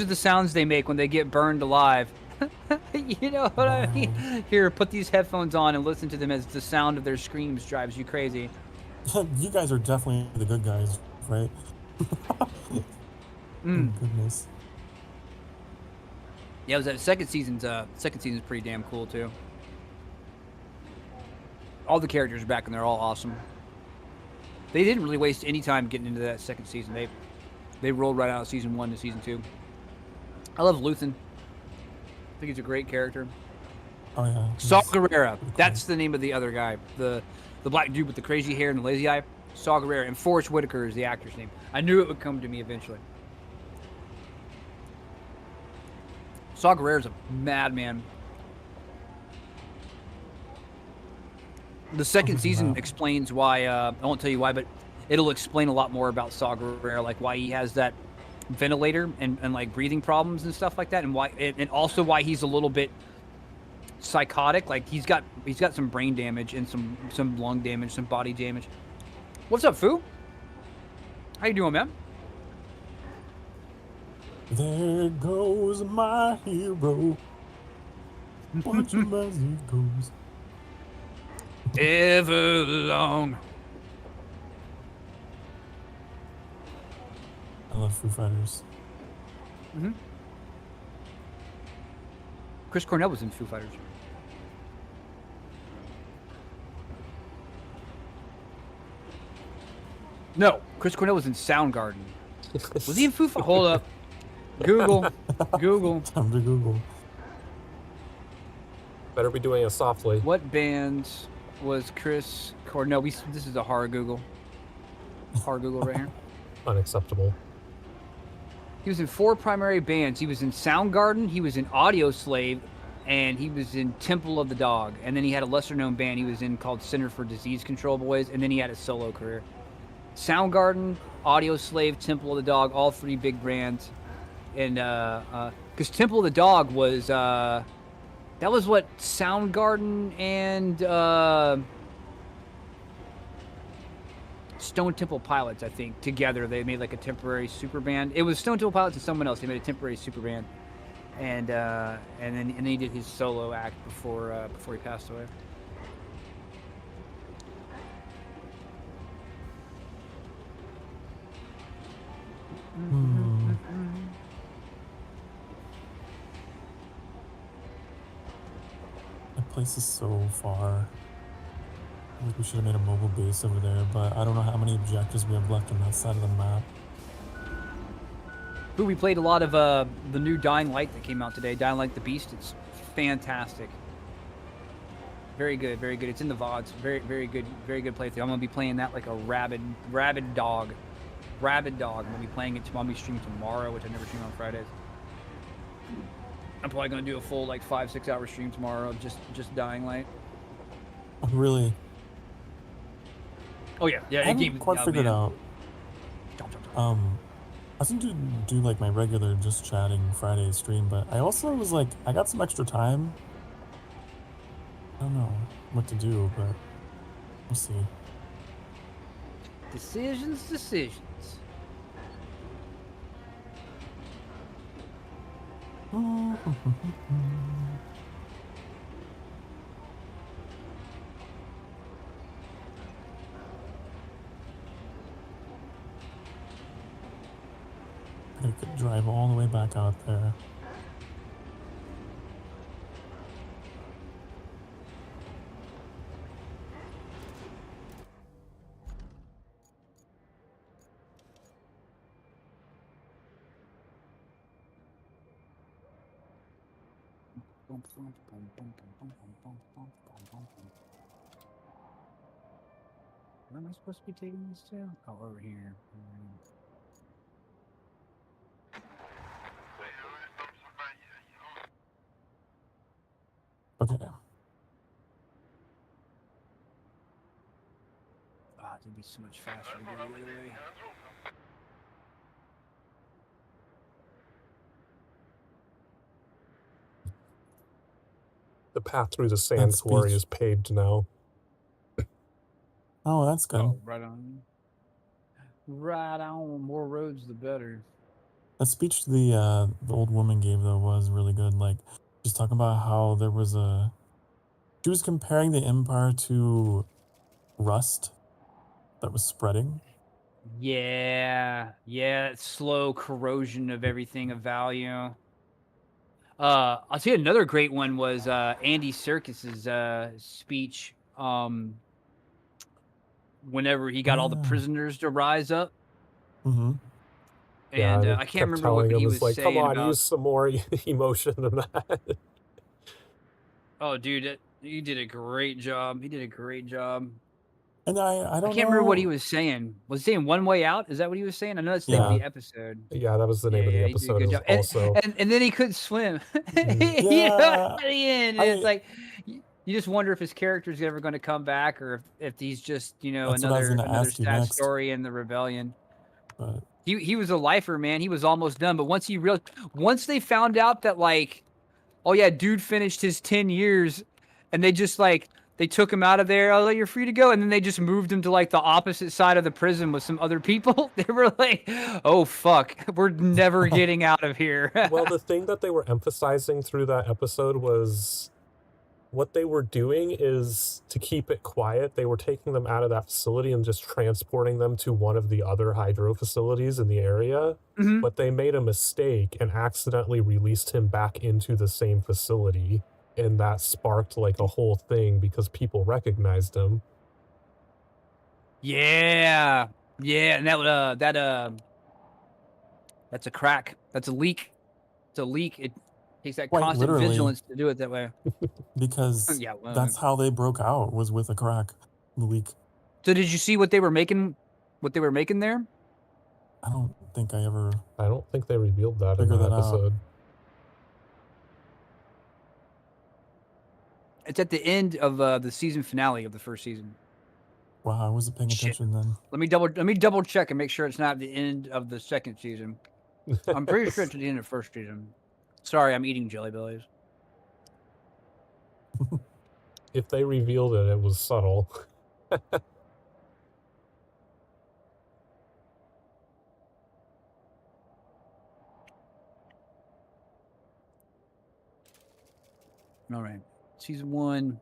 are the sounds they make when they get burned alive. You know what I mean? Here, put these headphones on and listen to them as the sound of their screams drives you crazy. You guys are definitely the good guys, right? Oh, goodness. Yeah, it was that second season's pretty damn cool too. All the characters are back, and they're all awesome. They didn't really waste any time getting into that second season. They rolled right out of season 1 to season 2. I love Luthen. I think he's a great character. Oh yeah. Saw Gerrera. That's the name of the other guy. The black dude with the crazy hair and the lazy eye. Saw Gerrera. And Forrest Whitaker is the actor's name. I knew it would come to me eventually. Saw Gerrera's a madman. The second season explains why, I won't tell you why, but it'll explain a lot more about Saw Gerrera, like why he has that ventilator and like breathing problems and stuff like that, and why, and also why he's a little bit psychotic. Like he's got some brain damage and some lung damage, some body damage. What's up, Foo? How you doing, man? There goes my hero. Watch him as he goes. Everlong. I love Foo Fighters. Chris Cornell was in Foo Fighters. No, Chris Cornell was in Soundgarden. Was he in Foo Fighters? Hold up. Google. Google. Time to Google. Better be doing it softly. What bands was Chris Cornell? This is a hard Google. Hard Google right here. Unacceptable. He was in 4 primary bands. He was in Soundgarden, he was in Audio Slave, and he was in Temple of the Dog. And then he had a lesser-known band he was in called Center for Disease Control Boys, and then he had a solo career. Soundgarden, Audio Slave, Temple of the Dog, all 3 big brands. And because Temple of the Dog was that was what Soundgarden and Stone Temple Pilots, I think, together they made like a temporary super band. It was Stone Temple Pilots and someone else. They made a temporary super band, and then he did his solo act before he passed away. That place is so far. I think we should have made a mobile base over there, but I don't know how many objectives we have left on that side of the map. Who we played a lot of the new Dying Light that came out today. Dying Light the Beast. It's fantastic. Very good, very good. It's in the VODs. Very, very good playthrough. I'm gonna be playing that like a rabid dog. Rabid dog. I'm gonna be playing it tomorrow. I'll be streaming tomorrow, which I never stream on Fridays. I'm probably gonna do a full like 5-6 hour stream tomorrow of just Dying Light. Oh, really? Oh yeah, yeah. I haven't quite figured out. I was gonna do like my regular just chatting Friday stream, but I also was like, I got some extra time. I don't know what to do, but we'll see. Decisions. I could drive all the way back out there. Where am I supposed to be taking this to? Oh, over here. Okay. Ah, it'd be so much faster to go the other way. The path through the sand quarry is paved now. Oh, that's good. Oh, right on. Right on. More roads, the better. That speech the old woman gave though was really good. Like, she's talking about how there was she was comparing the Empire to rust that was spreading. Yeah, slow corrosion of everything of value. I'll tell you another great one was Andy Serkis's speech whenever he got all the prisoners to rise up. Mm-hmm. And I can't remember what he was like, saying come on, about... use some more emotion than that. Oh, dude, he did a great job. He did a great job. And I don't know. I can't remember what he was saying. Was he saying One Way Out? Is that what he was saying? I know that's the name of the episode. Yeah, that was the name of the episode. He did a good job. Also, and then he couldn't swim. Yeah, You know, at the end, it's like you just wonder if his character is ever going to come back, or if he's just, you know, another sad story in the rebellion. But he was a lifer, man. He was almost done, but once they found out that, like, oh yeah, dude finished his 10 years, and they just like. They took him out of there. Oh, you're free to go. And then they just moved him to like the opposite side of the prison with some other people. They were like, oh, fuck, we're never getting out of here. Well, the thing that they were emphasizing through that episode was what they were doing is to keep it quiet. They were taking them out of that facility and just transporting them to one of the other hydro facilities in the area. Mm-hmm. But they made a mistake and accidentally released him back into the same facility. And that sparked like a whole thing because people recognized him. Yeah, and that's a crack. That's a leak. It's a leak. It takes that constant vigilance to do it that way. Because that's how they broke out, was with a crack leak. So did you see what they were making? What they were making there? I don't think they revealed that in the episode. It's at the end of the season finale of the first season. Wow, I wasn't paying attention then. Let me double check and make sure it's not the end of the second season. I'm pretty sure it's at the end of the first season. Sorry, I'm eating Jelly Bellies. If they revealed it, it was subtle. All right. Season 1.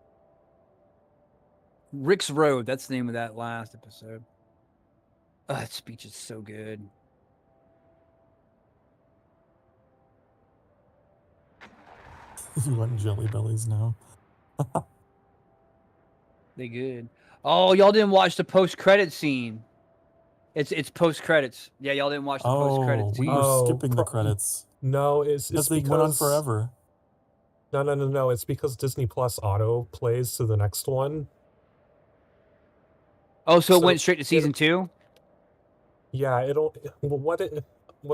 Rick's Road. That's the name of that last episode. Oh, that speech is so good. You want Jelly Bellies now? They good. Oh, y'all didn't watch the post-credit scene. It's post-credits. Yeah, y'all didn't watch the post-credit scene. We were skipping the credits. No, it's because they went on forever. No. It's because Disney Plus auto plays to the next one. Oh, so it went straight to season 2? Yeah, what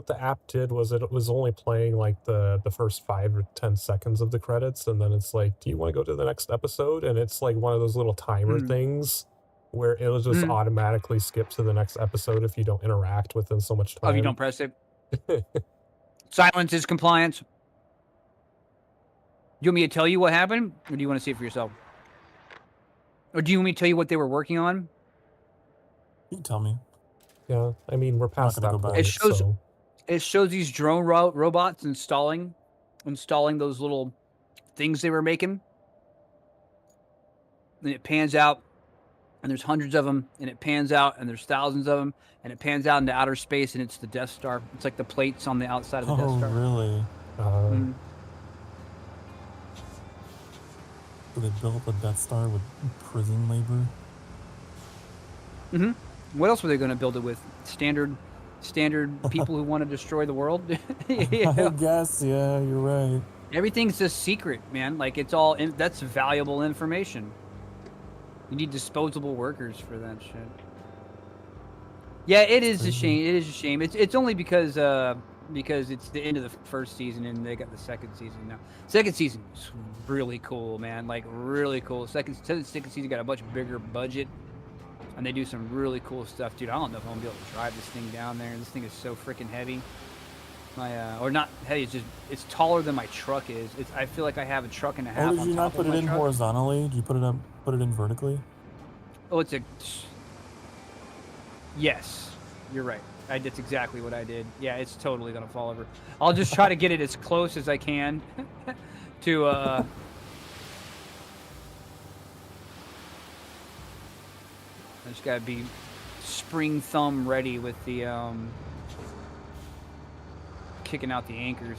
the app did was it was only playing like the first 5 or 10 seconds of the credits, and then it's like, do you want to go to the next episode? And it's like one of those little timer things where it'll just automatically skip to the next episode if you don't interact within so much time. Oh, if you don't press it? Silence is compliance. You want me to tell you what happened, or do you want to see it for yourself? Or do you want me to tell you what they were working on? You can tell me. Yeah, I mean, we're past that point. It shows these drone robots installing those little things they were making. And it pans out, and there's hundreds of them, and it pans out, and there's thousands of them, and it pans out into outer space, and it's the Death Star. It's like the plates on the outside of the Death Star. Oh, really? So they built the Death Star with prison labor? Mm-hmm. What else were they going to build it with? Standard people who want to destroy the world? Yeah. I guess, yeah, you're right. Everything's a secret, man. Like, it's all that's valuable information. You need disposable workers for that shit. Yeah, it is a shame. It is a shame. It's only because it's the end of the first season and they got the second season now. Second season is really cool, man. Like, really cool. Second season got a much bigger budget. And they do some really cool stuff, dude. I don't know if I'm gonna be able to drive this thing down there. This thing is so freaking heavy. Or not heavy. It's taller than my truck is. I feel like I have a truck and a half. Oh, did you not put it in horizontally? Did you put it in vertically? Oh, yes, you're right. That's exactly what I did. Yeah, it's totally gonna fall over. I'll just try to get it as close as I can to. I just gotta be spring thumb ready with the kicking out the anchors.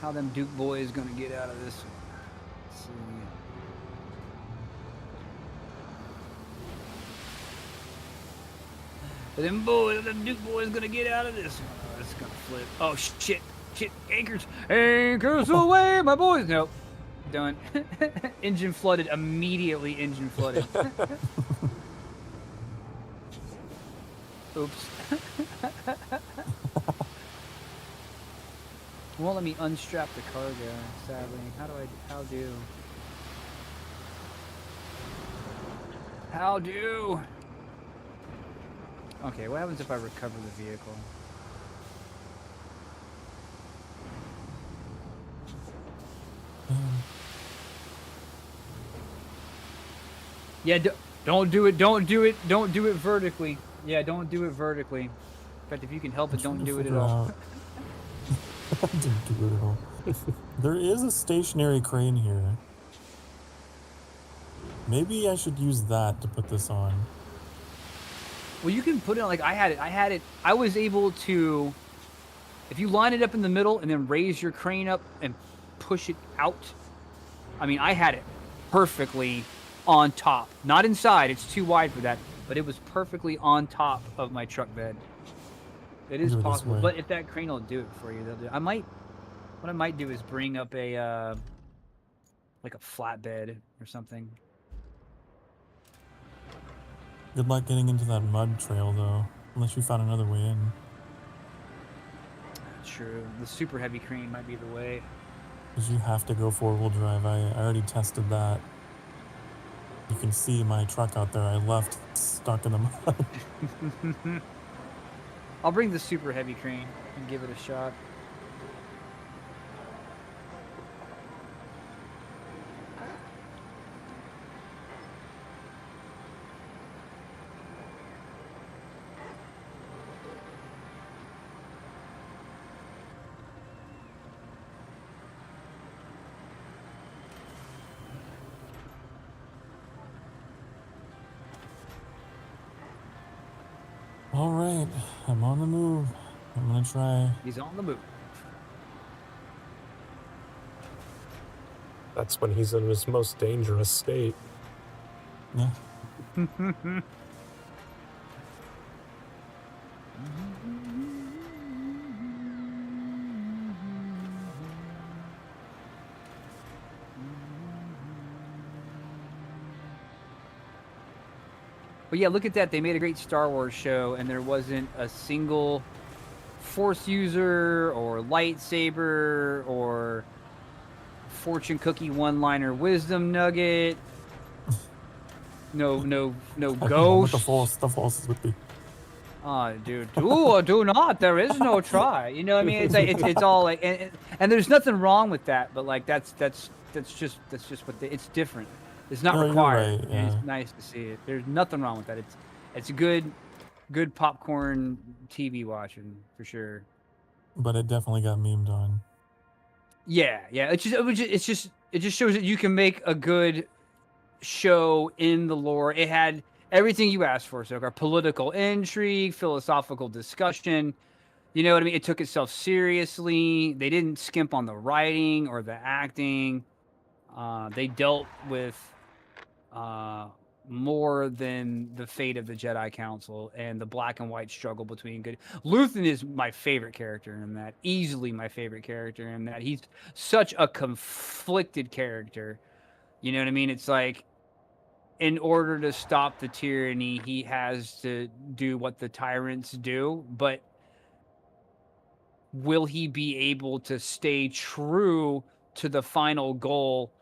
How them Duke boys gonna get out of this? Let's see. Them Duke boys gonna get out of this. Oh, it's gonna flip. Oh shit, anchors away, my boys. Nope, done. Engine flooded immediately. Engine flooded. Oops. Won't let me unstrap the cargo. Sadly, how do? Okay, what happens if I recover the vehicle? Yeah, don't do it vertically. Yeah, don't do it vertically. In fact, if you can help it, don't do it at all. Don't do it at all. There is a stationary crane here. Maybe I should use that to put this on. Well, you can put it on, like I had it. I was able to, if you line it up in the middle and then raise your crane up and push it out. I mean, I had it perfectly on top. Not inside, it's too wide for that. But it was perfectly on top of my truck bed. It is possible, but if that crane will do it for you, they'll do it. What I might do is bring up a, like a flatbed or something. Good luck getting into that mud trail, though, unless you found another way in. True. The super heavy crane might be the way. Because you have to go four-wheel drive. I already tested that. You can see my truck out there I left stuck in the mud. I'll bring the super heavy crane and give it a shot. Alright, I'm on the move. I'm gonna try. He's on the move. That's when he's in his most dangerous state. Yeah. But yeah, look at that. They made a great Star Wars show, and there wasn't a single Force user or lightsaber or fortune cookie one-liner wisdom nugget. No ghost. The Force is with me. Oh, dude. Do not. There is no try. You know what I mean? It's like it's all like, and there's nothing wrong with that. But like that's just what it's different. It's not required. Right, yeah. It's nice to see it. There's nothing wrong with that. It's good popcorn TV watching for sure. But it definitely got memed on. Yeah. It just shows that you can make a good show in the lore. It had everything you asked for, Sokar. Political intrigue, philosophical discussion. You know what I mean? It took itself seriously. They didn't skimp on the writing or the acting. They dealt with more than the fate of the Jedi Council and the black and white struggle between good. Luthen is my favorite character in that. Easily my favorite character in that. He's such a conflicted character. You know what I mean? It's like, in order to stop the tyranny, he has to do what the tyrants do, but will he be able to stay true to the final goal?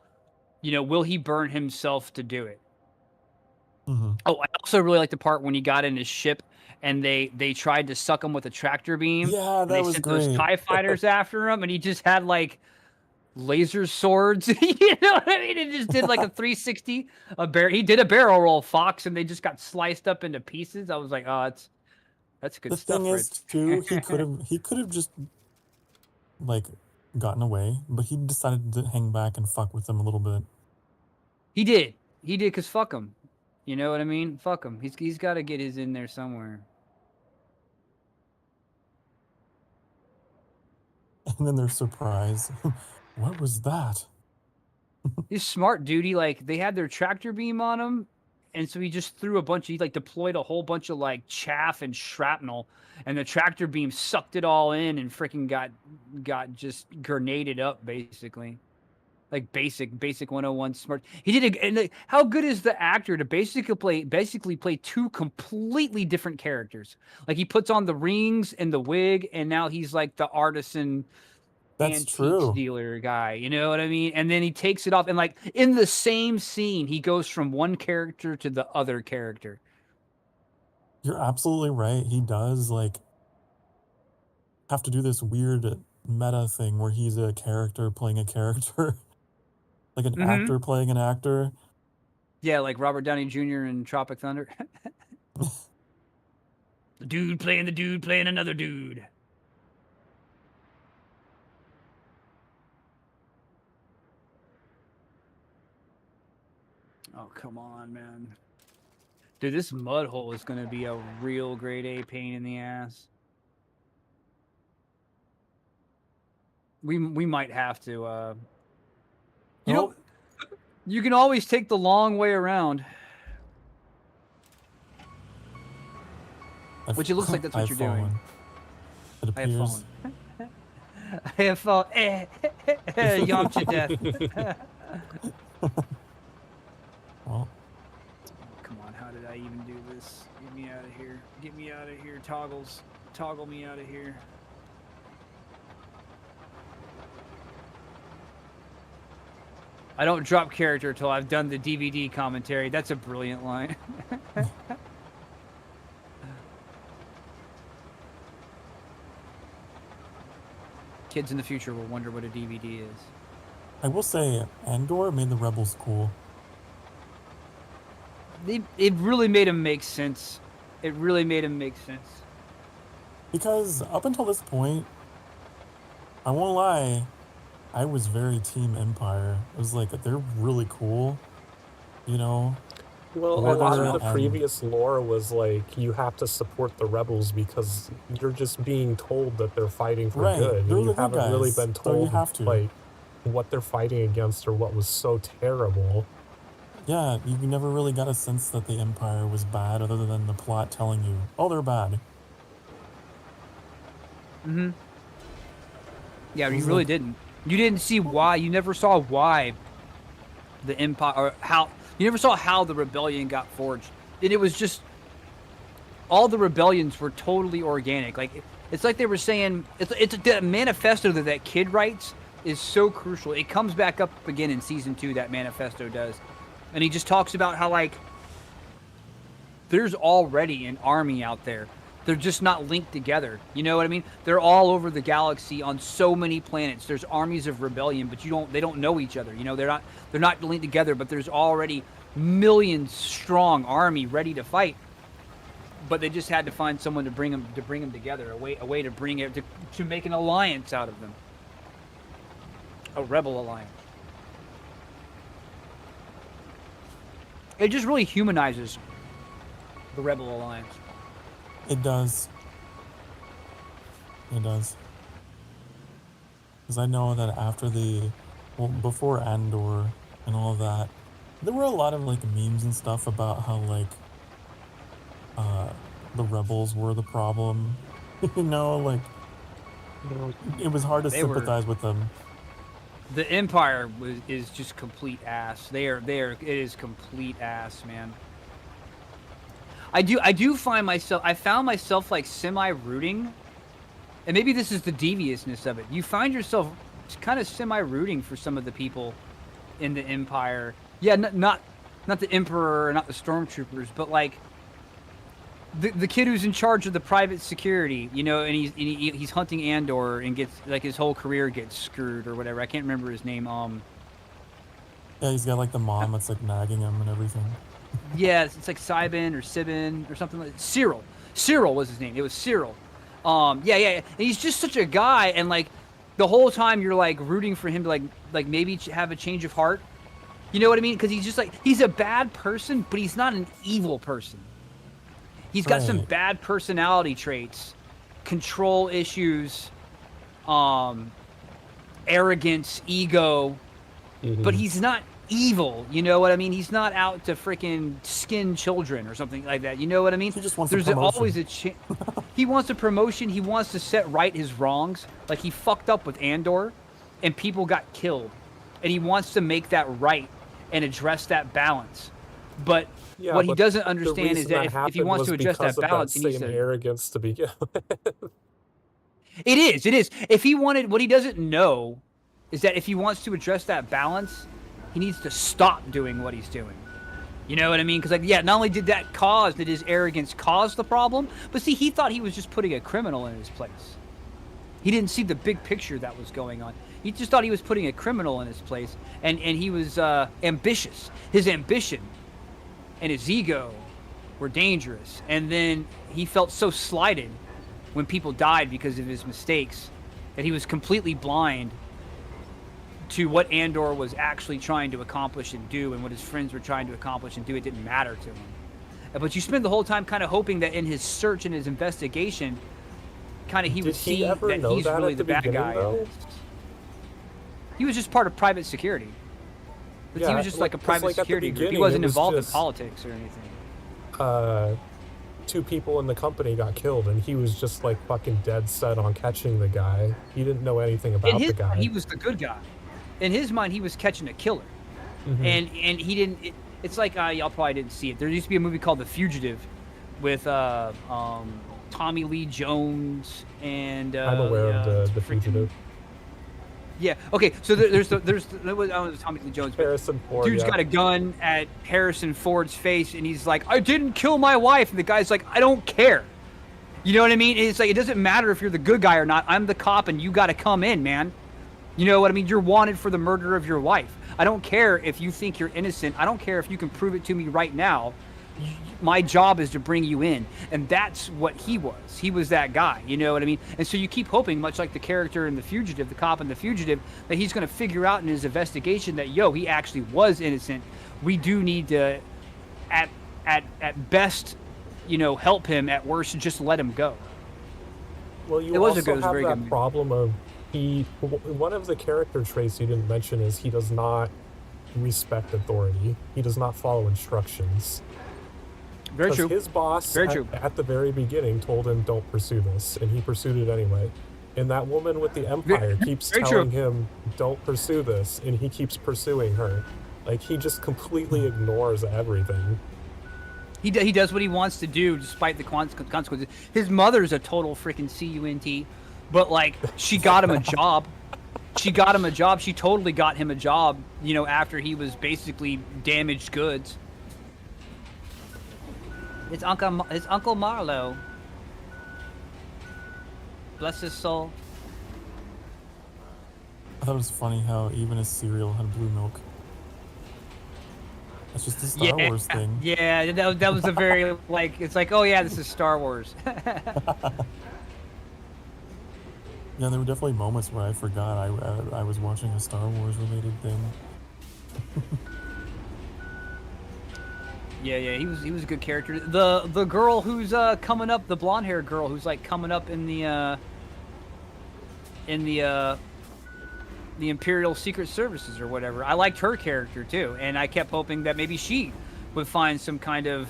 You know, will he burn himself to do it? Mm-hmm. Oh, I also really like the part when he got in his ship and they tried to suck him with a tractor beam. Yeah, that was sent great. Those TIE fighters after him, and he just had like laser swords. You know what I mean? It just did like a 360. He did a barrel roll, Fox, and they just got sliced up into pieces. I was like, oh, that's good stuff. The thing is, too, he could have just like gotten away, but he decided to hang back and fuck with them a little bit. He did, because fuck him. You know what I mean? Fuck him. He's got to get his in there somewhere. And then they're surprised. What was that? He's smart, dude. He like they had their tractor beam on him, and so he just threw a bunch. He like deployed a whole bunch of like chaff and shrapnel, and the tractor beam sucked it all in and freaking got just grenaded up basically. Like basic 101 smart. He did and how good is the actor to basically play two completely different characters? Like he puts on the rings and the wig, and now he's like the artisan That's antiques true. dealer guy. You know what I mean? And then he takes it off, and like in the same scene, he goes from one character to the other character. You're absolutely right. He does like have to do this weird meta thing where he's a character playing a character. Like an actor playing an actor. Yeah, like Robert Downey Jr. in Tropic Thunder. The dude playing another dude. Oh, come on, man. Dude, this mud hole is going to be a real grade A pain in the ass. We might have to, you know, you can always take the long way around. Which it looks like that's what you're doing. It appears. I have fallen. Yom to death. Well. Come on, how did I even do this? Get me out of here. Get me out of here, Toggles. Toggle me out of here. I don't drop character till I've done the DVD commentary. That's a brilliant line. Kids in the future will wonder what a DVD is. I will say, Andor made the Rebels cool. It really made him make sense. It really made him make sense. Because up until this point, I won't lie, I was very Team Empire. It was like, they're really cool, you know? Well, a lot of the previous lore was like, you have to support the rebels because you're just being told that they're fighting for good. And you haven't really been told like what they're fighting against or what was so terrible. Yeah, you never really got a sense that the Empire was bad other than the plot telling you, oh, they're bad. Mm-hmm. Yeah, you really didn't. You didn't see why. You never saw why the Empire, or how, you never saw how the rebellion got forged. And it was just, all the rebellions were totally organic. Like, it's like they were saying, it's the manifesto that kid writes is so crucial. It comes back up again in season 2, that manifesto does. And he just talks about how, like, there's already an army out there. They're just not linked together. You know what I mean? They're all over the galaxy on so many planets. There's armies of rebellion, but they don't know each other. You know, they're not linked together, but there's already millions strong army ready to fight. But they just had to find someone to bring them together, a way to bring it to make an alliance out of them. A rebel alliance. It just really humanizes the Rebel Alliance. It does. It does. Because I know that after before Andor and all that, there were a lot of like memes and stuff about how like the rebels were the problem. You know, like it was hard to sympathize with them. The Empire is just complete ass. It is complete ass, man. I found myself like semi-rooting, and maybe this is the deviousness of it. You find yourself kind of semi-rooting for some of the people in the Empire. Yeah, not the Emperor, not the Stormtroopers, but like the kid who's in charge of the private security, you know, and he's hunting Andor and gets like his whole career gets screwed or whatever. I can't remember his name. Yeah, he's got like the mom that's like nagging him and everything. Yeah, it's like Sibin or Sibin or something like Cyril. Cyril was his name. It was Cyril. Yeah. And he's just such a guy, and like the whole time you're like rooting for him to like maybe have a change of heart. You know what I mean? Because he's just like, he's a bad person, but he's not an evil person. He's got some bad personality traits, control issues, arrogance, ego, but he's not evil. You know what I mean? He's not out to freaking skin children or something like that. You know what I mean? He just wants There's a promotion. always a chance. He wants a promotion. He wants to set right his wrongs. Like, he fucked up with Andor, and people got killed, and he wants to make that right and address that balance. But what he doesn't understand is that if he wants to address that balance, he needs to arrogance to begin with. It is. If he wanted, what he doesn't know is that if he wants to address that balance, he needs to stop doing what he's doing. You know what I mean? Because, like, yeah, not only did his arrogance cause the problem, but see, he thought he was just putting a criminal in his place. He didn't see the big picture that was going on. He just thought he was putting a criminal in his place, and he was ambitious. His ambition and his ego were dangerous, and then he felt so slighted when people died because of his mistakes that he was completely blind to what Andor was actually trying to accomplish and do, and what his friends were trying to accomplish and do. It didn't matter to him. But you spend the whole time kind of hoping that in his search and his investigation, kind of he would see that he's really the bad guy. He was just part of private security. He was just like a private security group. He wasn't involved in politics or anything. 2 people in the company got killed, and he was just like fucking dead set on catching the guy. He didn't know anything about the guy. He was the good guy. In his mind, he was catching a killer, and he didn't. It's like y'all probably didn't see it. There used to be a movie called The Fugitive, with Tommy Lee Jones and I'm aware of the Fugitive. Yeah. Okay. So there's Tommy Lee Jones. Harrison Ford. Dude's got a gun at Harrison Ford's face, and he's like, "I didn't kill my wife," and the guy's like, "I don't care." You know what I mean? It's like, it doesn't matter if you're the good guy or not. I'm the cop, and you got to come in, man. You know what I mean? You're wanted for the murder of your wife. I don't care if you think you're innocent. I don't care if you can prove it to me right now. My job is to bring you in. And that's what he was. He was that guy. You know what I mean? And so you keep hoping, much like the character in The Fugitive, the cop in The Fugitive, that he's going to figure out in his investigation that, he actually was innocent. We do need to, at best, help him. At worst, just let him go. Well, you also have that problem of one of the character traits you didn't mention is he does not respect authority. He does not follow instructions. Very true. His boss at the very beginning told him, don't pursue this, and he pursued it anyway. And that woman with the Empire keeps telling him, don't pursue this, and he keeps pursuing her. Like, he just completely ignores everything. He does what he wants to do despite the consequences. His mother's a total freaking cunt, but, like, she got him a job. She totally got him a job, after he was basically damaged goods. It's Uncle Marlowe. Bless his soul. I thought it was funny how even his cereal had blue milk. That's just a Star Wars thing. Yeah, that was a very, like, it's like, oh yeah, this is Star Wars. Yeah, there were definitely moments where I forgot I was watching a Star Wars related thing. Yeah, he was a good character. The girl who's coming up, the blonde haired girl who's like coming up in the Imperial Secret Services or whatever. I liked her character too, and I kept hoping that maybe she would find some kind of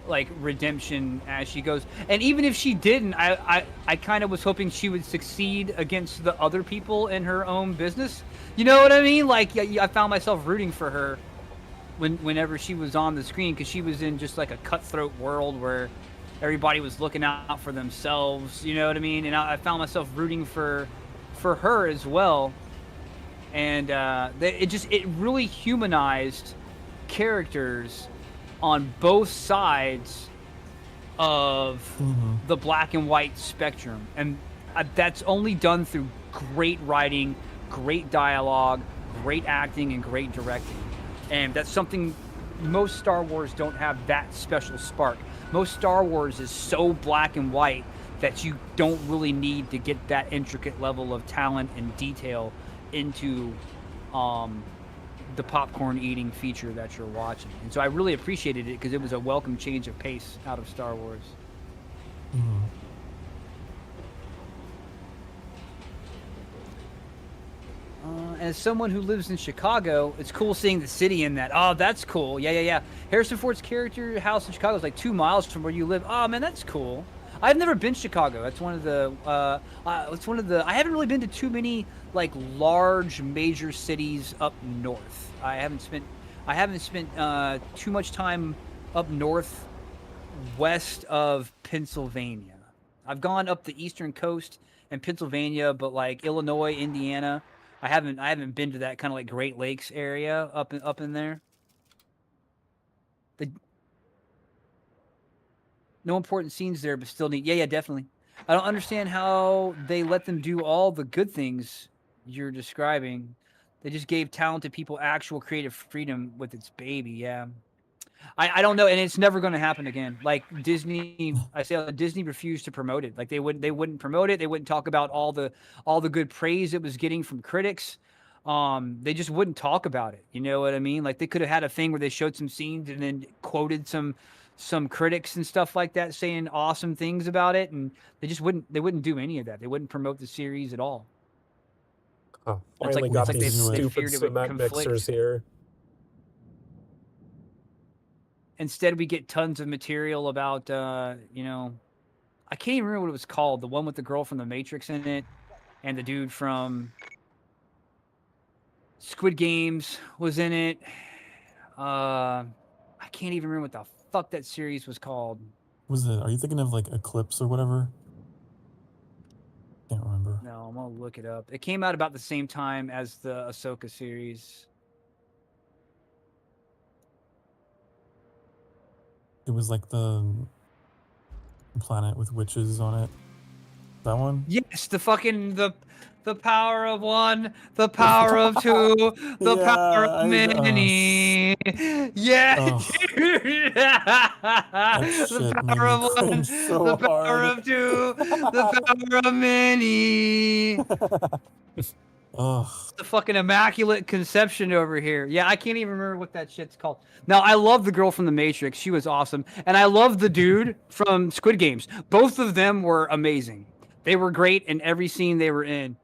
like redemption as she goes. And even if she didn't, I kind of was hoping she would succeed against the other people in her own business. You know what I mean? Like, I found myself rooting for her whenever she was on the screen, because she was in just like a cutthroat world where everybody was looking out for themselves. You know what I mean? And I found myself rooting for her as well. And it really humanized characters on both sides of the black and white spectrum, and that's only done through great writing, great dialogue, great acting, and great directing. And that's something most Star Wars don't have, that special spark. Most Star Wars is so black and white that you don't really need to get that intricate level of talent and detail into the popcorn eating feature that you're watching. And so I really appreciated it because it was a welcome change of pace out of Star Wars. And as someone who lives in Chicago, it's cool seeing the city in that. Oh, that's cool. Yeah. Harrison Ford's character house in Chicago is like 2 miles from where you live. Oh man, that's cool. I've never been to Chicago. That's one of the. I haven't really been to too many like large major cities up north. I haven't spent too much time up north, west of Pennsylvania. I've gone up the eastern coast and Pennsylvania, but like Illinois, Indiana, I haven't been to that kind of like Great Lakes area up in there. No important scenes there, but still neat. Yeah, definitely. I don't understand how they let them do all the good things you're describing. They just gave talented people actual creative freedom with its baby. Yeah. I don't know, and it's never going to happen again. Like Disney, Disney refused to promote it. Like they wouldn't promote it. They wouldn't talk about all the good praise it was getting from critics. They just wouldn't talk about it. You know what I mean? Like they could have had a thing where they showed some scenes and then quoted some critics and stuff like that saying awesome things about it, and they wouldn't do any of that. They wouldn't promote the series at all. Oh, finally got these stupid cement mixers here. Instead, we get tons of material about, I can't even remember what it was called. The one with the girl from The Matrix in it, and the dude from Squid Games was in it. I can't even remember what the fuck that series was called. Are you thinking of like Eclipse or whatever? Can't remember. No, I'm gonna look it up. It came out about the same time as the Ahsoka series. It was like the planet with witches on it. That one? Yes, the power of one, the power of two, the power of many. Yeah, the power of one, the power of two, the power of many. The fucking immaculate conception over here. Yeah, I can't even remember what that shit's called. Now, I love the girl from The Matrix. She was awesome. And I love the dude from Squid Games. Both of them were amazing. They were great in every scene they were in.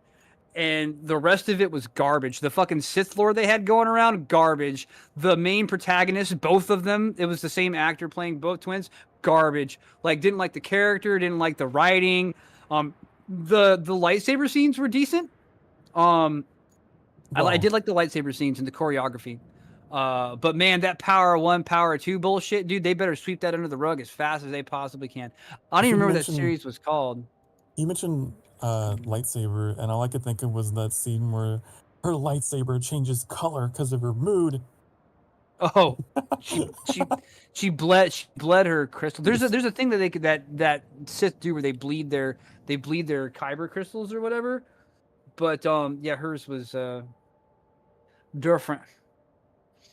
And the rest of it was garbage. The fucking Sith Lord they had going around, garbage. The main protagonist, both of them, it was the same actor playing both twins, garbage. Like, didn't like the character, didn't like the writing. The lightsaber scenes were decent. I did like the lightsaber scenes and the choreography. But man, that power one, power two bullshit, dude, they better sweep that under the rug as fast as they possibly can. I don't even remember what that series was called. You mentioned lightsaber, and all I could think of was that scene where her lightsaber changes color because of her mood. Oh, she bled her crystal. There's a thing that that Sith do where they bleed their kyber crystals or whatever. But yeah, hers was different.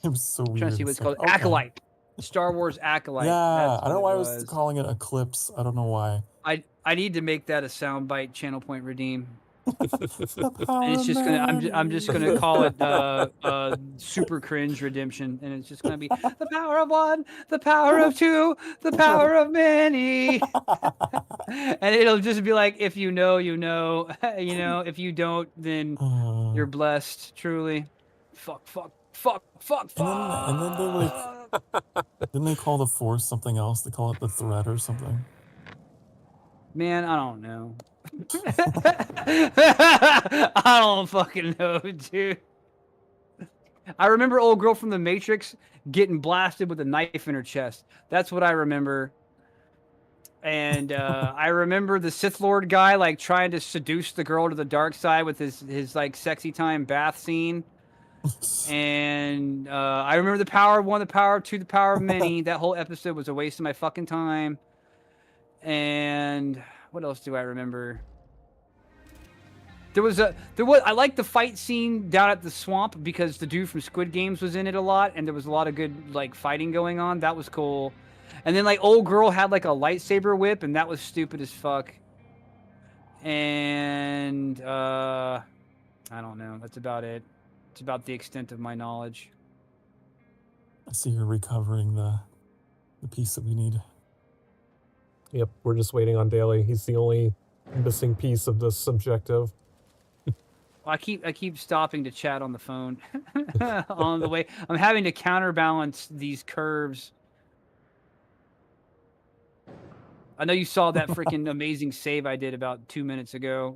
It was so weird. I'm trying to see what it's called. Okay. Acolyte. Star Wars Acolyte. Yeah, I don't know why I was calling it Eclipse. I don't know why. I need to make that a soundbite. Channel Point Redeem. And it's just gonna. I'm just gonna call it Super Cringe Redemption, and it's just gonna be the power of one, the power of two, the power of many. And it'll just be like, if you know, you know, you know. If you don't, then you're blessed. Truly. Fuck. And then they like, didn't they call the Force something else? They call it the threat or something. Man, I don't know. I don't fucking know, dude. I remember old girl from The Matrix getting blasted with a knife in her chest. That's what I remember. And I remember the Sith Lord guy like trying to seduce the girl to the dark side with his like sexy time bath scene. And I remember the power of one, the power of two, the power of many. That whole episode was a waste of my fucking time. And what else do I remember? I liked the fight scene down at the swamp because the dude from Squid Games was in it a lot, and there was a lot of good like fighting going on. That was cool. And then like old girl had like a lightsaber whip, and that was stupid as fuck. And I don't know. That's about it. It's about the extent of my knowledge. I see you're recovering the piece that we need. Yep, we're just waiting on Daly. He's the only missing piece of this objective. I keep stopping to chat on the phone on the way. I'm having to counterbalance these curves. I know you saw that freaking amazing save I did about 2 minutes ago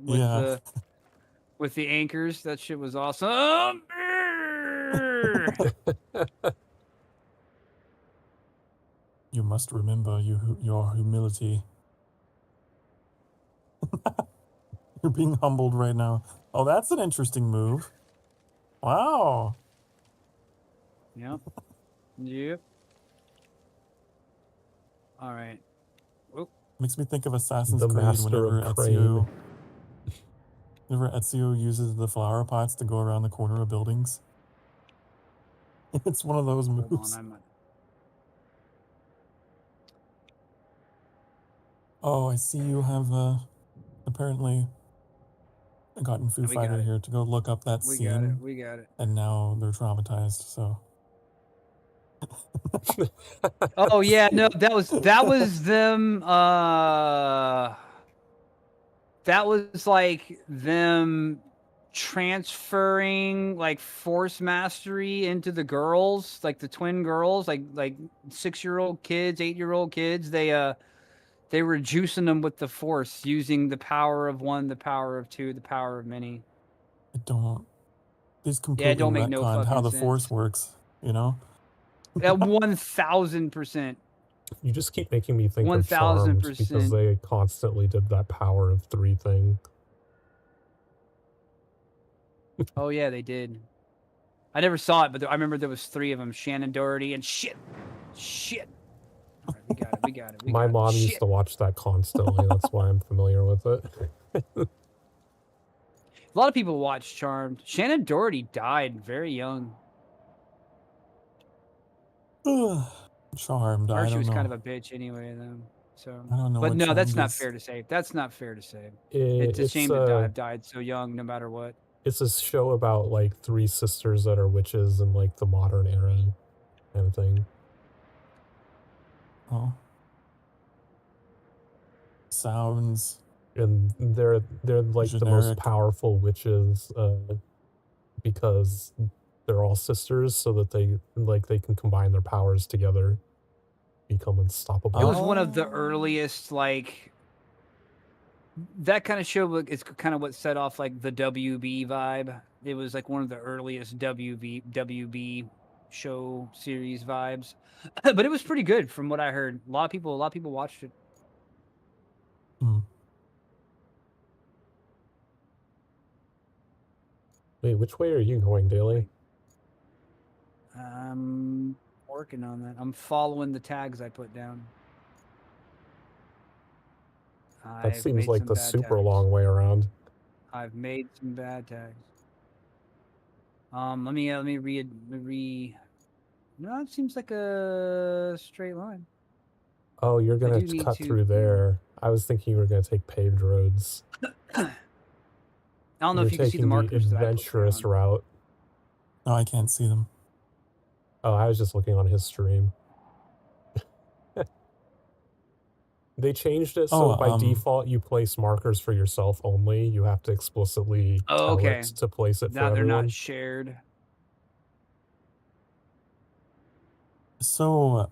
with the anchors. That shit was awesome. You must remember your humility. You're being humbled right now. Oh, that's an interesting move. Wow. Yep. Yep. All right. Whoop. Makes me think of Assassin's Creed Master whenever of Crane. Ezio uses the flower pots to go around the corner of buildings. It's one of those moves. Hold on, Oh, I see you have apparently gotten Foo Fighter here to go look up that scene. We got it. And now they're traumatized, so. Oh yeah, no, that was them that was like them transferring like force mastery into the girls, like the twin girls, like 6-year-old kids, 8-year-old kids. They were juicing them with the force, using the power of one, the power of two, the power of many. These completely don't make no fucking how the sense. force works, you know? 1000%. You just keep making me think of Charmed because they constantly did that power of 3 thing. Oh yeah, they did. I never saw it, but I remember there was 3 of them: Shannon Doherty and shit. All right, we got it. My mom used to watch that constantly. That's why I'm familiar with it. A lot of people watch Charmed. Shannon Doherty died very young. Charmed. Or she was kind of a bitch anyway, though. So I don't know. But no, that's not is. fair to say. That's not fair to say. It's a shame to have died so young, no matter what. It's a show about like 3 sisters that are witches in like the modern era, kind of thing. Oh. Sounds. And they're like generic. The most powerful witches because they're all sisters, so that they can combine their powers together, become unstoppable. It was one of the earliest, like, that kind of show is kind of what set off like the WB vibe. It was like one of the earliest WB show series vibes, but it was pretty good from what I heard. A lot of people watched it. Wait, which way are you going, Daily? I'm working on that. I'm following the tags I put down. That seems like the super long way around. I've made some bad tags. Let me read. No, it seems like a straight line. Oh, you're gonna cut through there. I was thinking you were gonna take paved roads. I don't know if you can see the markers. The adventurous route. No, I can't see them. Oh, I was just looking on his stream. They changed it so by default you place markers for yourself only. You have to explicitly tell it to place it for everyone. Now they're not shared. So,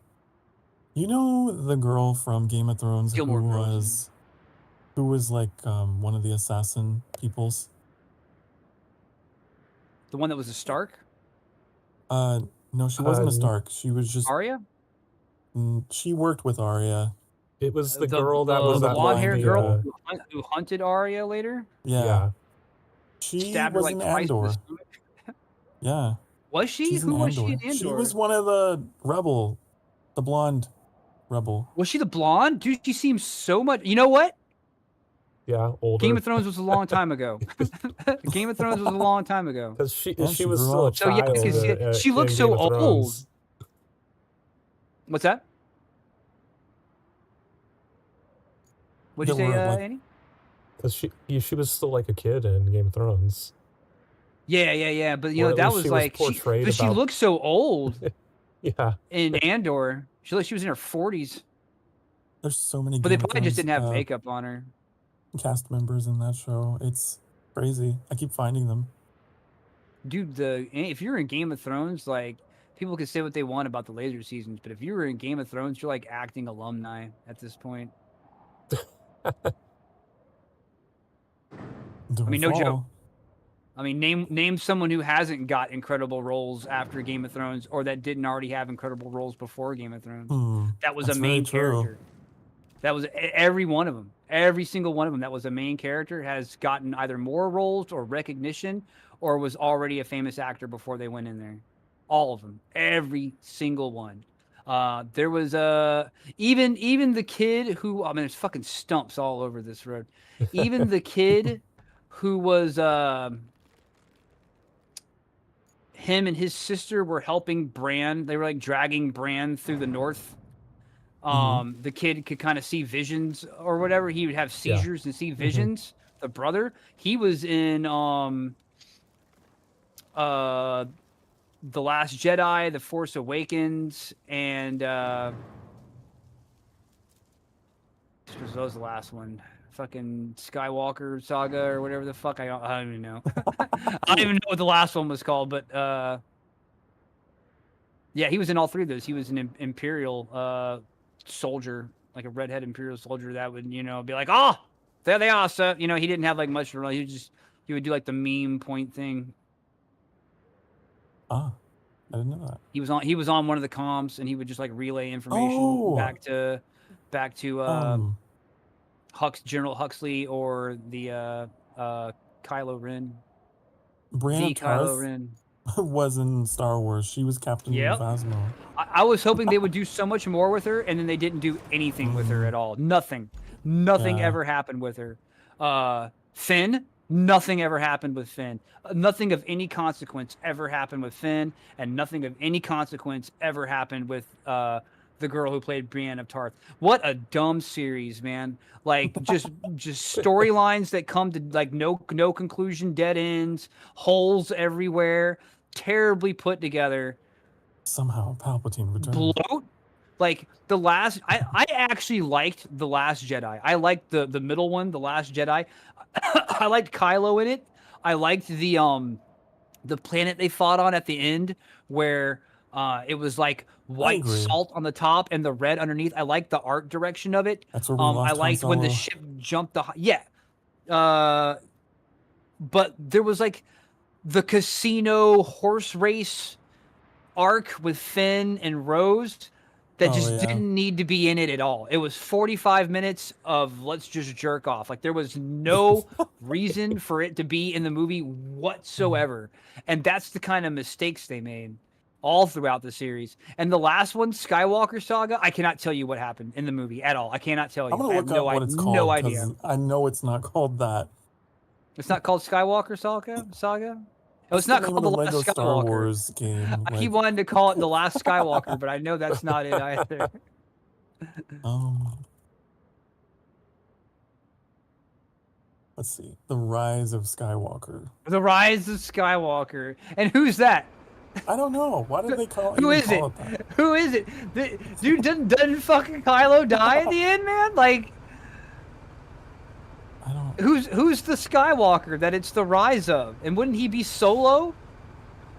you know the girl from Game of Thrones who was like one of the assassin peoples? The one that was a Stark? No, she wasn't a Stark. She was just Arya? She worked with Arya. It was the girl that was the blonde-haired girl who hunted Arya later. Yeah. She stabbed was her like in twice Andor. in the stomach. Yeah. Was she? She's Who in was she Andor. in Andor? She was one of the rebel, the blonde rebel. Was she the blonde? Dude, she seems so much. You know what? Yeah, older. Game of Thrones was a long time ago. Game of Thrones was a long time ago. Because she was still a child. So yeah, she looks so old. What's that? What'd you say, Annie? Because she was still like a kid in Game of Thrones. Yeah. But you know that was like she looked so old. Yeah. In Andor, she looked like she was in her 40s. There's so many. But they probably just didn't have makeup on her. Cast members in that show. It's Crazy. I keep finding them. Dude, if you're in Game of Thrones, like, people can say what they want about the later seasons, but if you were in Game of Thrones, you're like acting alumni at this point. Don't I mean, no joke. fall. I mean, name someone who hasn't got incredible roles after Game of Thrones, or that didn't already have incredible roles before Game of Thrones. That was a That's main very true. character. That was every one of them. Every single one of them that was a main character has gotten either more roles or recognition, or was already a famous actor before they went in there. All of them. Every single one. There was even the kid who, I mean, there's fucking stumps all over this road. Even the kid who was him and his sister were helping Bran. They were like dragging Bran through the north. The kid could kind of see visions or whatever. He would have seizures and see visions. The brother, he was in The Last Jedi, The Force Awakens, and what was the last one? Fucking Skywalker Saga or whatever the fuck. I don't even know. I don't even know what the last one was called, but yeah, he was in all three of those. He was an Imperial soldier, like a redhead Imperial soldier that would, you know, be like, oh, there they are, sir. You know, he didn't have like much to he would do like the meme point thing. Ah, I didn't know that. He was on one of the comms, and he would just like relay information back to General Huxley or the Kylo Ren. Brianna Kylo Ren was in Star Wars. She was Captain Phasma. I was hoping they would do so much more with her, and then they didn't do anything with her at all. Nothing ever happened with her. Finn, nothing ever happened with Finn. Nothing of any consequence ever happened with Finn, and nothing of any consequence ever happened with the girl who played Brienne of Tarth. What a dumb series, man. Like, just storylines that come to like no conclusion, dead ends, holes everywhere, terribly put together. Somehow Palpatine returned. Bloat. Like the last, I actually liked The Last Jedi. I liked the middle one, The Last Jedi. I liked Kylo in it. I liked the planet they fought on at the end, where it was like white salt on the top and the red underneath. I liked the art direction of it. That's where we lost I liked when the ship jumped but there was like the casino horse race arc with Finn and Rose that didn't need to be in it at all. It was 45 minutes of let's just jerk off. Like, there was no reason for it to be in the movie whatsoever. And that's the kind of mistakes they made all throughout the series. And the last one, Skywalker Saga, I cannot tell you what happened in the movie at all. I cannot tell you. I'm gonna look up what it's called. No idea. I know it's not called that. It's not called Skywalker Saga? Oh, it's not called The Last Skywalker. Star Wars game. I keep wanting to call it The Last Skywalker, but I know that's not it either. Let's see. The Rise of Skywalker. The Rise of Skywalker. And who's that? I don't know. Why did they call it? Who is it? Who is it? Dude, doesn't fucking Kylo die at the end, man? Like, I don't. Who's the Skywalker that it's the rise of? And wouldn't he be Solo,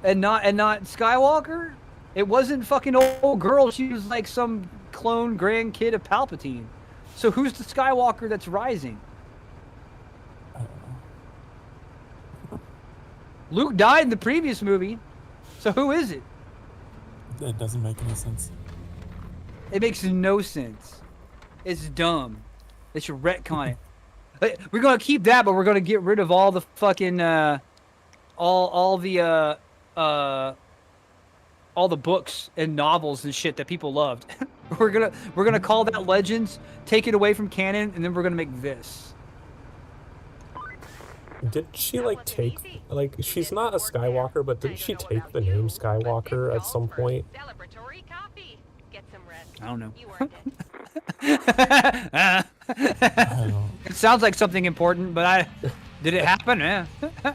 and not Skywalker? It wasn't fucking old girl. She was like some clone grandkid of Palpatine. So who's the Skywalker that's rising? I don't know. Luke died in the previous movie. So who is it? It doesn't make any sense. It makes no sense. It's dumb. They should retcon it. We're gonna keep that, but we're gonna get rid of all the fucking all the books and novels and shit that people loved. we're gonna call that Legends, take it away from canon, and then we're gonna make this. Did she like take, like, she's not a Skywalker, but didn't she take the name Skywalker at some point? I don't know. It sounds like something important, but did it happen? Yeah.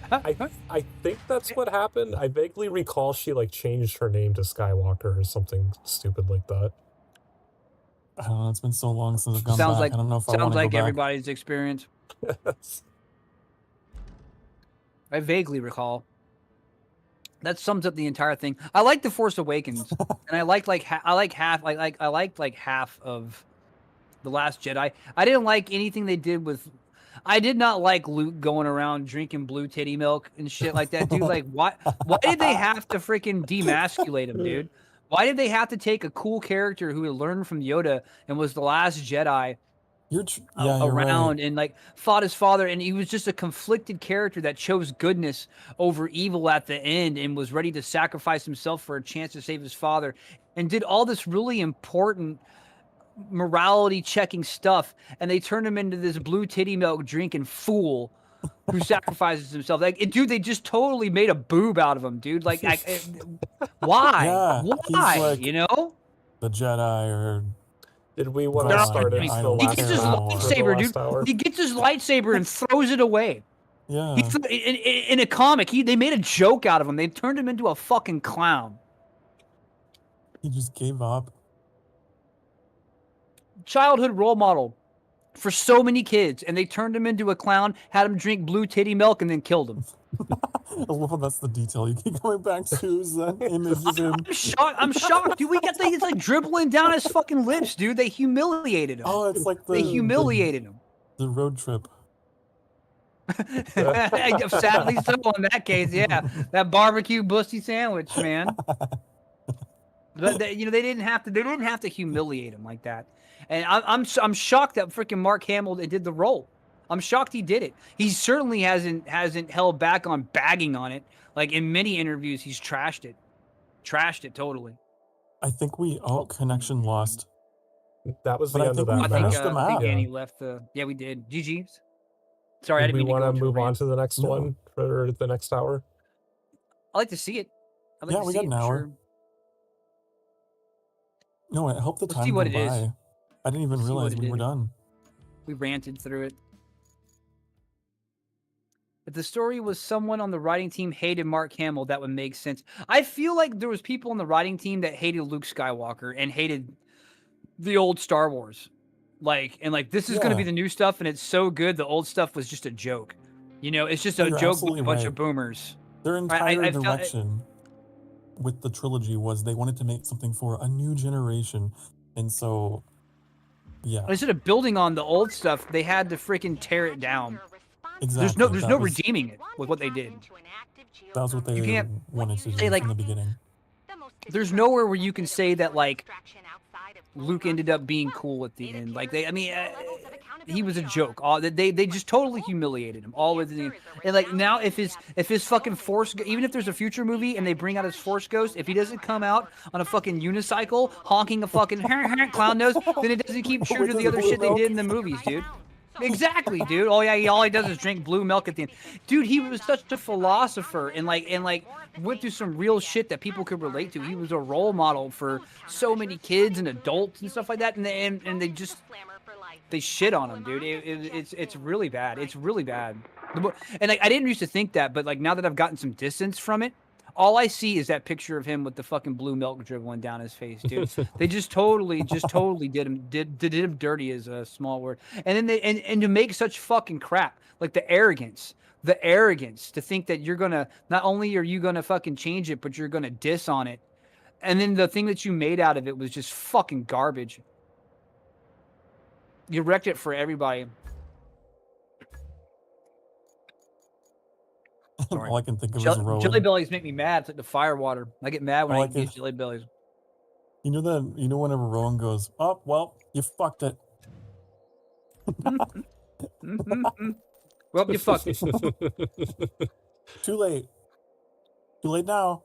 I think that's what happened. I vaguely recall she like changed her name to Skywalker or something stupid like that. I don't know. It's been so long since I've gone back. I don't know if I want to go back. Sounds like everybody's experience. I vaguely recall. That sums up the entire thing. I like The Force Awakens, and I liked like half of The Last Jedi. I didn't like anything they did with. I did not like Luke going around drinking blue titty milk and shit like that, dude. Like, why? Why did they have to freaking demasculate him, dude? Why did they have to take a cool character who had learned from Yoda and was the last Jedi You're around right. and like fought his father, and he was just a conflicted character that chose goodness over evil at the end and was ready to sacrifice himself for a chance to save his father, and did all this really important morality checking stuff, and they turned him into this blue titty milk drinking fool who sacrifices himself. Like, dude, they just totally made a boob out of him, dude. Like, why? Yeah, Why? he's like You know? the Jedi, or Did we want to start it the He last gets his map for the lightsaber, last dude. hour? He gets his lightsaber and throws it away. Yeah. In a comic, they made a joke out of him. They turned him into a fucking clown. He just gave up. Childhood role model for so many kids, and they turned him into a clown, had him drink blue titty milk, and then killed him. I love how that's the detail you keep going back to, is that image of him. I'm shocked, dude. He's like dribbling down his fucking lips, dude. They humiliated him. Oh, it's like they humiliated him. The road trip. Sadly so in that case, yeah. That barbecue bussy sandwich, man. But they didn't have to humiliate him like that. And I'm shocked that freaking Mark Hamill did the role. I'm shocked he did it. He certainly hasn't held back on bagging on it. Like, in many interviews, he's trashed it totally. I think connection lost. That was the end of that map. I think Annie left the. Yeah, we did. GG's. Sorry, I didn't mean to want go to move on to the next one for the next hour. I like to see it. We got an hour. Sure. No, I hope the time went by. Is. I didn't even realize we were done. We ranted through it. If the story was someone on the writing team hated Mark Hamill, that would make sense. I feel like there was people on the writing team that hated Luke Skywalker and hated the old Star Wars. Like, this is going to be the new stuff, and it's so good. The old stuff was just a joke. You know, it's just a joke with a bunch of boomers. Their entire direction with the trilogy was they wanted to make something for a new generation. And so, yeah. Instead of building on the old stuff, they had to freaking tear it down. Exactly. There's no redeeming it with what they did. That was what they wanted to do from the beginning. There's nowhere where you can say that, like, Luke ended up being cool at the end. Like, he was a joke. They just totally humiliated him all with the. And like, now if his fucking Force, even if there's a future movie and they bring out his Force ghost, if he doesn't come out on a fucking unicycle honking a fucking clown nose, then it doesn't keep true to the other shit they did in the movies, dude. Exactly, dude. Oh yeah, all he does is drink blue milk at the end. Dude, he was such a philosopher and went through some real shit that people could relate to. He was a role model for so many kids and adults and stuff like that, and they shit on him, dude. It's really bad. It's really bad. And I didn't used to think that, but like now that I've gotten some distance from it, all I see is that picture of him with the fucking blue milk dribbling down his face, dude. They just totally did him dirty is a small word. And then and to make such fucking crap, like the arrogance to think that you're gonna, not only are you gonna fucking change it, but you're gonna diss on it. And then the thing that you made out of it was just fucking garbage. You wrecked it for everybody. All I can think of is Rowan. Jelly bellies make me mad. It's like the fire water. I get mad when I eat these jelly bellies. You know whenever Rowan goes, oh, well, you fucked it. Well, you fucked it. Too late. Too late now.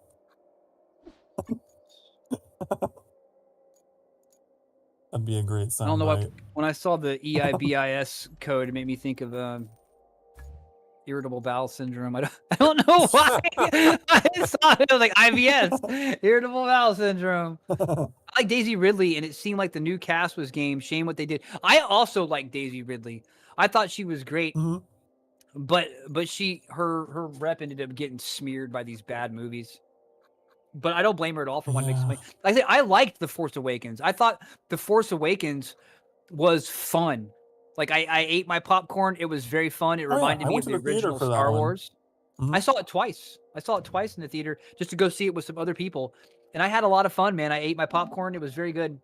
That'd be a great sound. I don't know why. When I saw the EIBIS code, it made me think of irritable bowel syndrome. I don't know why. I saw it. I was like, IBS, irritable bowel syndrome. I like Daisy Ridley, and it seemed like the new cast was game. Shame what they did. I also like Daisy Ridley. I thought she was great, but her rep ended up getting smeared by these bad movies. But I don't blame her at all for wanting to make something. Like I say, I liked The Force Awakens. I thought The Force Awakens was fun. Like I ate my popcorn. It was very fun. It reminded me of the original Star Wars. I saw it twice. I saw it twice in the theater just to go see it with some other people, and I had a lot of fun, man. I ate my popcorn. It was very good.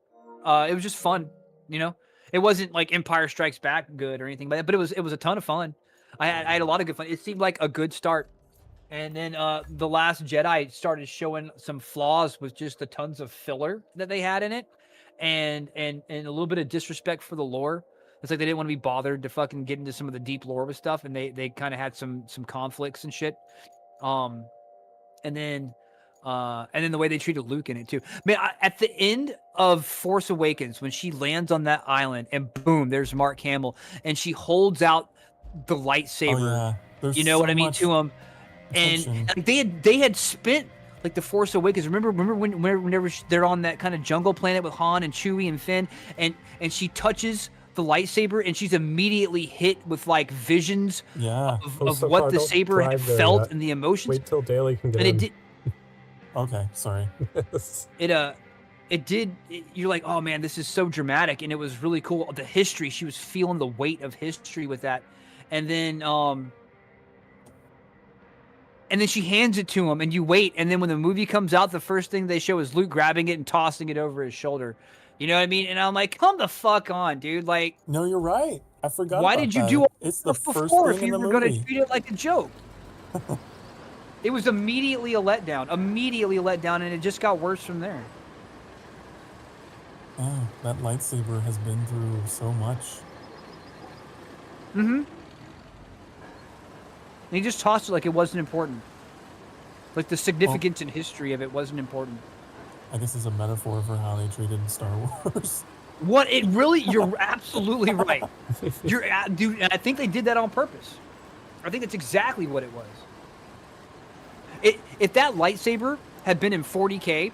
It was just fun, you know. It wasn't like Empire Strikes Back good or anything, but it was a ton of fun. I had a lot of good fun. It seemed like a good start. And then The Last Jedi started showing some flaws with just the tons of filler that they had in it, and a little bit of disrespect for the lore. It's like they didn't want to be bothered to fucking get into some of the deep lore with stuff, and they kind of had some conflicts and shit. And then the way they treated Luke in it too. Man, at the end of Force Awakens, when she lands on that island and boom, there's Mark Hamill, and she holds out the lightsaber. You know what I mean, to him. And like, they had spent like the Force Awakens. Remember whenever they're on that kind of jungle planet with Han and Chewie and Finn, and she touches the lightsaber and she's immediately hit with like visions of what the saber had felt and the emotions. Wait till Daly can get in. It did. Okay, sorry. You're like, oh man, this is so dramatic, and it was really cool. The history, she was feeling the weight of history with that, and then she hands it to him, and you wait, and then when the movie comes out, the first thing they show is Luke grabbing it and tossing it over his shoulder. You know what I mean? And I'm like, come the fuck on, dude. Like, no, you're right. I forgot. Why did you do all this before if you were going to treat it like a joke? It was immediately a letdown. And it just got worse from there. Oh, that lightsaber has been through so much. Mm-hmm. And he just tossed it like it wasn't important. Like the significance and history of it wasn't important. I guess it's a metaphor for how they treated Star Wars. You're absolutely right. Dude, I think they did that on purpose. I think that's exactly what it was. If that lightsaber had been in 40K,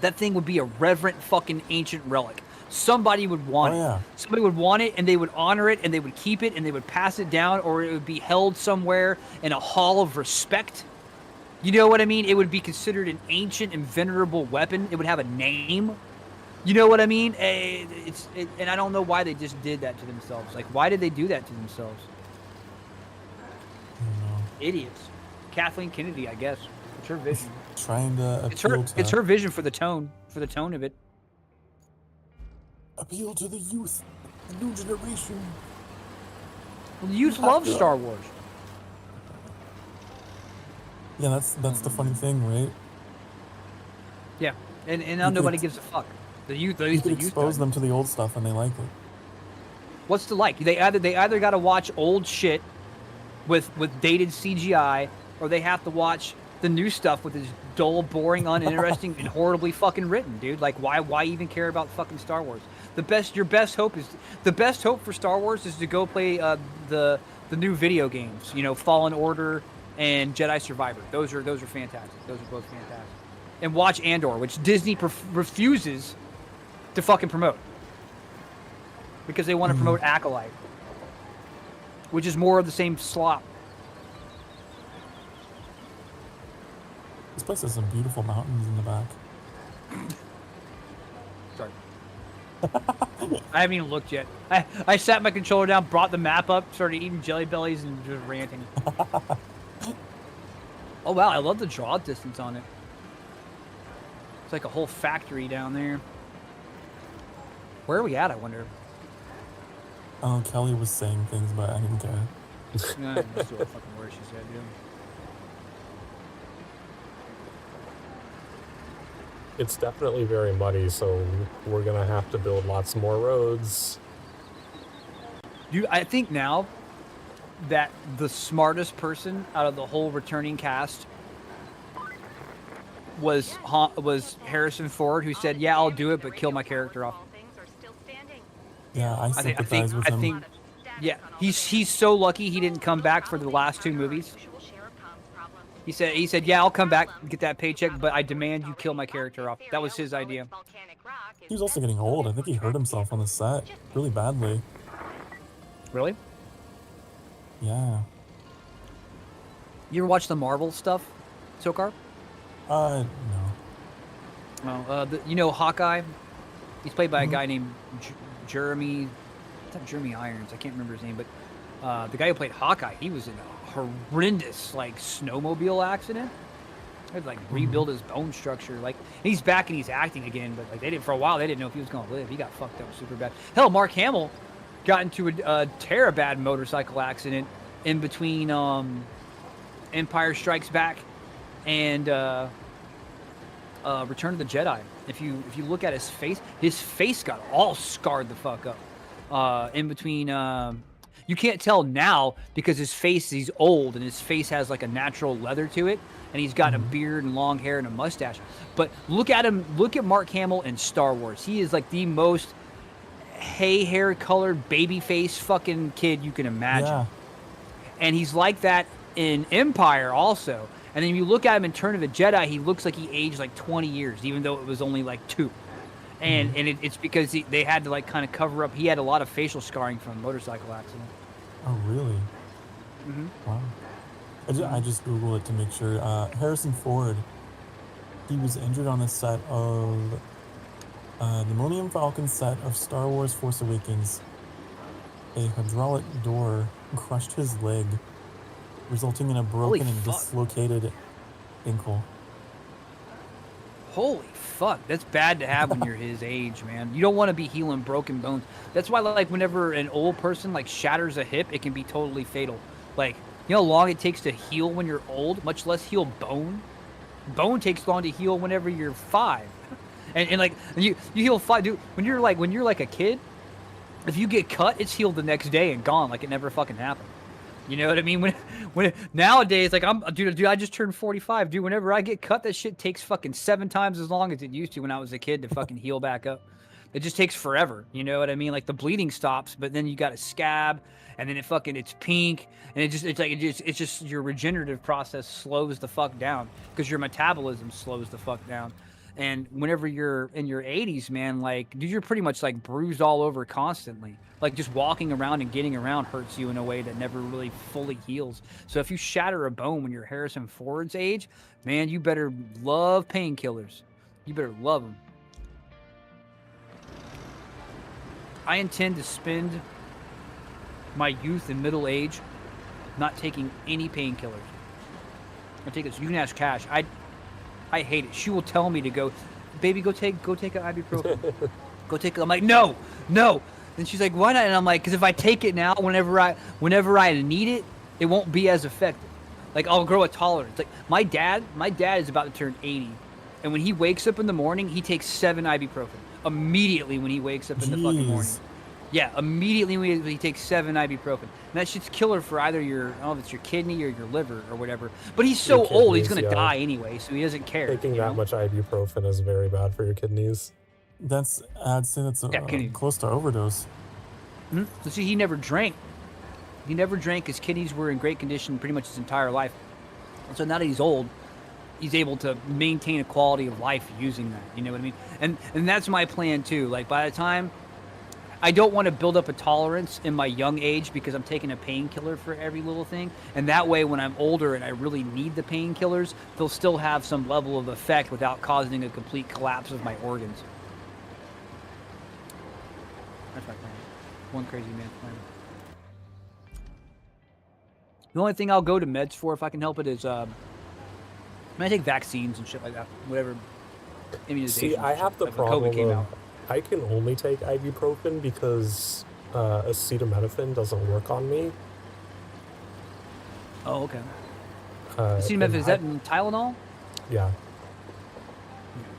that thing would be a reverent fucking ancient relic. Somebody would want it. Somebody would want it, and they would honor it, and they would keep it, and they would pass it down, or it would be held somewhere in a hall of respect. You know what I mean? It would be considered an ancient and venerable weapon. It would have a name. You know what I mean? And I don't know why they just did that to themselves. Like, why did they do that to themselves? Idiots. Kathleen Kennedy, I guess. It's her vision. Trying to appeal it's her vision for the tone of it. Appeal to the youth, the new generation. Well, the youth love Star Wars. Yeah, that's the funny thing, right? Yeah, and now nobody gives a fuck. The youth, you could expose them to the old stuff, and they like it. What's the like? They either got to watch old shit with dated CGI, or they have to watch the new stuff with this dull, boring, uninteresting, and horribly fucking written, dude. Like, why even care about fucking Star Wars? Your best hope for Star Wars is to go play the new video games. You know, Fallen Order and Jedi Survivor. Those are fantastic. Those are both fantastic. And watch Andor, which Disney refuses to fucking promote because they want to promote Acolyte, which is more of the same slop. This place has some beautiful mountains in the back. Sorry. I haven't even looked yet. I sat my controller down, brought the map up, started eating Jelly Bellies, and just ranting. Oh, wow, I love the draw distance on it. It's like a whole factory down there. Where are we at, I wonder? Oh, Kelly was saying things, but I didn't care. Yeah, that's what fucking word she said, dude. It's definitely very muddy, so we're gonna have to build lots more roads. Dude, I think now that the smartest person out of the whole returning cast was Harrison Ford, who said, "Yeah, I'll do it, but kill my character off." Yeah, I sympathize with him. Yeah, he's so lucky he didn't come back for the last two movies. He said, "Yeah, I'll come back and get that paycheck, but I demand you kill my character off." That was his idea. He was also getting old. I think he hurt himself on the set really badly. Really? Yeah. You ever watch the Marvel stuff, Sokar? No. Oh, you know Hawkeye? He's played by a guy named Jeremy. It's not Jeremy Irons. I can't remember his name, but the guy who played Hawkeye, he was in a horrendous like snowmobile accident. They had to like rebuild his bone structure. Like he's back and he's acting again, but like they didn't for a while. They didn't know if he was gonna live. He got fucked up super bad. Hell, Mark Hamill got into a bad motorcycle accident in between Empire Strikes Back and Return of the Jedi. If you look at his face got all scarred the fuck up. In between, you can't tell now because he's old and his face has like a natural leather to it, and he's got a beard and long hair and a mustache. But look at Mark Hamill in Star Wars. He is like the most hair colored baby face fucking kid you can imagine. Yeah. And he's like that in Empire also. And then you look at him in Return of the Jedi, he looks like he aged like 20 years, even though it was only like 2. And it's because they had to like kind of cover up. He had a lot of facial scarring from a motorcycle accident. Oh, really? Wow. I just Googled it to make sure. Harrison Ford, he was injured on the set of the Millennium Falcon set of Star Wars Force Awakens. A hydraulic door crushed his leg, resulting in a broken and dislocated ankle. Holy fuck, that's bad to have when you're his age, man. You don't want to be healing broken bones. That's why, like, whenever an old person, like, shatters a hip, it can be totally fatal. Like, you know how long it takes to heal when you're old, much less heal bone? Bone takes long to heal whenever you're 5. And like, you heal 5, dude, when you're like a kid, if you get cut, it's healed the next day and gone, like it never fucking happened. You know what I mean? When nowadays, like dude, I just turned 45, dude. Whenever I get cut, that shit takes fucking 7 times as long as it used to when I was a kid to fucking heal back up. It just takes forever. You know what I mean? Like the bleeding stops, but then you got a scab, and then it's pink, and it's just your regenerative process slows the fuck down because your metabolism slows the fuck down. And whenever you're in your 80s, man, like, dude, you're pretty much like bruised all over constantly. Like just walking around and getting around hurts you in a way that never really fully heals. So if you shatter a bone when you're Harrison Ford's age, man, you better love painkillers. You better love them. I intend to spend my youth and middle age not taking any painkillers. I take this. You can ask Cash. I hate it. She will tell me to go, baby, go take an ibuprofen. Go take it. I'm like, no. And she's like, why not? And I'm like, because if I take it now, whenever I need it, it won't be as effective. Like I'll grow a tolerance. Like my dad is about to turn 80, and when he wakes up in the morning, he takes 7 ibuprofen immediately when he wakes up in the fucking morning. Yeah, immediately when he takes 7 ibuprofen. And that shit's killer for either I don't know if it's your kidney or your liver or whatever. But he's so old, he's gonna die anyway, so he doesn't care. Taking that much ibuprofen is very bad for your kidneys. I'd say that's close to overdose. So see, he never drank. His kidneys were in great condition pretty much his entire life. So now that he's old, he's able to maintain a quality of life using that. You know what I mean? And that's my plan too. Like by the time, I don't want to build up a tolerance in my young age because I'm taking a painkiller for every little thing. And that way, when I'm older and I really need the painkillers, they'll still have some level of effect without causing a complete collapse of my organs. That's my plan. One crazy man's plan. The only thing I'll go to meds for if I can help it is I take vaccines and shit like that. Whatever. See, I have the problem of I can only take ibuprofen because acetaminophen doesn't work on me. Oh, okay. Acetaminophen, is that in Tylenol? Yeah.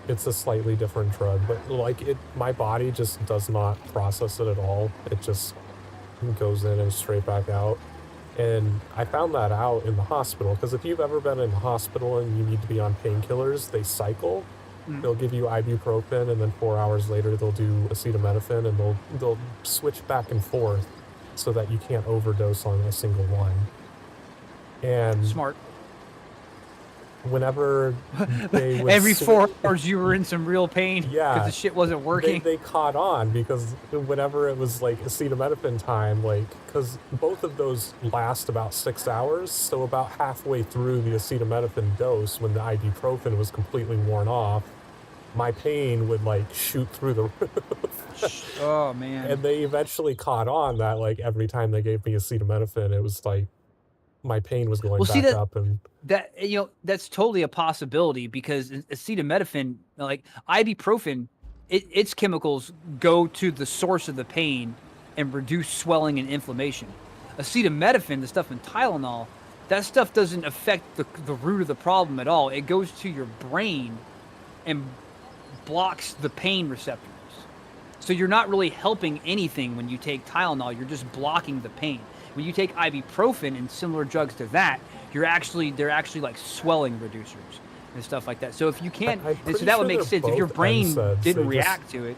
It's a slightly different drug, but like my body just does not process it at all. It just goes in and straight back out. And I found that out in the hospital, because if you've ever been in the hospital and you need to be on painkillers, they cycle. They'll give you ibuprofen, and then 4 hours later they'll do acetaminophen, and they'll switch back and forth so that you can't overdose on a single one. And smart. Whenever they would every 4 hours you were in some real pain because the shit wasn't working. They caught on, because whenever it was like acetaminophen time, like, because both of those last about 6 hours, so about halfway through the acetaminophen dose, when the ibuprofen was completely worn off, my pain would like shoot through the roof. Oh man. And they eventually caught on that like every time they gave me acetaminophen, it was like my pain was going back up. And that, you know, that's totally a possibility, because acetaminophen, like ibuprofen, its chemicals go to the source of the pain and reduce swelling and inflammation. Acetaminophen, the stuff in Tylenol, that stuff doesn't affect the root of the problem at all. It goes to your brain and blocks the pain receptors. So you're not really helping anything when you take Tylenol. You're just blocking the pain. When you take ibuprofen and similar drugs to that, they're actually like swelling reducers and stuff like that. So if you can't, and so that would make sense if your brain didn't react to it.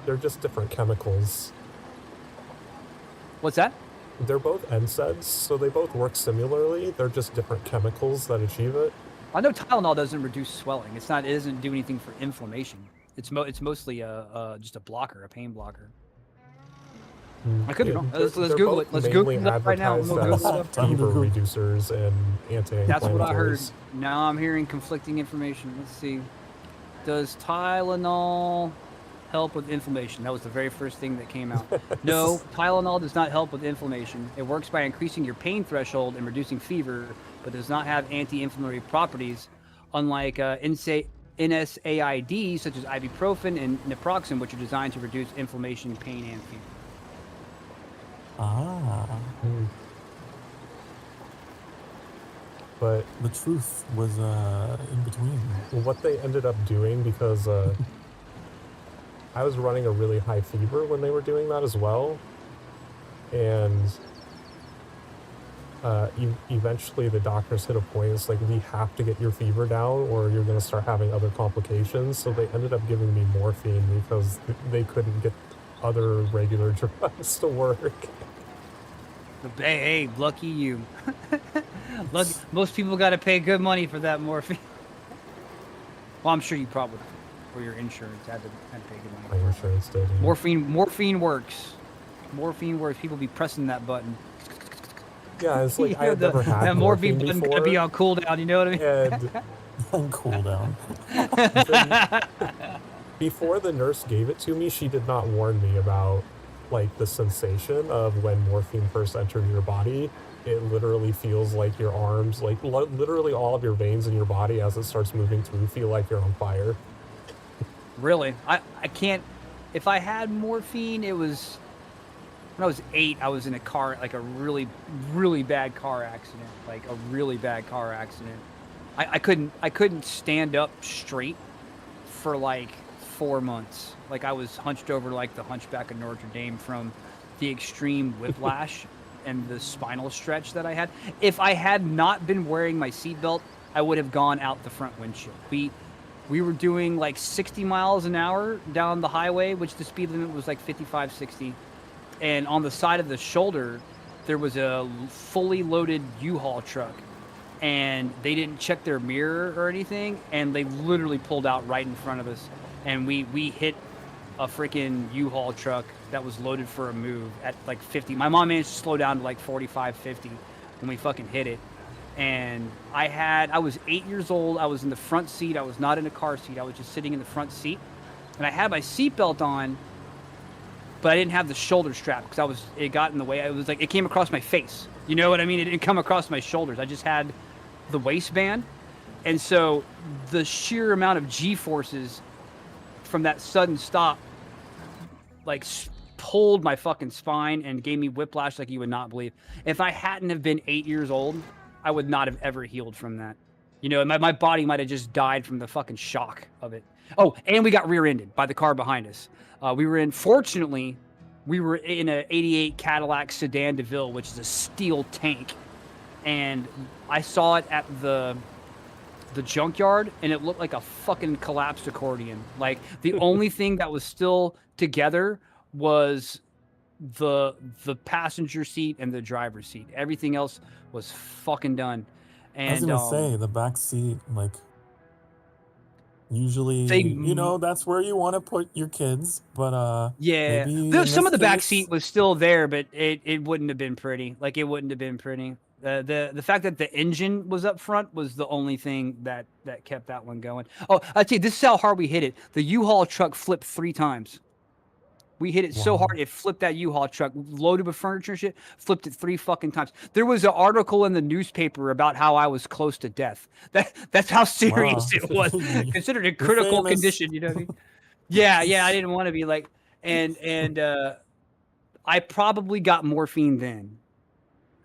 They're just different chemicals. What's that? They're both NSAIDs, so they both work similarly. They're just different chemicals that achieve it. I know Tylenol doesn't reduce swelling. It doesn't do anything for inflammation. It's mostly just a blocker, a pain blocker. I could be wrong. Let's Google it. Let's Google it right now. Fever reducers and anti-inflammatories. That's what I heard. Now I'm hearing conflicting information. Let's see. Does Tylenol help with inflammation? That was the very first thing that came out. No, Tylenol does not help with inflammation. It works by increasing your pain threshold and reducing fever, but does not have anti-inflammatory properties, unlike NSAIDs such as ibuprofen and naproxen, which are designed to reduce inflammation, pain, and fever. But the truth was in between. What they ended up doing, because I was running a really high fever when they were doing that as well, and eventually the doctors hit a point. It's like, we have to get your fever down or you're going to start having other complications. So they ended up giving me morphine because they couldn't get other regular drugs to work. Hey, lucky you. Lucky. Most people got to pay good money for that morphine. Well, I'm sure you probably, or your insurance had to pay good money. My insurance did. Yeah. Morphine works. Morphine works. People be pressing that button. Yeah, it's like I had never had that morphine button before. Gotta be on cooldown. You know what I mean? And on cooldown. Before the nurse gave it to me, she did not warn me about like the sensation of when morphine first enters your body. It literally feels like your arms, like literally all of your veins in your body as it starts moving through feel like you're on fire. Really? I can't. If I had morphine, it was when I was 8. I was in a car, like a really, really bad car accident. Like a really bad car accident. I couldn't stand up straight for like 4 months. Like I was hunched over like the Hunchback of Notre Dame from the extreme whiplash and the spinal stretch that I had. If I had not been wearing my seatbelt, I would have gone out the front windshield. We were doing like 60 miles an hour down the highway, which the speed limit was like 55, 60. And on the side of the shoulder, there was a fully loaded U-Haul truck. And they didn't check their mirror or anything, and they literally pulled out right in front of us. And we hit a freaking U-Haul truck that was loaded for a move at like 50. My mom managed to slow down to like 45, 50 when we fucking hit it. And I was 8 years old. I was in the front seat. I was not in a car seat. I was just sitting in the front seat. And I had my seatbelt on, but I didn't have the shoulder strap because it got in the way. It was like, it came across my face. You know what I mean? It didn't come across my shoulders. I just had the waistband. And so the sheer amount of G-forces from that sudden stop like pulled my fucking spine and gave me whiplash like you would not believe. If I hadn't have been 8 years old, I would not have ever healed from that. You know, my body might have just died from the fucking shock of it. Oh, and we got rear-ended by the car behind us. Fortunately, we were in an 88 Cadillac Sedan DeVille, which is a steel tank. And I saw it at the junkyard, and it looked like a fucking collapsed accordion. Like, the only thing that was still together was the passenger seat and the driver's seat. Everything else was fucking done. And I was gonna say, the back seat, like, usually, you know, that's where you want to put your kids, but yeah, some of the back seat was still there, but it wouldn't have been pretty. Like, it wouldn't have been pretty. The fact that the engine was up front was the only thing that kept that one going. Oh, I'll tell you, this is how hard we hit it. The U-Haul truck flipped 3 times. We hit it so hard it flipped that U-Haul truck loaded with furniture and shit. Flipped it 3 fucking times. There was an article in the newspaper about how I was close to death. That's how serious it was. Considered a critical condition. You know what I mean? Yeah. I didn't want to be like, and I probably got morphine then.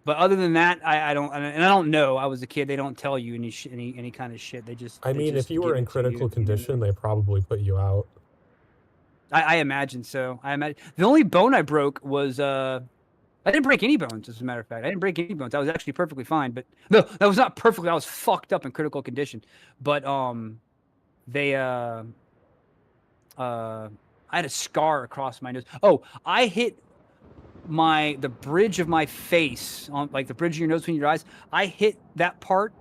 But other than that, I don't know. I was a kid. They don't tell you any kind of shit. They just. I mean, if you were in critical condition, they probably put you out. I imagine so. The only bone I broke was I didn't break any bones, as a matter of fact. I didn't break any bones. I was actually perfectly fine. But no, that was not perfectly. I was fucked up in critical condition. But they I had a scar across my nose. Oh, I hit the bridge of my face on like the bridge of your nose between your eyes. I hit that part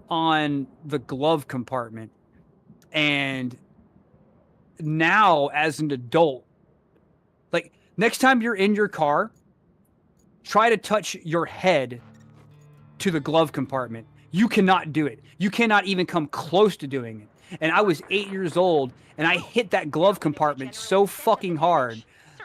on the glove compartment, and now as an adult, like next time you're in your car, try to touch your head to the glove compartment. You cannot do it. You cannot even come close to doing it. And I was 8 years old, and I hit that glove compartment so fucking hard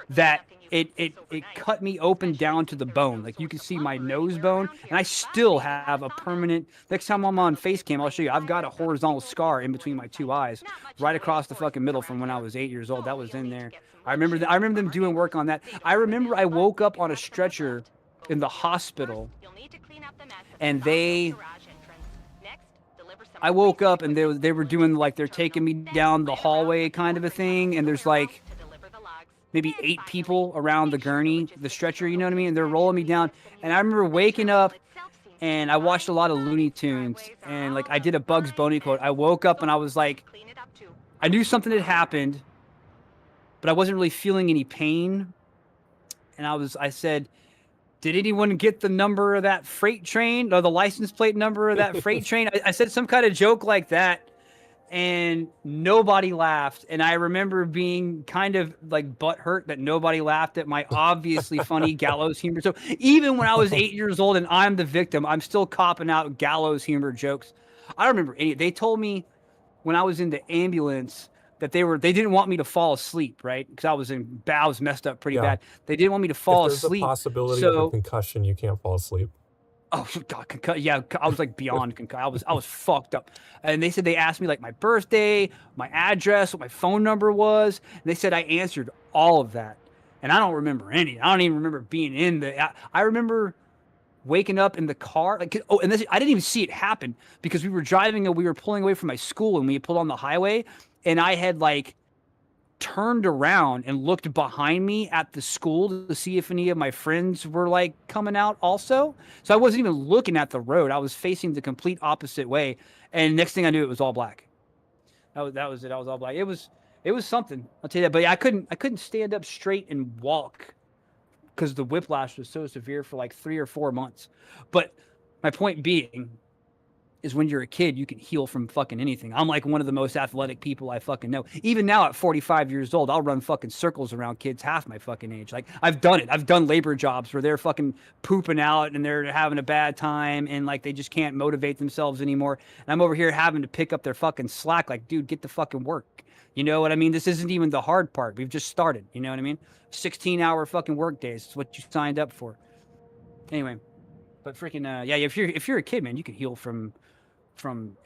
that it cut me open down to the bone. Like you can see my nose bone, and I still have a permanent. Next time I'm on face cam, I'll show you. I've got a horizontal scar in between my 2 eyes, right across the fucking middle from when I was 8 years old. That was in there. I remember them doing work on that. I remember I woke up on a stretcher in the hospital, and I woke up and they were doing like they're taking me down the hallway kind of a thing, and there's like maybe 8 people around the gurney, the stretcher, you know what I mean? And they're rolling me down. And I remember waking up, and I watched a lot of Looney Tunes, and like I did a Bugs Bunny quote. I woke up and I was like, I knew something had happened, but I wasn't really feeling any pain. And I said, did anyone get the number of that freight train, or the license plate number of that freight train? I said some kind of joke like that. And nobody laughed. And I remember being kind of like butthurt that nobody laughed at my obviously funny gallows humor. So even when I was 8 years old and I'm the victim, I'm still copping out gallows humor jokes. I don't remember any. They told me when I was in the ambulance that they didn't want me to fall asleep, right? Because I was messed up pretty bad. They didn't want me to fall asleep. There's a possibility of a concussion, you can't fall asleep. Oh God, yeah, I was like beyond concussed. I was fucked up. And they said they asked me like my birthday, my address, what my phone number was. And they said I answered all of that. And I don't remember any. I don't even remember being in I remember waking up in the car. Like, I didn't even see it happen because we were driving and we were pulling away from my school, and we pulled on the highway, and I had like turned around and looked behind me at the school to see if any of my friends were like coming out also. So I wasn't even looking at the road. I was facing the complete opposite way. And next thing I knew, it was all black. That was it. I was all black. It was something. I'll tell you that. But yeah, I couldn't stand up straight and walk because the whiplash was so severe for like 3 or 4 months. But my point being is when you're a kid, you can heal from fucking anything. I'm like one of the most athletic people I fucking know. Even now at 45 years old, I'll run fucking circles around kids half my fucking age. Like I've done it. I've done labor jobs where they're fucking pooping out and they're having a bad time and like they just can't motivate themselves anymore. And I'm over here having to pick up their fucking slack. Like, dude, get the fucking work. You know what I mean? This isn't even the hard part. We've just started. You know what I mean? 16-hour fucking work days. It's what you signed up for. Anyway, but freaking yeah. If you're a kid, man, you can heal from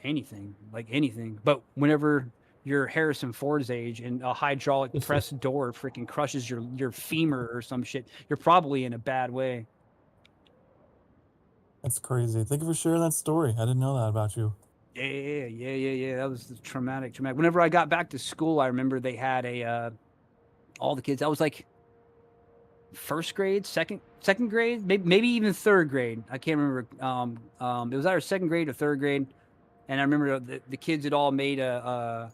anything, like anything. But whenever you're Harrison Ford's age and a hydraulic press door freaking crushes your femur or some shit, you're probably in a bad way. That's crazy. Thank you for sharing that story. I didn't know that about you. Yeah. That was traumatic. Whenever I got back to school, I remember they had all the kids. I was like first grade, second grade, maybe even third grade. I can't remember. It was either second grade or third grade. And I remember the kids had all made I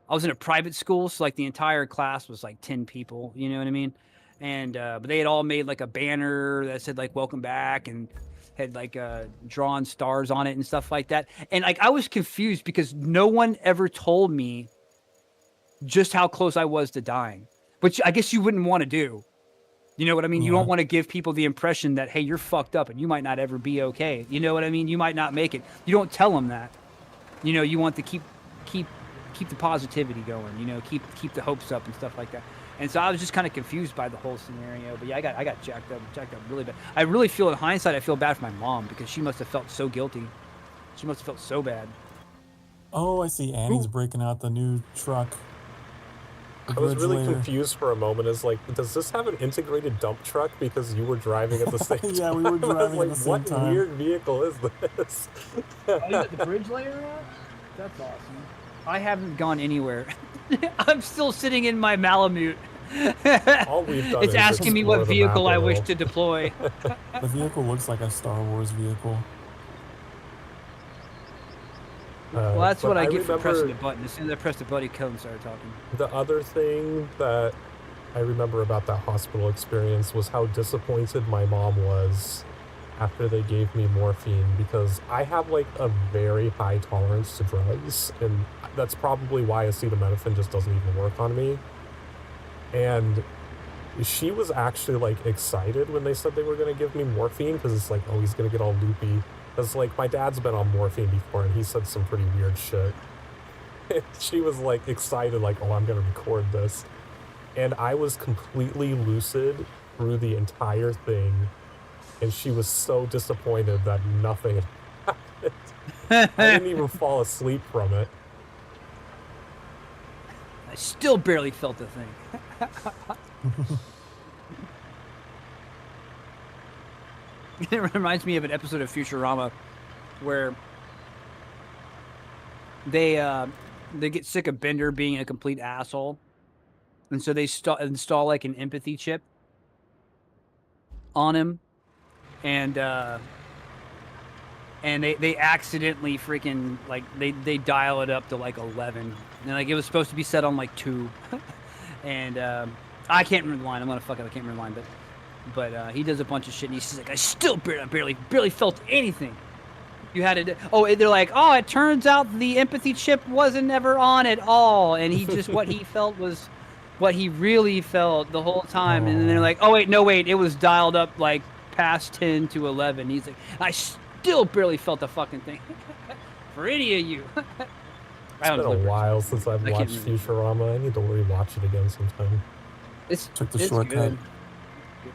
was in a private school, so like the entire class was like 10 people, you know what I mean? And but they had all made like a banner that said like welcome back and had like drawn stars on it and stuff like that. And like I was confused because no one ever told me just how close I was to dying, which I guess you wouldn't want to do. You know what I mean? Yeah. You don't want to give people the impression that, hey, you're fucked up and you might not ever be okay. You know what I mean? You might not make it. You don't tell them that. You know, you want to keep the positivity going, you know, keep the hopes up and stuff like that. And so I was just kind of confused by the whole scenario. But yeah, I got jacked up really bad. I really feel, in hindsight, I feel bad for my mom because she must have felt so guilty. She must have felt so bad. Oh, I see. Annie's breaking out the new truck. I was really confused for a moment. Is like, does this have an integrated dump truck because you were driving at the same time? Yeah, we were driving at the same what time. What weird vehicle is this? Oh, you got the bridge layer out? That's awesome. I haven't gone anywhere. I'm still sitting in my Malamute. All we've done it's is asking me what vehicle I wish to deploy. The vehicle looks like a Star Wars vehicle. Well, that's what I get for pressing the button. As soon as I pressed the button, Cohen started talking. The other thing that I remember about that hospital experience was how disappointed my mom was after they gave me morphine, because I have like a very high tolerance to drugs, and that's probably why acetaminophen just doesn't even work on me. And she was actually like excited when they said they were going to give me morphine, because it's like, oh, he's going to get all loopy. Because, like, my dad's been on morphine before, and he said some pretty weird shit. She was, like, excited, like, oh, I'm gonna record this. And I was completely lucid through the entire thing, and she was so disappointed that nothing had happened. I didn't even fall asleep from it. I still barely felt the thing. It reminds me of an episode of Futurama where they get sick of Bender being a complete asshole, and so they install like an empathy chip on him, and they accidentally freaking like they dial it up to like 11, and like it was supposed to be set on like 2, and I can't remember the line. I'm gonna fuck it. I can't remember the line, but he does a bunch of shit, and he's like, I still barely felt anything. You had it. Oh, they're like, oh, it turns out the empathy chip wasn't ever on at all, and he just what he felt was what he really felt the whole time. And then they're like, oh wait, no wait, it was dialed up like past 10 to 11. He's like, I still barely felt the fucking thing. For any of you. It's been a while since I've watched Futurama. I need to rewatch it again sometime. Took the shortcut. Good.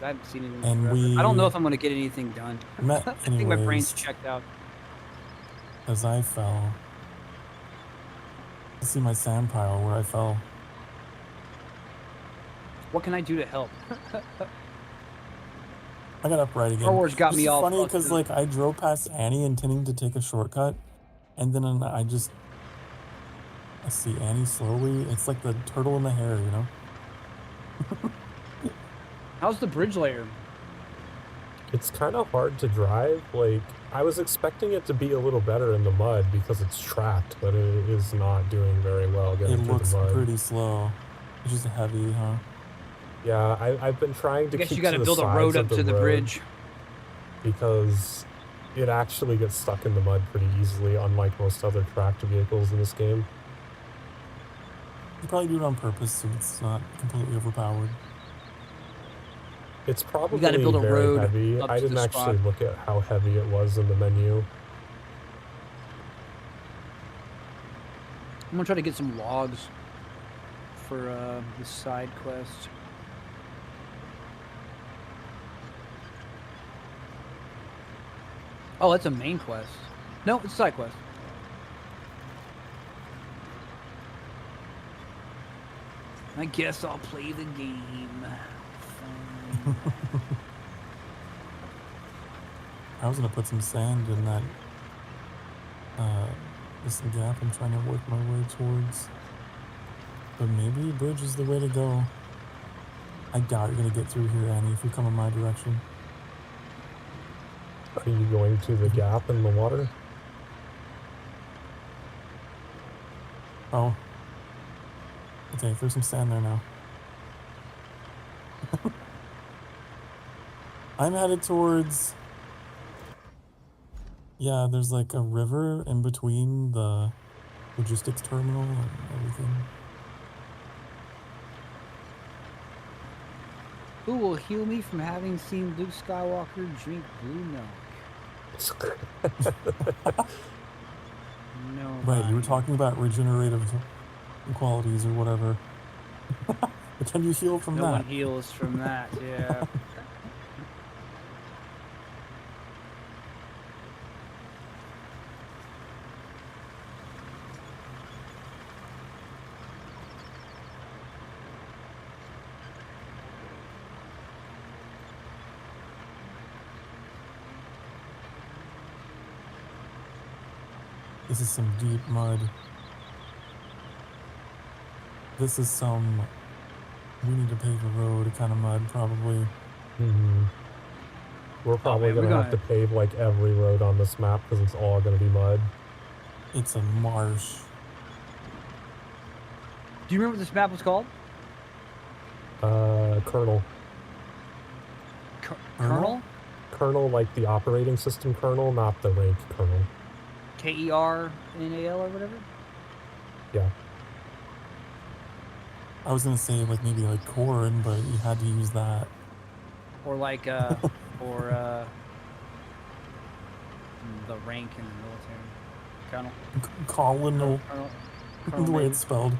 I haven't seen it in forever. I don't know if I'm going to get anything done. I think my brain's checked out. As I fell. I see my sand pile where I fell. What can I do to help? I got upright again. Star Wars got me all funny because like I drove past Annie intending to take a shortcut, and then I see Annie slowly. It's like the turtle in the hair, you know? How's the bridge layer? It's kind of hard to drive. Like, I was expecting it to be a little better in the mud because it's tracked, but it is not doing very well getting through the mud. It looks pretty slow. It's just heavy, huh? Yeah, I've been trying to keep to the sides of the road. I guess you gotta build a road up to the bridge. Because it actually gets stuck in the mud pretty easily, unlike most other tracked vehicles in this game. You probably do it on purpose so it's not completely overpowered. It's probably very heavy. I didn't actually look at how heavy it was in the menu. I'm gonna try to get some logs for the side quest. Oh, that's a main quest. No, it's a side quest. I guess I'll play the game. I was gonna put some sand in that this gap I'm trying to work my way towards. But maybe a bridge is the way to go. I doubt you're gonna get through here, Annie, if you come in my direction. Are you going to the gap in the water? Oh. Okay, there's some sand there now. I'm headed towards... Yeah, there's like a river in between the logistics terminal and everything. Who will heal me from having seen Luke Skywalker drink blue milk? No. Right, you were talking about regenerative qualities or whatever. But can you heal from that? No one heals from that, yeah. This is some deep mud. This is some we need to pave a road kind of mud, probably. We're probably gonna have to pave like every road on this map because it's all gonna be mud. It's a marsh. Do you remember what this map was called? Kernel. Kernel? Kernel, like the operating system kernel, not the rank kernel. KERNAL or whatever? Yeah. I was gonna say like maybe like corn, but you had to use that. Or like the rank in the military. Colonel. The way it's spelled.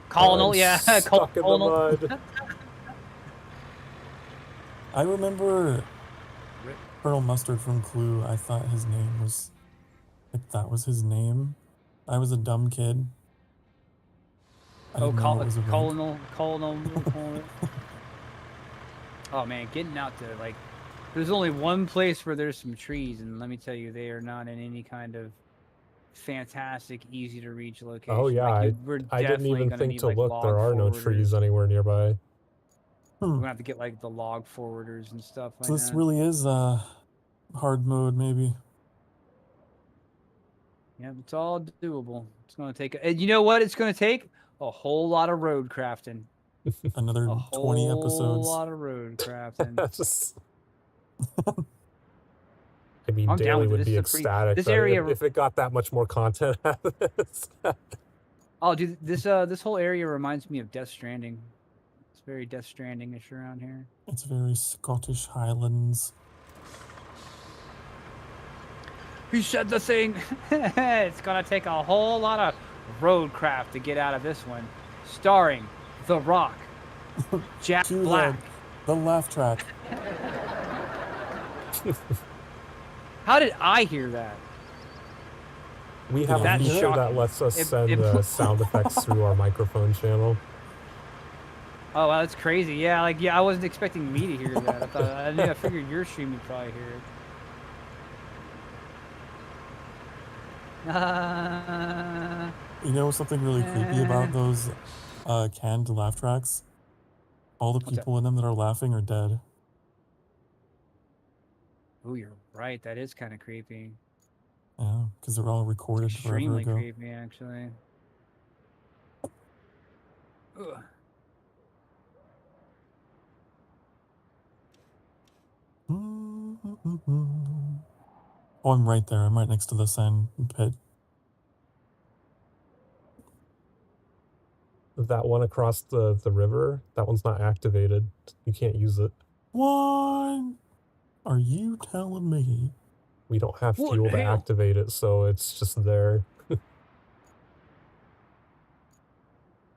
Colonel, yeah. Stuck in the mud. I remember Colonel Mustard from Clue. I thought his name was like that was his name. I was a dumb kid. I didn't know it was a rank. Colonel. Oh man, getting out to like, there's only one place where there's some trees, and let me tell you, they are not in any kind of fantastic, easy to reach location. Oh yeah, like, I didn't even think to look. There are no trees anywhere nearby. We're gonna have to get like the log forwarders and stuff like so this really is hard mode, maybe. Yeah, it's all doable. It's gonna take, and you know what? It's gonna take a whole lot of road crafting. Another 20 episodes. A whole lot of road crafting. I mean, Daily would be ecstatic this area, if it got that much more content out of this. Oh, dude, this whole area reminds me of Death Stranding. It's very Death Stranding-ish around here. It's very Scottish Highlands. He said the thing. It's gonna take a whole lot of RoadCraft to get out of this one. Starring The Rock, Jack Black. The laugh track. How did I hear that? We have a feature that lets us send sound effects through our microphone channel. Oh, wow, that's crazy. Yeah, like, I wasn't expecting me to hear that. I figured your stream would probably hear it. You know something really creepy about those canned laugh tracks? All the people in them that are laughing are dead. Oh, you're right. That is kind of creepy. Yeah, because they're all recorded forever ago. Extremely creepy, actually. Ugh. Oh, I'm right there. I'm right next to the sand pit. That one across the river, that one's not activated. You can't use it. What are you telling me? We don't have fuel to activate it, so it's just there.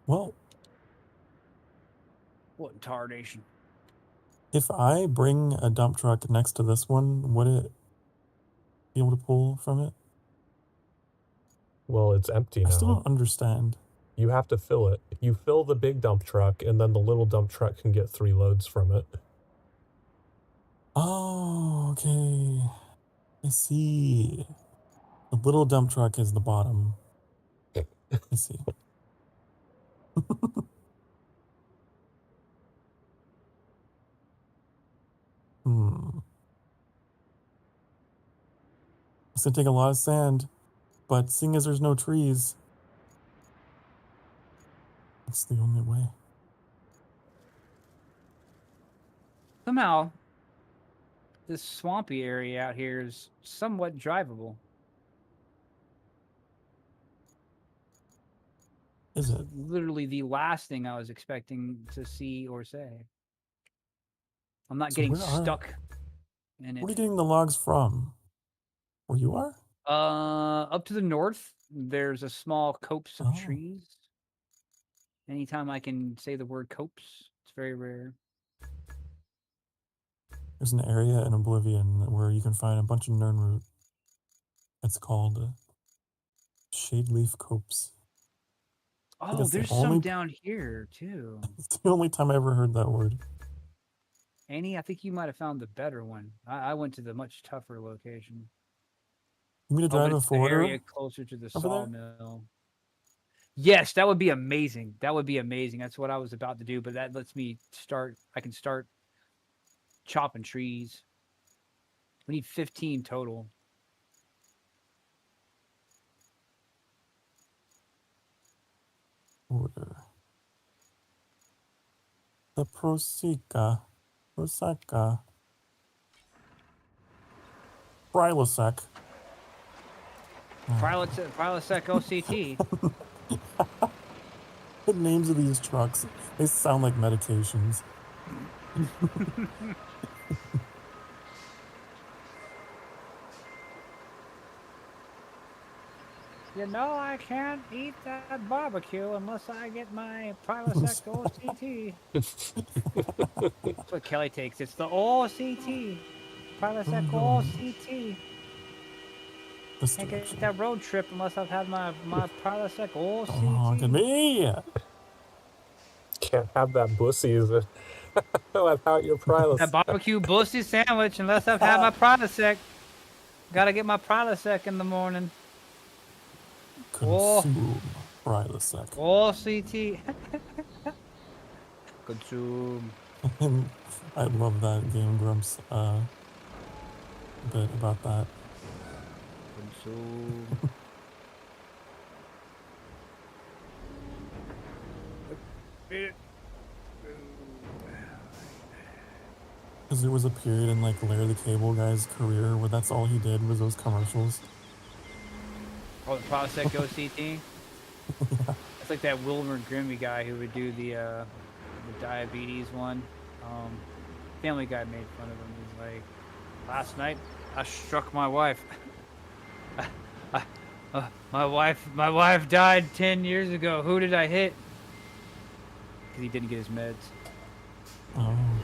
Well, what tardation? If I bring a dump truck next to this one, would it be able to pull from it? Well, it's empty now. I still don't understand. You have to fill it. You fill the big dump truck, and then the little dump truck can get 3 loads from it. Oh, okay. I see. The little dump truck is the bottom. I see. It's gonna take a lot of sand, but seeing as there's no trees, it's the only way. Somehow, this swampy area out here is somewhat drivable. Is it? Literally the last thing I was expecting to see or say. I'm not getting stuck in it. Where are you getting the logs from? Where you are? Up to the north, there's a small copse of trees. Anytime I can say the word copes, it's very rare. There's an area in Oblivion where you can find a bunch of Nernroot. It's called Shade Leaf Copse. Oh, there's some down here too. It's the only time I ever heard that word. Annie, I think you might have found the better one. I went to the much tougher location. You mean to drive a forwarder? Area closer to the sawmill. Yes, that would be amazing. That would be amazing. That's what I was about to do, but that lets me start. I can start chopping trees. We need 15 total. Order. The Proseka. Prilosec. Prilosec OCT. The names of these trucks, they sound like medications. You know, I can't eat that barbecue unless I get my Prilosec OCT. That's what Kelly takes. It's the OCT. Prilosec OCT. Can't get that road trip unless I've had my Prilosec OCT. Oh, look at me! Can't have that bussy without your Prilosec. That barbecue bussy sandwich unless I've had my Prilosec. Gotta get my Prilosec in the morning. Consume Prilosec. OCT. Consume. I love that Game Grumps bit about that. Consume. Because there was a period in like Larry the Cable Guy's career where that's all he did was those commercials. Oh, the Prilosec OCT? Yeah. It's like that Wilmer Grimby guy who would do the diabetes one. Family Guy made fun of him. He's like, last night I struck my wife. My wife died 10 years ago. Who did I hit? Because he didn't get his meds. Oh. I'm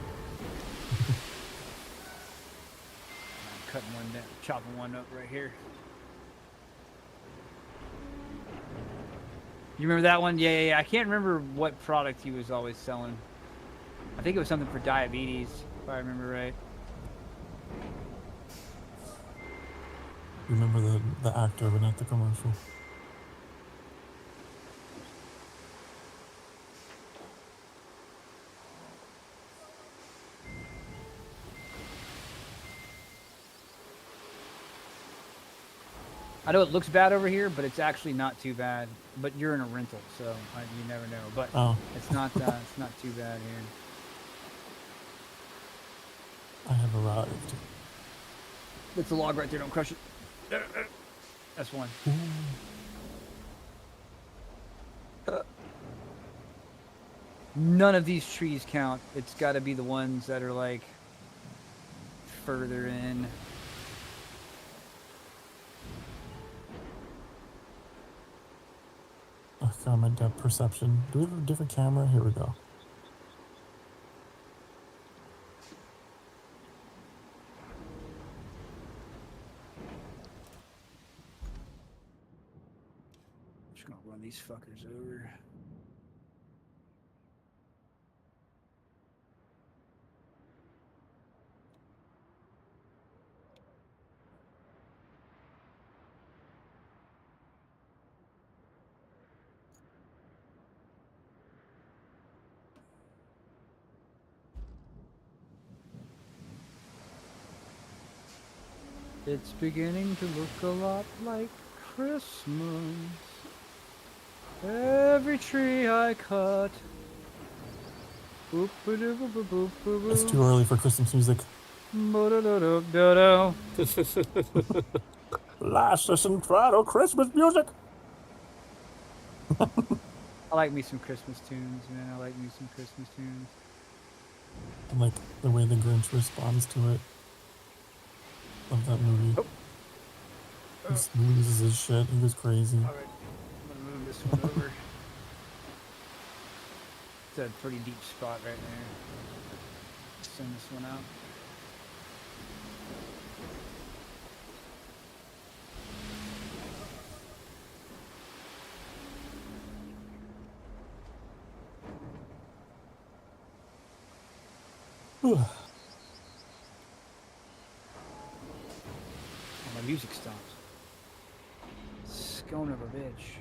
cutting one down, chopping one up right here. You remember that one? Yeah. I can't remember what product he was always selling. I think it was something for diabetes, if I remember right. Remember the actor, but not the commercial. I know it looks bad over here, but it's actually not too bad. But you're in a rental, so you never know. But it's not too bad here. I have arrived. That's the log right there. Don't crush it. That's one. None of these trees count. It's got to be the ones that are like further in. I found my depth perception. Do we have a different camera? Here we go. Just gonna run these fuckers over. It's beginning to look a lot like Christmas. Every tree I cut. It's too early for Christmas music. Last Centrado Christmas music. I like me some Christmas tunes, man. I like me some Christmas tunes. I like the way the Grinch responds to it. Love that movie. He loses his shit. He goes crazy. Alright, I'm gonna move this one over. It's a pretty deep spot right there. Send this one out. Oh, my music stopped. Scone of a bitch.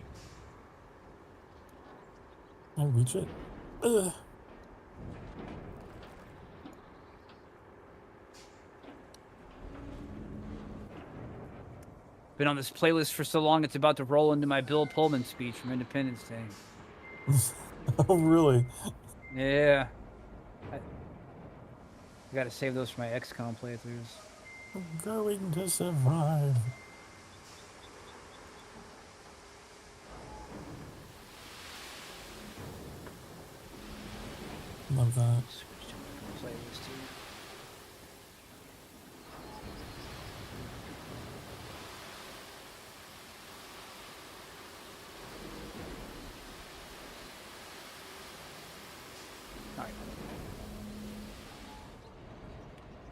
Can I reach it? Ugh. Been on this playlist for so long, it's about to roll into my Bill Pullman speech from Independence Day. Oh, really? Yeah. I gotta save those for my XCOM playthroughs. I'm going to survive. Love that. Switch to my playlist here. Alright.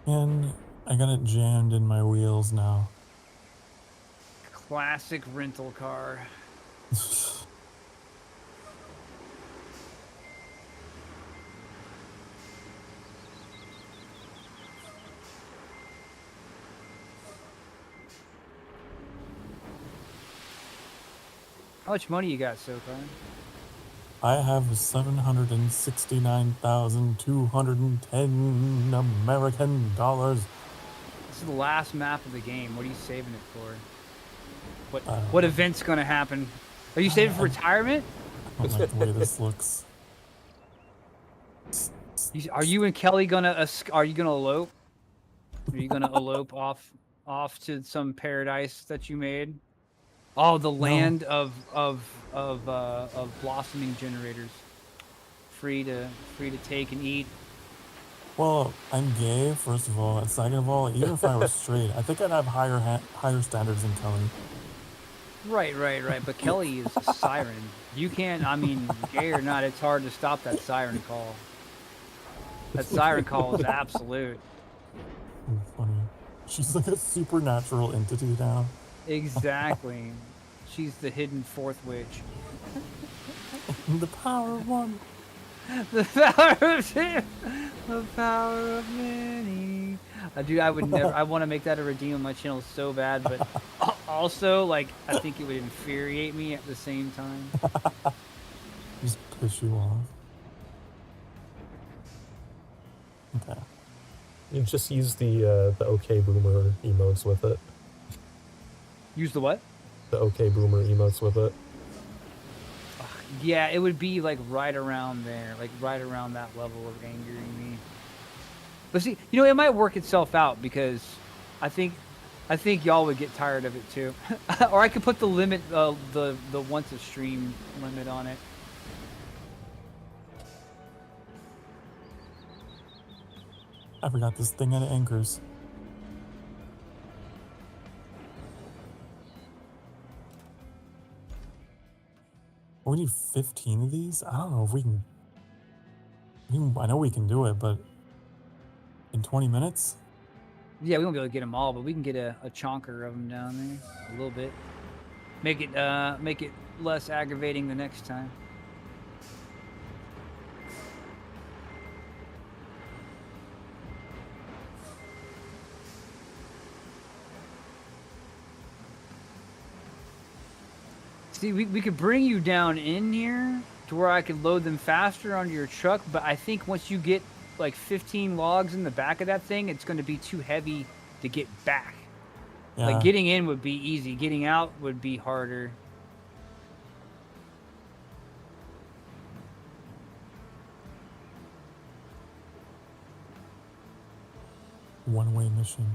And I got it jammed in my wheels now. Classic rental car. How much money you got so far? I have 769,210 American dollars. This is the last map of the game. What are you saving it for? What event's gonna happen? Are you saving for retirement? I don't like the way this looks. Are you and Kelly gonna elope? Are you gonna elope off to some paradise that you made? Oh, the land of blossoming generators, free to take and eat. Well, I'm gay, first of all, and second of all, even if I was straight, I think I'd have higher standards than Kelly. Right. But Kelly is a siren. You can't. I mean, gay or not, it's hard to stop that siren call. That siren call is absolute. Funny. She's like a supernatural entity now. Exactly. She's the hidden fourth witch. The power of one. The power of two. The power of many. Dude, I would never. I want to make that a redeem on my channel so bad, but also, like, I think it would infuriate me at the same time. Just piss you off. Okay. You just use the OK Boomer emotes with it. Use the what? The OK Boomer emotes with it. Yeah, it would be like right around there, like right around that level of angering me. But see, you know, it might work itself out because I think y'all would get tired of it too. Or I could put the limit, the once a stream limit on it. I forgot this thing at anchors. We need 15 of these? I don't know if we can... I know we can do it, but... in 20 minutes? Yeah, we won't be able to get them all, but we can get a chonker of them down there. A little bit. Make it less aggravating the next time. See, we could bring you down in here to where I could load them faster onto your truck, but I think once you get like 15 logs in the back of that thing, it's going to be too heavy to get back. Yeah. Like getting in would be easy, getting out would be harder. One-way mission.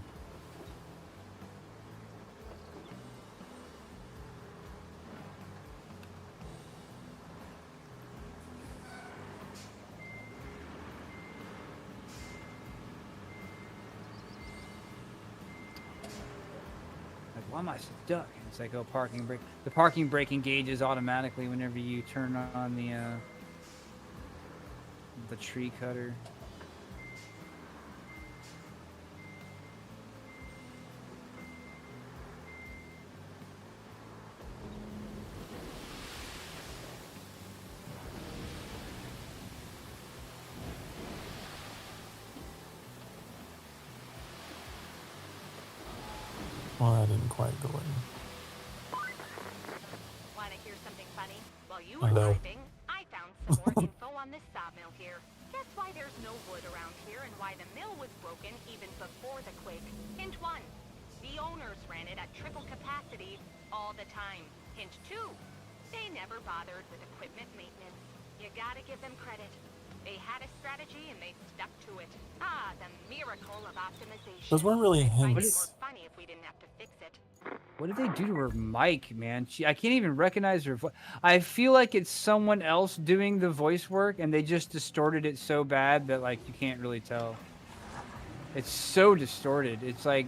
Why am I stuck? It's like, oh, parking brake. The parking brake engages automatically whenever you turn on the the tree cutter. Well, that didn't quite go in. Want to hear something funny? While you were No. driving, I found some more info on this sawmill here. Guess why there's no wood around here and why the mill was broken even before the quake. Hint 1. The owners ran it at triple capacity all the time. Hint 2. They never bothered with equipment maintenance. You gotta give them credit. They had a strategy and they stuck to it. Ah, the miracle of optimization. Those weren't really I'd find it hints. more funny if we didn't have to fix it. What did they do to her mic, man? I can't even recognize her voice. I feel like it's someone else doing the voice work, and they just distorted it so bad that like you can't really tell. It's so distorted. It's like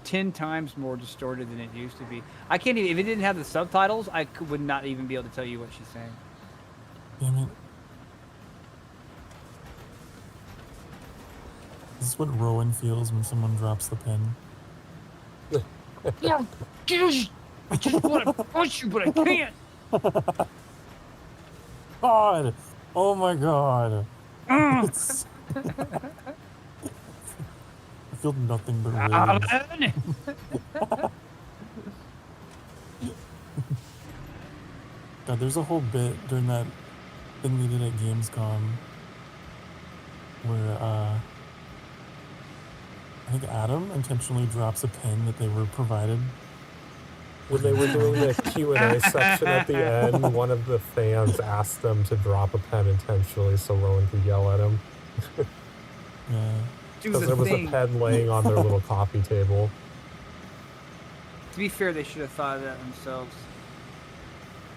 10 times more distorted than it used to be. I can't even. If it didn't have the subtitles, would not even be able to tell you what she's saying. Damn it. Is this what Rowan feels when someone drops the pin? Yeah, I just want to punch you, but I can't. God! Oh my god! It's... I feel nothing but rage. God, there's a whole bit during that thing they did at Gamescom where I think Adam intentionally drops a pin that they were provided. When they were doing the Q&A section at the end, one of the fans asked them to drop a pen intentionally so Rowan could yell at him. Yeah. Because there was a pen laying on their little coffee table. To be fair, they should have thought of that themselves.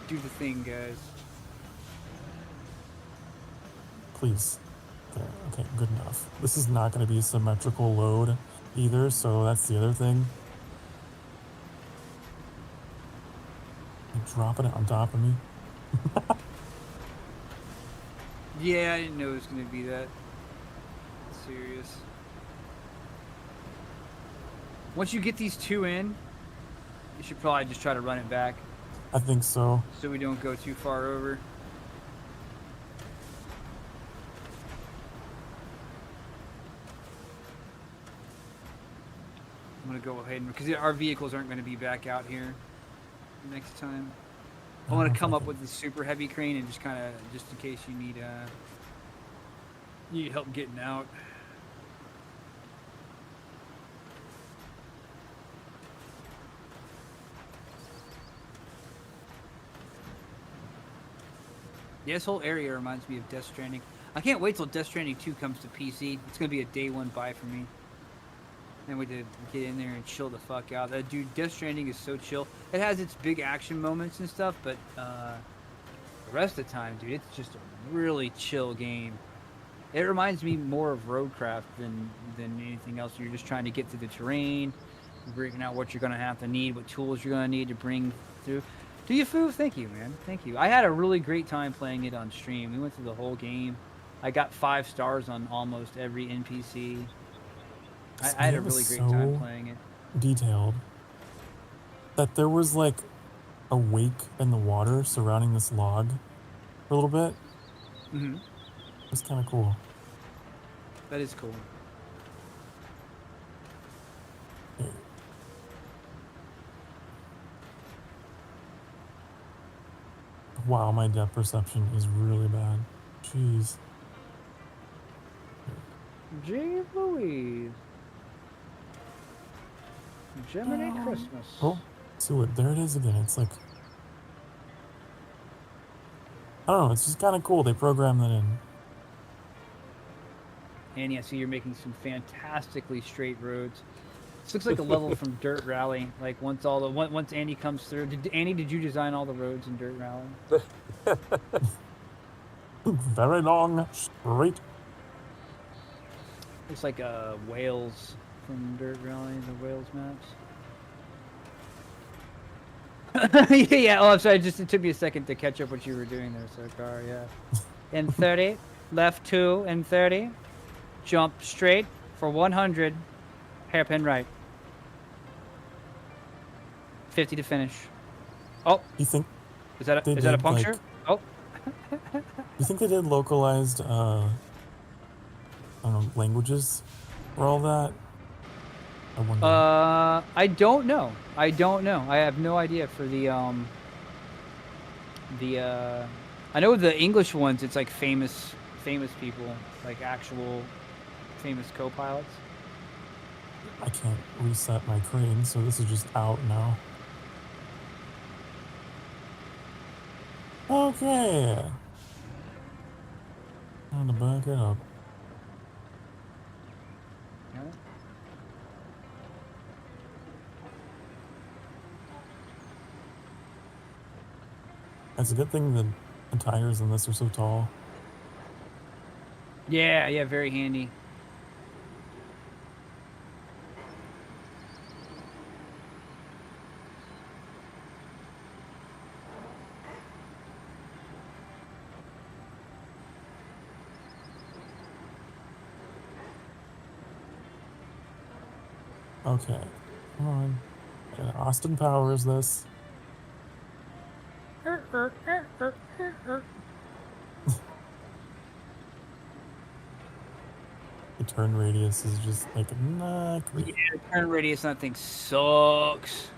Do the thing, guys. Please. Okay, good enough. This is not going to be a symmetrical load either, so that's the other thing. You're dropping it on top of me. Yeah, I didn't know it was going to be that serious. Once you get these two in, you should probably just try to run it back. I think so. So we don't go too far over. I'm going to go ahead and... Because our vehicles aren't going to be back out here next time. I want to come up with the super heavy crane and just kind of... Just in case you need help getting out. Yeah, this whole area reminds me of Death Stranding. I can't wait till Death Stranding 2 comes to PC. It's going to be a day one buy for me. And we did get in there and chill the fuck out. Dude, Death Stranding is so chill. It has its big action moments and stuff, but the rest of the time, dude, it's just a really chill game. It reminds me more of RoadCraft than anything else. You're just trying to get through the terrain, figuring out what you're going to have to need, what tools you're going to need to bring through. Do you, Foo? Thank you, man. Thank you. I had a really great time playing it on stream. We went through the whole game. I got 5 stars on almost every NPC. I had a really great time playing it. Detailed. That there was like a wake in the water surrounding this log for a little bit. Mm-hmm. It was kind of cool. That is cool. Wow, my depth perception is really bad. Jeez. Gee Louise. Gemini Christmas. Oh, so there it is again. It's like... I don't know, it's just kind of cool. They programmed that in. Annie, I see you're making some fantastically straight roads. This looks like a level from Dirt Rally. Like once Annie comes through. Annie, did you design all the roads in Dirt Rally? Very long, straight. Looks like Wales from Dirt Rally, the Wales maps. Yeah, oh, I'm sorry. It took me a second to catch up what you were doing there, so car, yeah. And 30. left 2 and 30. Jump straight for 100. Hairpin right. 50 to finish. Oh, You think is that a puncture? Like, oh. You think they did localized I don't know, languages for all that? I wonder. I don't know. I have no idea for the I know the English ones, it's like famous people, like actual famous co-pilots. I can't reset my crane, so this is just out now. Okay. Time to back it up. Yeah. It's a good thing that the tires in this are so tall. Yeah, very handy. Okay, come on. Austin Powers this. The turn radius is just like not great. Yeah, the turn radius on that thing sucks.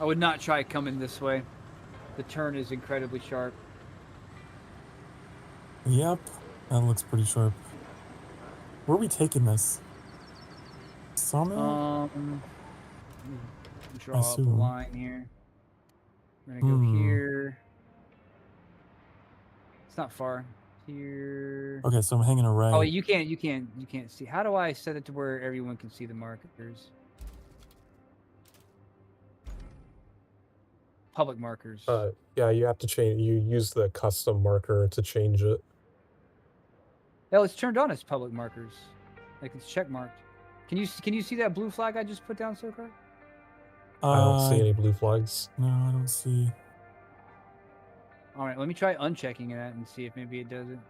I would not try coming this way. The turn is incredibly sharp. Yep, that looks pretty sharp. Where are we taking this? Sawmill? Draw up a line here. We're gonna go here. It's not far. Here. Okay, so I'm hanging a right. Oh, you can't see. How do I set it to where everyone can see the markers? Public markers. Yeah, you have to change. You use the custom marker to change it. Oh, it's turned on as public markers, like it's check marked. Can you see that blue flag I just put down, Sokar? I don't see any blue flags. No, I don't see. All right, let me try unchecking that and see if maybe it does it.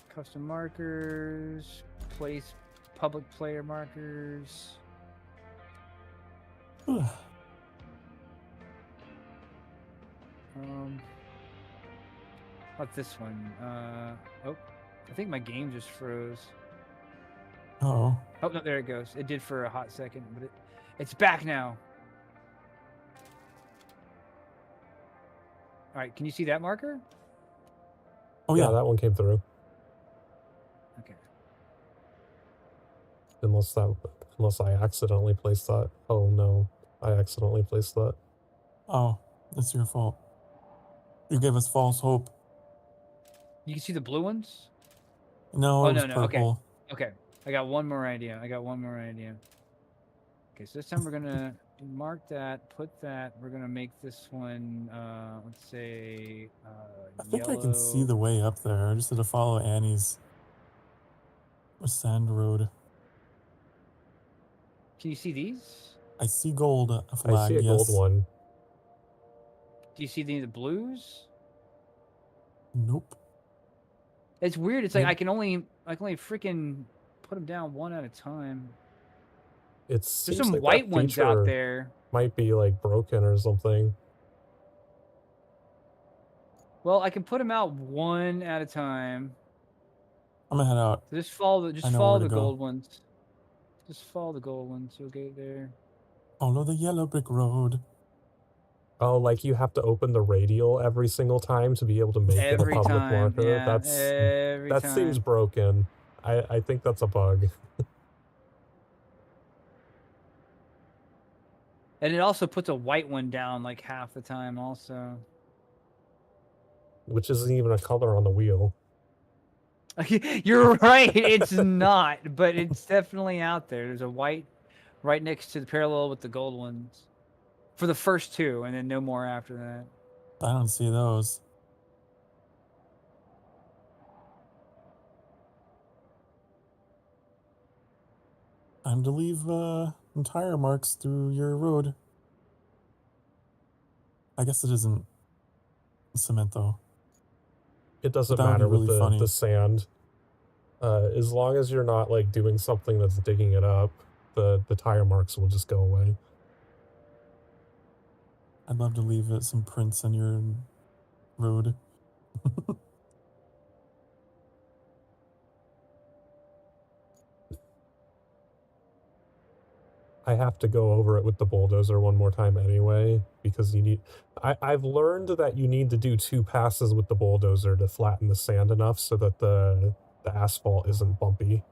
Custom markers, place public player markers. Not this one. Oh, I think my game just froze. Oh. Oh no, there it goes. It did for a hot second, but it's back now. All right, can you see that marker? Oh yeah, that one came through. Okay. Unless I accidentally placed that. Oh no, I accidentally placed that. Oh, it's your fault. You gave us false hope. You can see the blue ones? No, oh, it was no. purple. Okay. I got one more idea. Okay, so this time we're gonna mark that, put that. We're gonna make this one, let's say, I think yellow. I can see the way up there. I just had to follow Annie's sand road. Can you see these? I see gold flag. I see a gold one. Do you see any of the blues? Nope. It's weird. It's like I can only freaking put them down one at a time. There's some like white ones out there. Might be like broken or something. Well, I can put them out one at a time. I'm gonna head out. So just follow the gold ones. Just follow the gold ones. You'll get there. Follow the yellow brick road. Oh, like you have to open the radial every single time to be able to make it a public marker? Yeah, that seems broken. I think that's a bug. And it also puts a white one down like half the time also. Which isn't even a color on the wheel. You're right. It's not, but it's definitely out there. There's a white right next to the parallel with the gold ones for the first two, and then no more after that. I don't see those. Time to leave tire marks through your road. I guess it isn't cement though. It doesn't that would be matter with really the sand. As long as you're not like doing something that's digging it up, the tire marks will just go away. I'd love to leave some prints on your road. I have to go over it with the bulldozer one more time anyway, because you need... I've learned that you need to do 2 passes with the bulldozer to flatten the sand enough so that the asphalt isn't bumpy.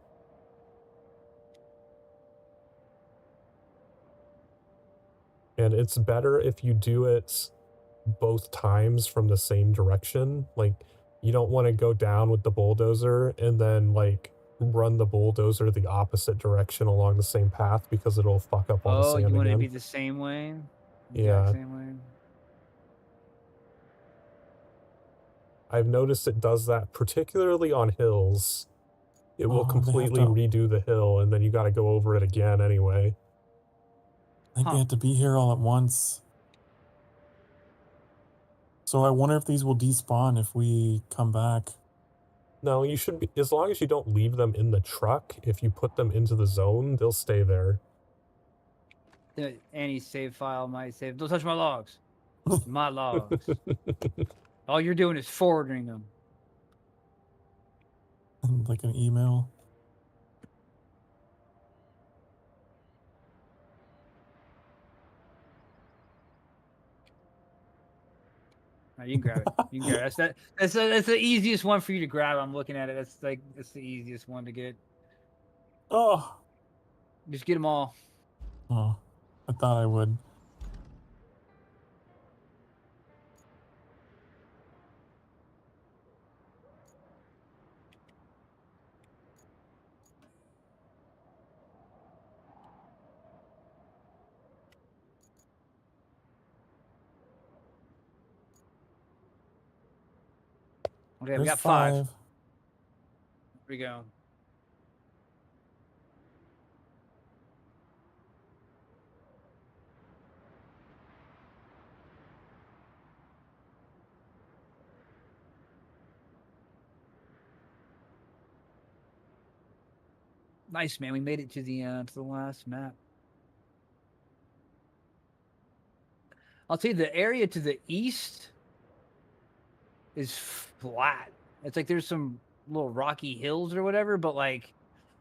And it's better if you do it both times from the same direction. Like, you don't want to go down with the bulldozer and then, like, run the bulldozer the opposite direction along the same path because it'll fuck up all the sand again. Oh, you want it to be the same way? Yeah. Same way? I've noticed it does that, particularly on hills. It will completely redo the hill, and then you gotta go over it again anyway. I think they have to be here all at once. So I wonder if these will despawn if we come back. No, you should be, as long as you don't leave them in the truck, if you put them into the zone, they'll stay there. Any save file might save. Don't touch my logs. My logs. All you're doing is forwarding them. Like an email. Right, you can grab it. You can grab it. That's the easiest one for you to grab. I'm looking at it. That's the easiest one to get. Oh. Just get them all. Oh, I thought I would. Okay, we got 5. Here we go. Nice, man. We made it to the last map. I'll tell you, the area to the east is flat. It's like there's some little rocky hills or whatever, but like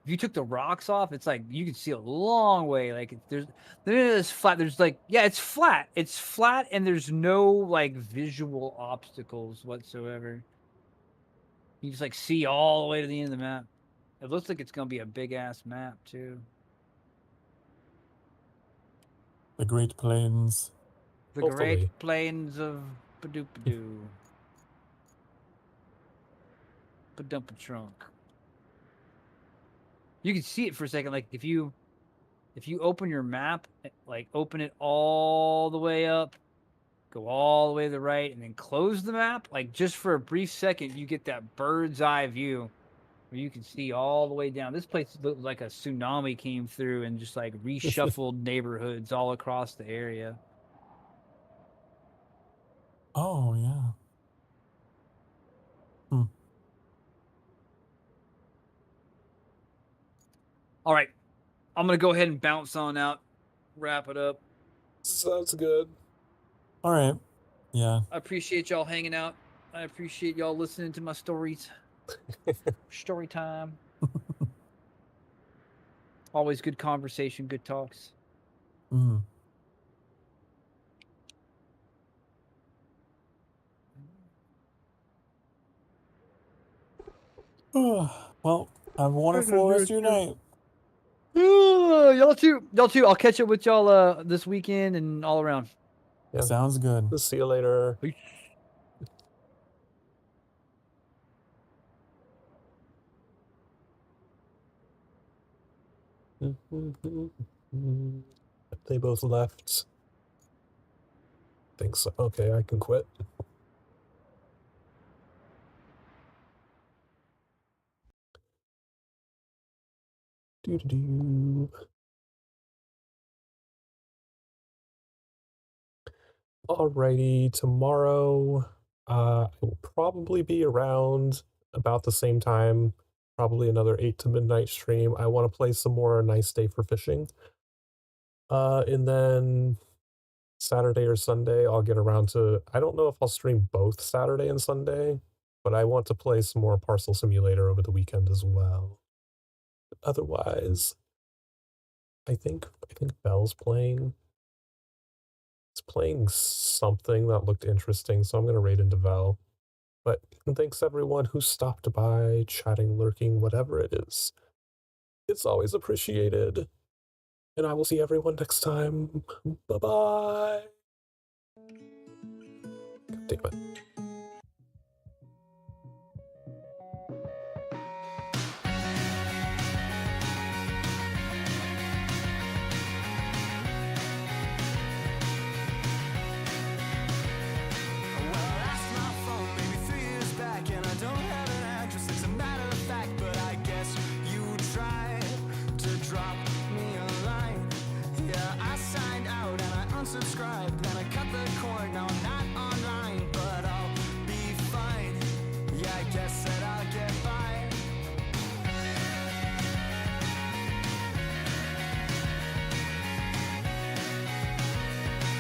if you took the rocks off, it's like you can see a long way. Like there's flat. There's like, yeah, it's flat. It's flat, and there's no like visual obstacles whatsoever. You just like see all the way to the end of the map. It looks like it's gonna be a big ass map too. The Great Plains. The Great Plains of Badoopadoo. Badumpa trunk. You can see it for a second. Like if you open your map, like open it all the way up, go all the way to the right, and then close the map, like just for a brief second, you get that bird's eye view where you can see all the way down. This place looked like a tsunami came through and just like reshuffled neighborhoods all across the area. Oh, yeah. All right. I'm going to go ahead and bounce on out, wrap it up. Sounds good. All right. Yeah. I appreciate y'all hanging out. I appreciate y'all listening to my stories. Story time. Always good conversation, good talks. Well, have a wonderful rest of your night. Y'all too. I'll catch up with y'all this weekend and all around. Yeah. Sounds good. We'll see you later. Peace. They both left. Think so. Okay, I can quit. Doo-doo-doo. Alrighty, tomorrow I will probably be around about the same time, probably another 8 to midnight stream. I want to play some more Nice Day for Fishing. And then Saturday or Sunday, I'll get around to, I don't know if I'll stream both Saturday and Sunday, but I want to play some more Parcel Simulator over the weekend as well. Otherwise, I think Belle's playing. It's playing something that looked interesting, so I'm going to raid into Vel. But thanks everyone who stopped by, chatting, lurking, whatever it is. It's always appreciated. And I will see everyone next time. Bye-bye. God damn it. Drop